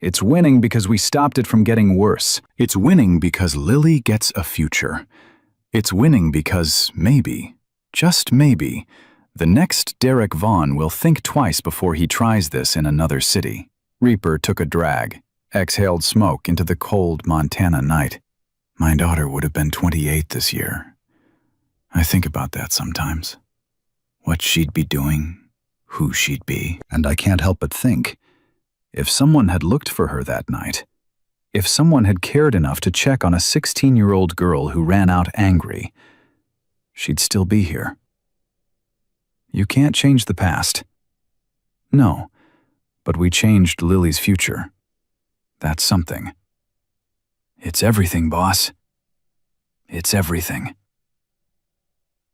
"It's winning because we stopped it from getting worse. It's winning because Lily gets a future. It's winning because maybe, just maybe, the next Derek Vaughn will think twice before he tries this in another city." Reaper took a drag, exhaled smoke into the cold Montana night. "My daughter would have been 28 this year. I think about that sometimes. What she'd be doing, who she'd be, and I can't help but think, if someone had looked for her that night, if someone had cared enough to check on a 16-year-old girl who ran out angry, she'd still be here. You can't change the past. No, but we changed Lily's future. That's something. It's everything, boss. It's everything."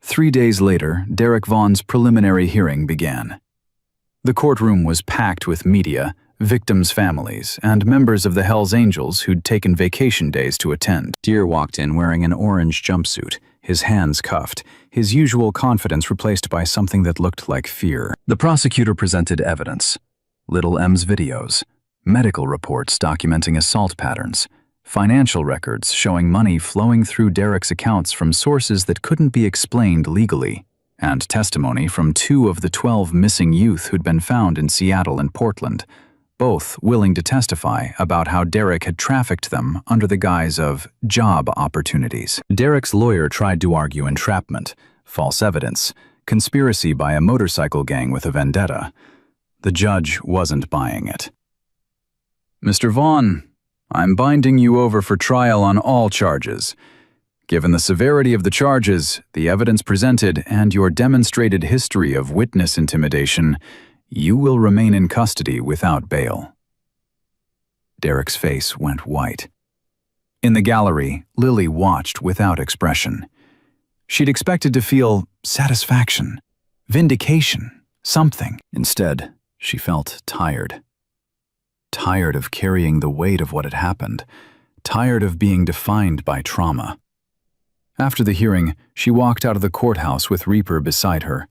3 days later, Derek Vaughn's preliminary hearing began. The courtroom was packed with media, victims' families, and members of the Hells Angels who'd taken vacation days to attend. Deere walked in wearing an orange jumpsuit, his hands cuffed, his usual confidence replaced by something that looked like fear. The prosecutor presented evidence: Little M's videos, medical reports documenting assault patterns, financial records showing money flowing through Derek's accounts from sources that couldn't be explained legally, and testimony from 2 of the 12 missing youth who'd been found in Seattle and Portland, both willing to testify about how Derek had trafficked them under the guise of job opportunities. Derek's lawyer tried to argue entrapment, false evidence, conspiracy by a motorcycle gang with a vendetta. The judge wasn't buying it. "Mr. Vaughn, I'm binding you over for trial on all charges. Given the severity of the charges, the evidence presented, and your demonstrated history of witness intimidation, you will remain in custody without bail." Derek's face went white. In the gallery, Lily watched without expression. She'd expected to feel satisfaction, vindication, something. Instead, she felt tired. Tired of carrying the weight of what had happened. Tired of being defined by trauma. After the hearing, she walked out of the courthouse with Reaper beside her.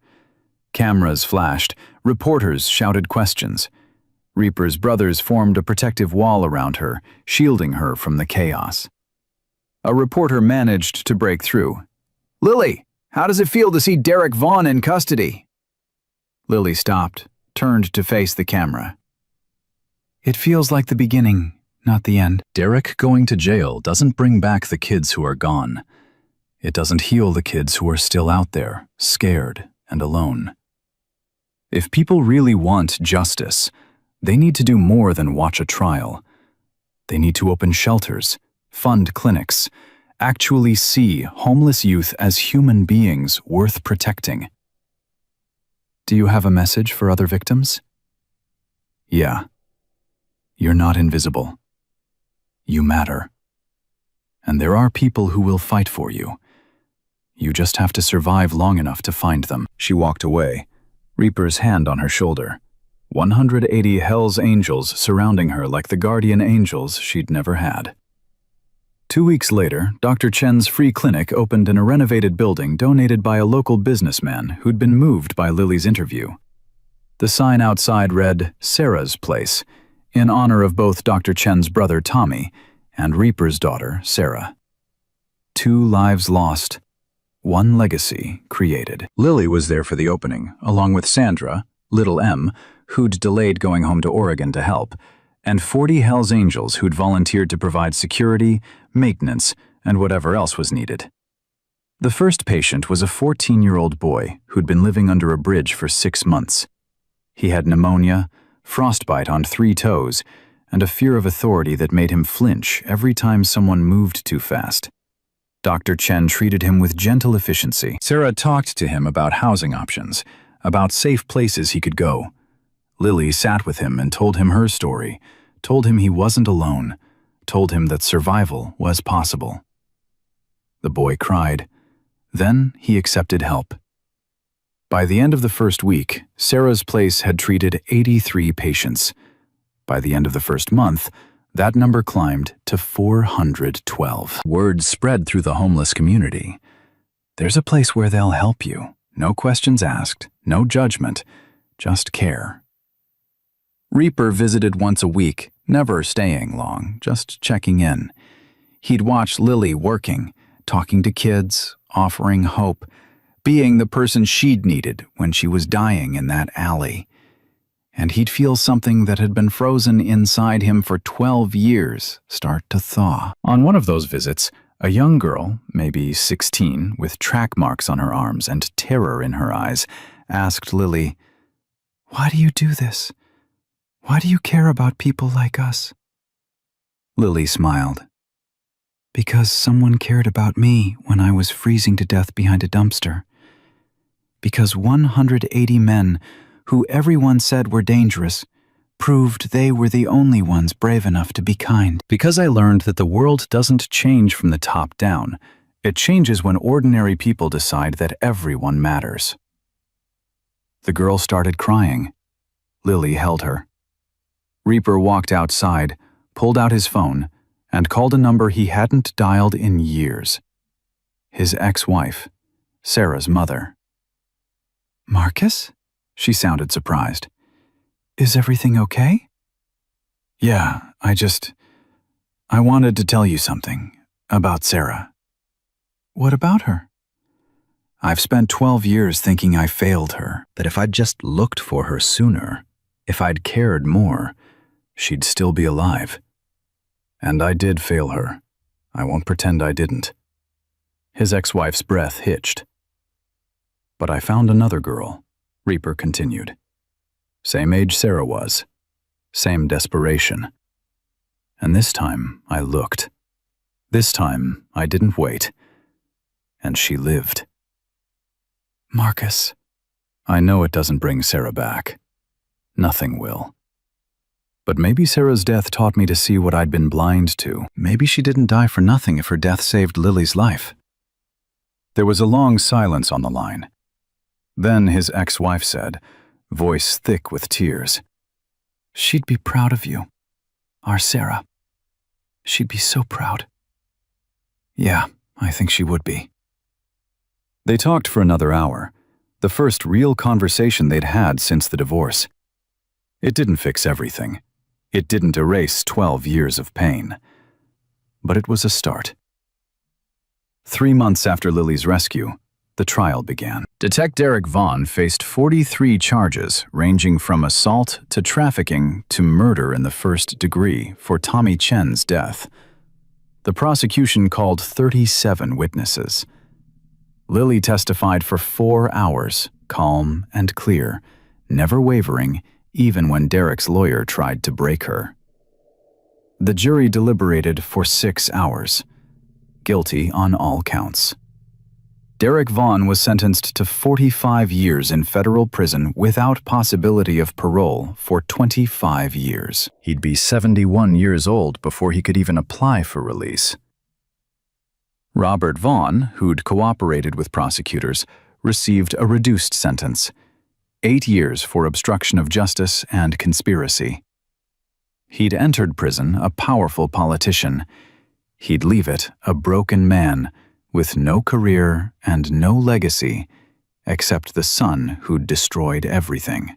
Cameras flashed, reporters shouted questions. Reaper's brothers formed a protective wall around her, shielding her from the chaos. A reporter managed to break through. "Lily, how does it feel to see Derek Vaughn in custody?" Lily stopped, turned to face the camera. "It feels like the beginning, not the end." Derek going to jail doesn't bring back the kids who are gone. It doesn't heal the kids who are still out there, scared and alone. If people really want justice, they need to do more than watch a trial. They need to open shelters, fund clinics, actually see homeless youth as human beings worth protecting. Do you have a message for other victims? Yeah. You're not invisible. You matter. And there are people who will fight for you. You just have to survive long enough to find them. She walked away, Reaper's hand on her shoulder. 180 Hells Angels surrounding her like the guardian angels she'd never had. 2 weeks later, Dr. Chen's free clinic opened in a renovated building donated by a local businessman who'd been moved by Lily's interview. The sign outside read, "Sarah's Place," in honor of both Dr. Chen's brother Tommy and Reaper's daughter, Sarah. 2 lives lost, 1 legacy created. Lily was there for the opening, along with Sandra, Little M, who'd delayed going home to Oregon to help, and 40 Hells Angels who'd volunteered to provide security, maintenance, and whatever else was needed. The first patient was a 14-year-old boy who'd been living under a bridge for 6 months. He had pneumonia, frostbite on 3 toes, and a fear of authority that made him flinch every time someone moved too fast. Dr. Chen treated him with gentle efficiency. Sarah talked to him about housing options, about safe places he could go. Lily sat with him and told him her story, told him he wasn't alone, told him that survival was possible. The boy cried. Then he accepted help. By the end of the first week, Sarah's place had treated 83 patients. By the end of the first month, that number climbed to 412. Word spread through the homeless community. There's a place where they'll help you. No questions asked, no judgment, just care. Reaper visited once a week, never staying long, just checking in. He'd watch Lily working, talking to kids, offering hope, being the person she'd needed when she was dying in that alley. And he'd feel something that had been frozen inside him for 12 years start to thaw. On one of those visits, a young girl, maybe 16, with track marks on her arms and terror in her eyes, asked Lily, "Why do you do this? Why do you care about people like us?" Lily smiled. "Because someone cared about me when I was freezing to death behind a dumpster. Because 180 men, who everyone said were dangerous, proved they were the only ones brave enough to be kind. Because I learned that the world doesn't change from the top down. It changes when ordinary people decide that everyone matters." The girl started crying. Lily held her. Reaper walked outside, pulled out his phone, and called a number he hadn't dialed in years. His ex-wife, Sarah's mother. "Marcus?" She sounded surprised. "Is everything okay?" "Yeah, I wanted to tell you something about Sarah." "What about her?" "I've spent 12 years thinking I failed her, that if I'd just looked for her sooner, if I'd cared more, she'd still be alive. And I did fail her. I won't pretend I didn't." His ex-wife's breath hitched. "But I found another girl," Reaper continued. "Same age Sarah was. Same desperation. And this time I looked. This time I didn't wait. And she lived." "Marcus." "I know it doesn't bring Sarah back. Nothing will. But maybe Sarah's death taught me to see what I'd been blind to. Maybe she didn't die for nothing if her death saved Lily's life." There was a long silence on the line. Then his ex-wife said, voice thick with tears, "She'd be proud of you. Our Sarah. She'd be so proud." "Yeah, I think she would be." They talked for another hour, the first real conversation they'd had since the divorce. It didn't fix everything. It didn't erase 12 years of pain. But it was a start. 3 months after Lily's rescue, the trial began. Detective Derek Vaughn faced 43 charges ranging from assault to trafficking to murder in the first degree for Tommy Chen's death. The prosecution called 37 witnesses. Lily testified for 4 hours, calm and clear, never wavering, even when Derek's lawyer tried to break her. The jury deliberated for 6 hours. Guilty on all counts. Derek Vaughn was sentenced to 45 years in federal prison without possibility of parole for 25 years. He'd be 71 years old before he could even apply for release. Robert Vaughn, who'd cooperated with prosecutors, received a reduced sentence, 8 years for obstruction of justice and conspiracy. He'd entered prison a powerful politician. He'd leave it a broken man, with no career and no legacy, except the son who'd destroyed everything.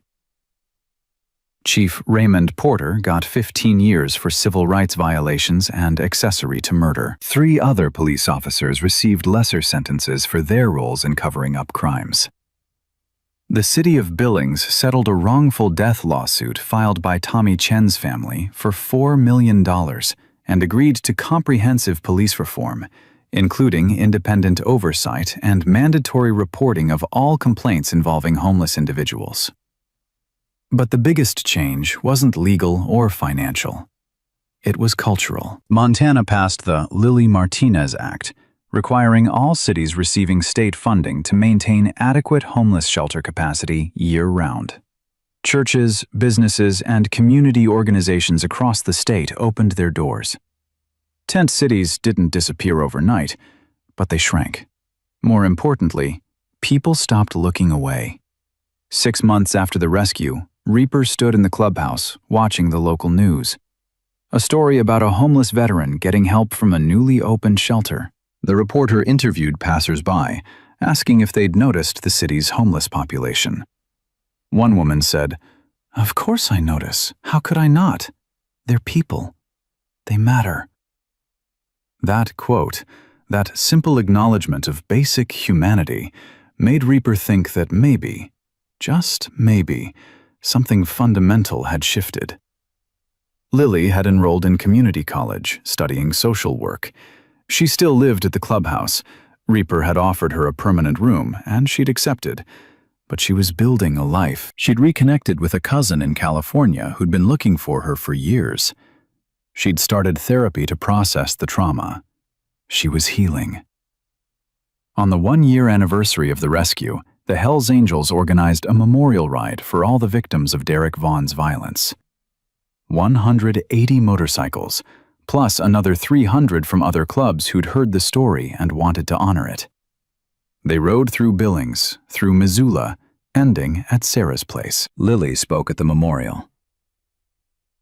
Chief Raymond Porter got 15 years for civil rights violations and accessory to murder. 3 other police officers received lesser sentences for their roles in covering up crimes. The city of Billings settled a wrongful death lawsuit filed by Tommy Chen's family for $4 million and agreed to comprehensive police reform, including independent oversight and mandatory reporting of all complaints involving homeless individuals. But the biggest change wasn't legal or financial. It was cultural. Montana passed the Lily Martinez Act, requiring all cities receiving state funding to maintain adequate homeless shelter capacity year-round. Churches, businesses, and community organizations across the state opened their doors. Tent cities didn't disappear overnight, but they shrank. More importantly, people stopped looking away. 6 months after the rescue, Reaper stood in the clubhouse, watching the local news. A story about a homeless veteran getting help from a newly opened shelter. The reporter interviewed passers-by, asking if they'd noticed the city's homeless population. One woman said, "Of course I notice. How could I not? They're people. They matter." That quote, that simple acknowledgement of basic humanity, made Reaper think that maybe, just maybe, something fundamental had shifted. Lily had enrolled in community college, studying social work. She still lived at the clubhouse. Reaper had offered her a permanent room, and she'd accepted. But she was building a life. She'd reconnected with a cousin in California who'd been looking for her for years. She'd started therapy to process the trauma. She was healing. On the 1-year anniversary of the rescue, the Hells Angels organized a memorial ride for all the victims of Derek Vaughn's violence. 180 motorcycles, plus another 300 from other clubs who'd heard the story and wanted to honor it. They rode through Billings, through Missoula, ending at Sarah's place. Lily spoke at the memorial.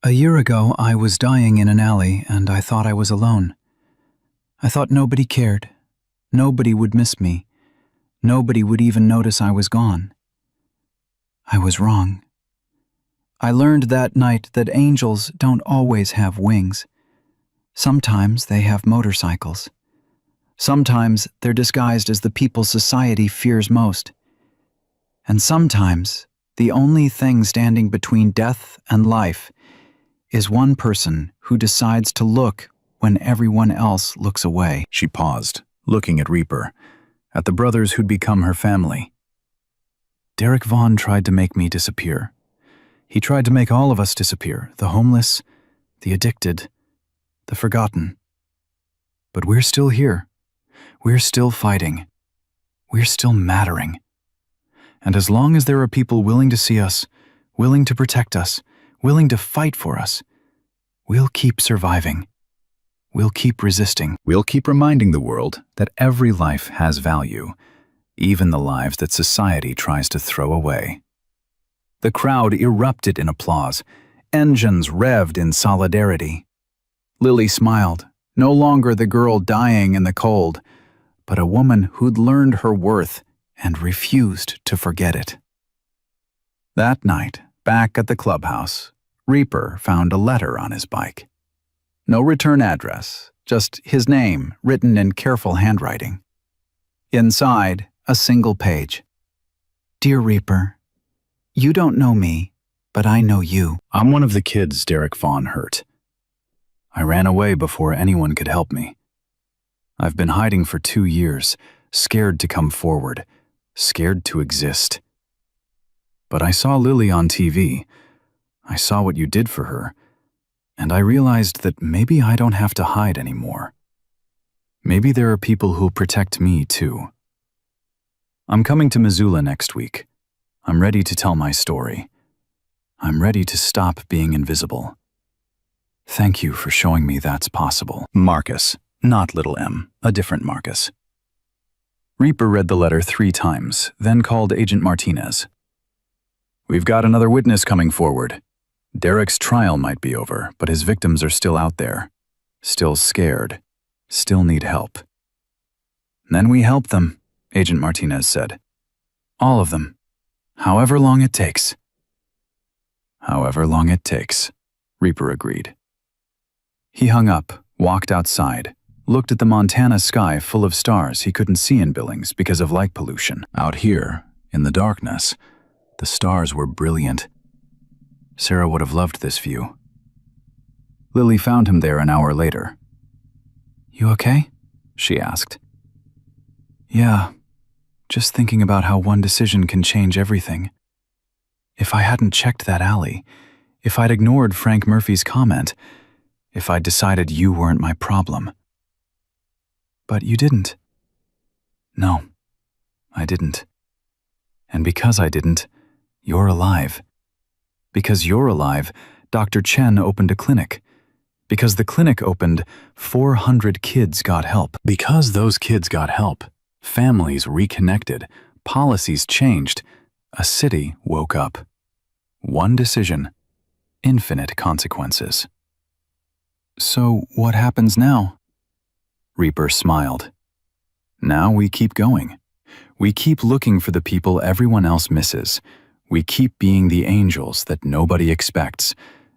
"A year ago, I was dying in an alley, and I thought I was alone. I thought nobody cared. Nobody would miss me. Nobody would even notice I was gone. I was wrong. I learned that night that angels don't always have wings. Sometimes they have motorcycles. Sometimes they're disguised as the people society fears most. And sometimes the only thing standing between death and life is one person who decides to look when everyone else looks away." She paused, looking at Reaper, at the brothers who'd become her family. "Derek Vaughn tried to make me disappear. He tried to make all of us disappear, the homeless, the addicted, the forgotten. But we're still here. We're still fighting. We're still mattering. And as long as there are people willing to see us, willing to protect us, willing to fight for us, we'll keep surviving. We'll keep resisting. We'll keep reminding the world that every life has value, even the lives that society tries to throw away." The crowd erupted in applause. Engines revved in solidarity. Lily smiled, no longer the girl dying in the cold, but a woman who'd learned her worth and refused to forget it. That night, back at the clubhouse, Reaper found a letter on his bike. No return address, just his name written in careful handwriting. Inside, a single page. "Dear Reaper, you don't know me, but I know you. I'm one of the kids Derek Vaughn hurt. I ran away before anyone could help me. I've been hiding for 2 years, scared to come forward, scared to exist. But I saw Lily on TV. I saw what you did for her, and I realized that maybe I don't have to hide anymore. Maybe there are people who'll protect me too. I'm coming to Missoula next week. I'm ready to tell my story. I'm ready to stop being invisible. Thank you for showing me that's possible. Marcus, not little M, a different Marcus." Reaper read the letter 3 times, then called Agent Martinez. "We've got another witness coming forward. Derek's trial might be over, but his victims are still out there, still scared, still need help." "Then we help them," Agent Martinez said. "All of them. However long it takes." "However long it takes," Reaper agreed. He hung up, walked outside, looked at the Montana sky full of stars he couldn't see in Billings because of light pollution. Out here, in the darkness, The stars were brilliant. Sarah would have loved this view. Lily found him there an hour later. You okay? She asked. Yeah, just thinking about how one decision can change everything. If I hadn't checked that alley, if I'd ignored Frank Murphy's comment, if I'd decided you weren't my problem. But you didn't. No, I didn't. And because I didn't, you're alive. Because you're alive, Dr. Chen opened a clinic. Because the clinic opened, 400 kids got help. Because those kids got help, families reconnected, policies changed, a city woke up. One decision, infinite consequences. So what happens now? Reaper smiled. Now we keep going. We keep looking for the people everyone else misses. We keep being the angels that nobody expects.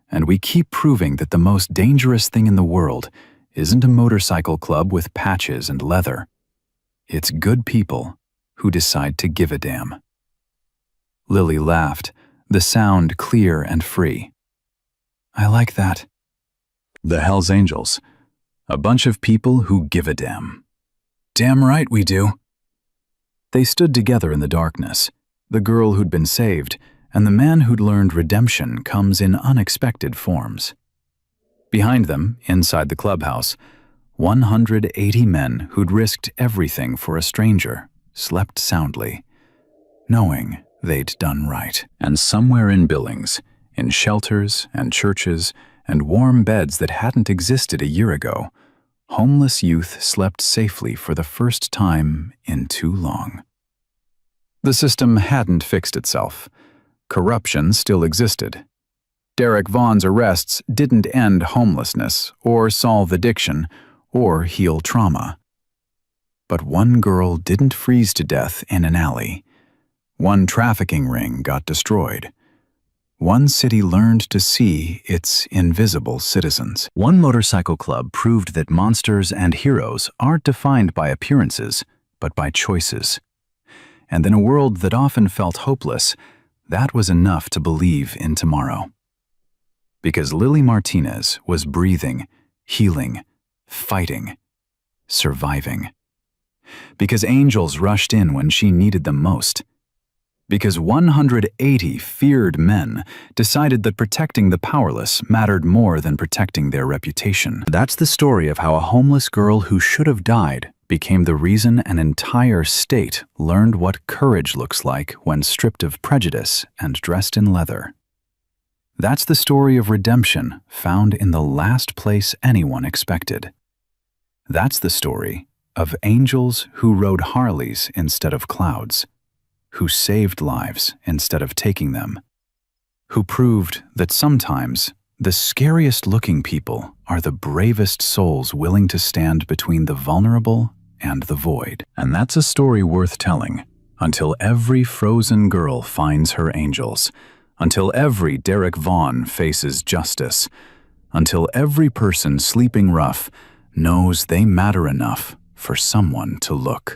And we keep proving that the most dangerous thing in the world isn't a motorcycle club with patches and leather. It's good people who decide to give a damn. Lily laughed, the sound clear and free. I like that. The Hells Angels. A bunch of people who give a damn. Damn right we do. They stood together in the darkness, the girl who'd been saved, and the man who'd learned redemption comes in unexpected forms. Behind them, inside the clubhouse, 180 men who'd risked everything for a stranger slept soundly, knowing they'd done right. And somewhere in Billings, in shelters and churches and warm beds that hadn't existed a year ago, homeless youth slept safely for the first time in too long. The system hadn't fixed itself. Corruption still existed. Derek Vaughn's arrests didn't end homelessness or solve addiction or heal trauma. But one girl didn't freeze to death in an alley. One trafficking ring got destroyed. One city learned to see its invisible citizens. One motorcycle club proved that monsters and heroes aren't defined by appearances, but by choices. And in a world that often felt hopeless, that was enough to believe in tomorrow. Because Lily Martinez was breathing, healing, fighting, surviving. Because angels rushed in when she needed them most. Because 180 feared men decided that protecting the powerless mattered more than protecting their reputation. That's the story of how a homeless girl who should have died became the reason an entire state learned what courage looks like when stripped of prejudice and dressed in leather. That's the story of redemption found in the last place anyone expected. That's the story of angels who rode Harleys instead of clouds, who saved lives instead of taking them, who proved that sometimes the scariest-looking people are the bravest souls willing to stand between the vulnerable and the void. And that's a story worth telling, until every frozen girl finds her angels, until every Derek Vaughn faces justice, until every person sleeping rough knows they matter enough for someone to look.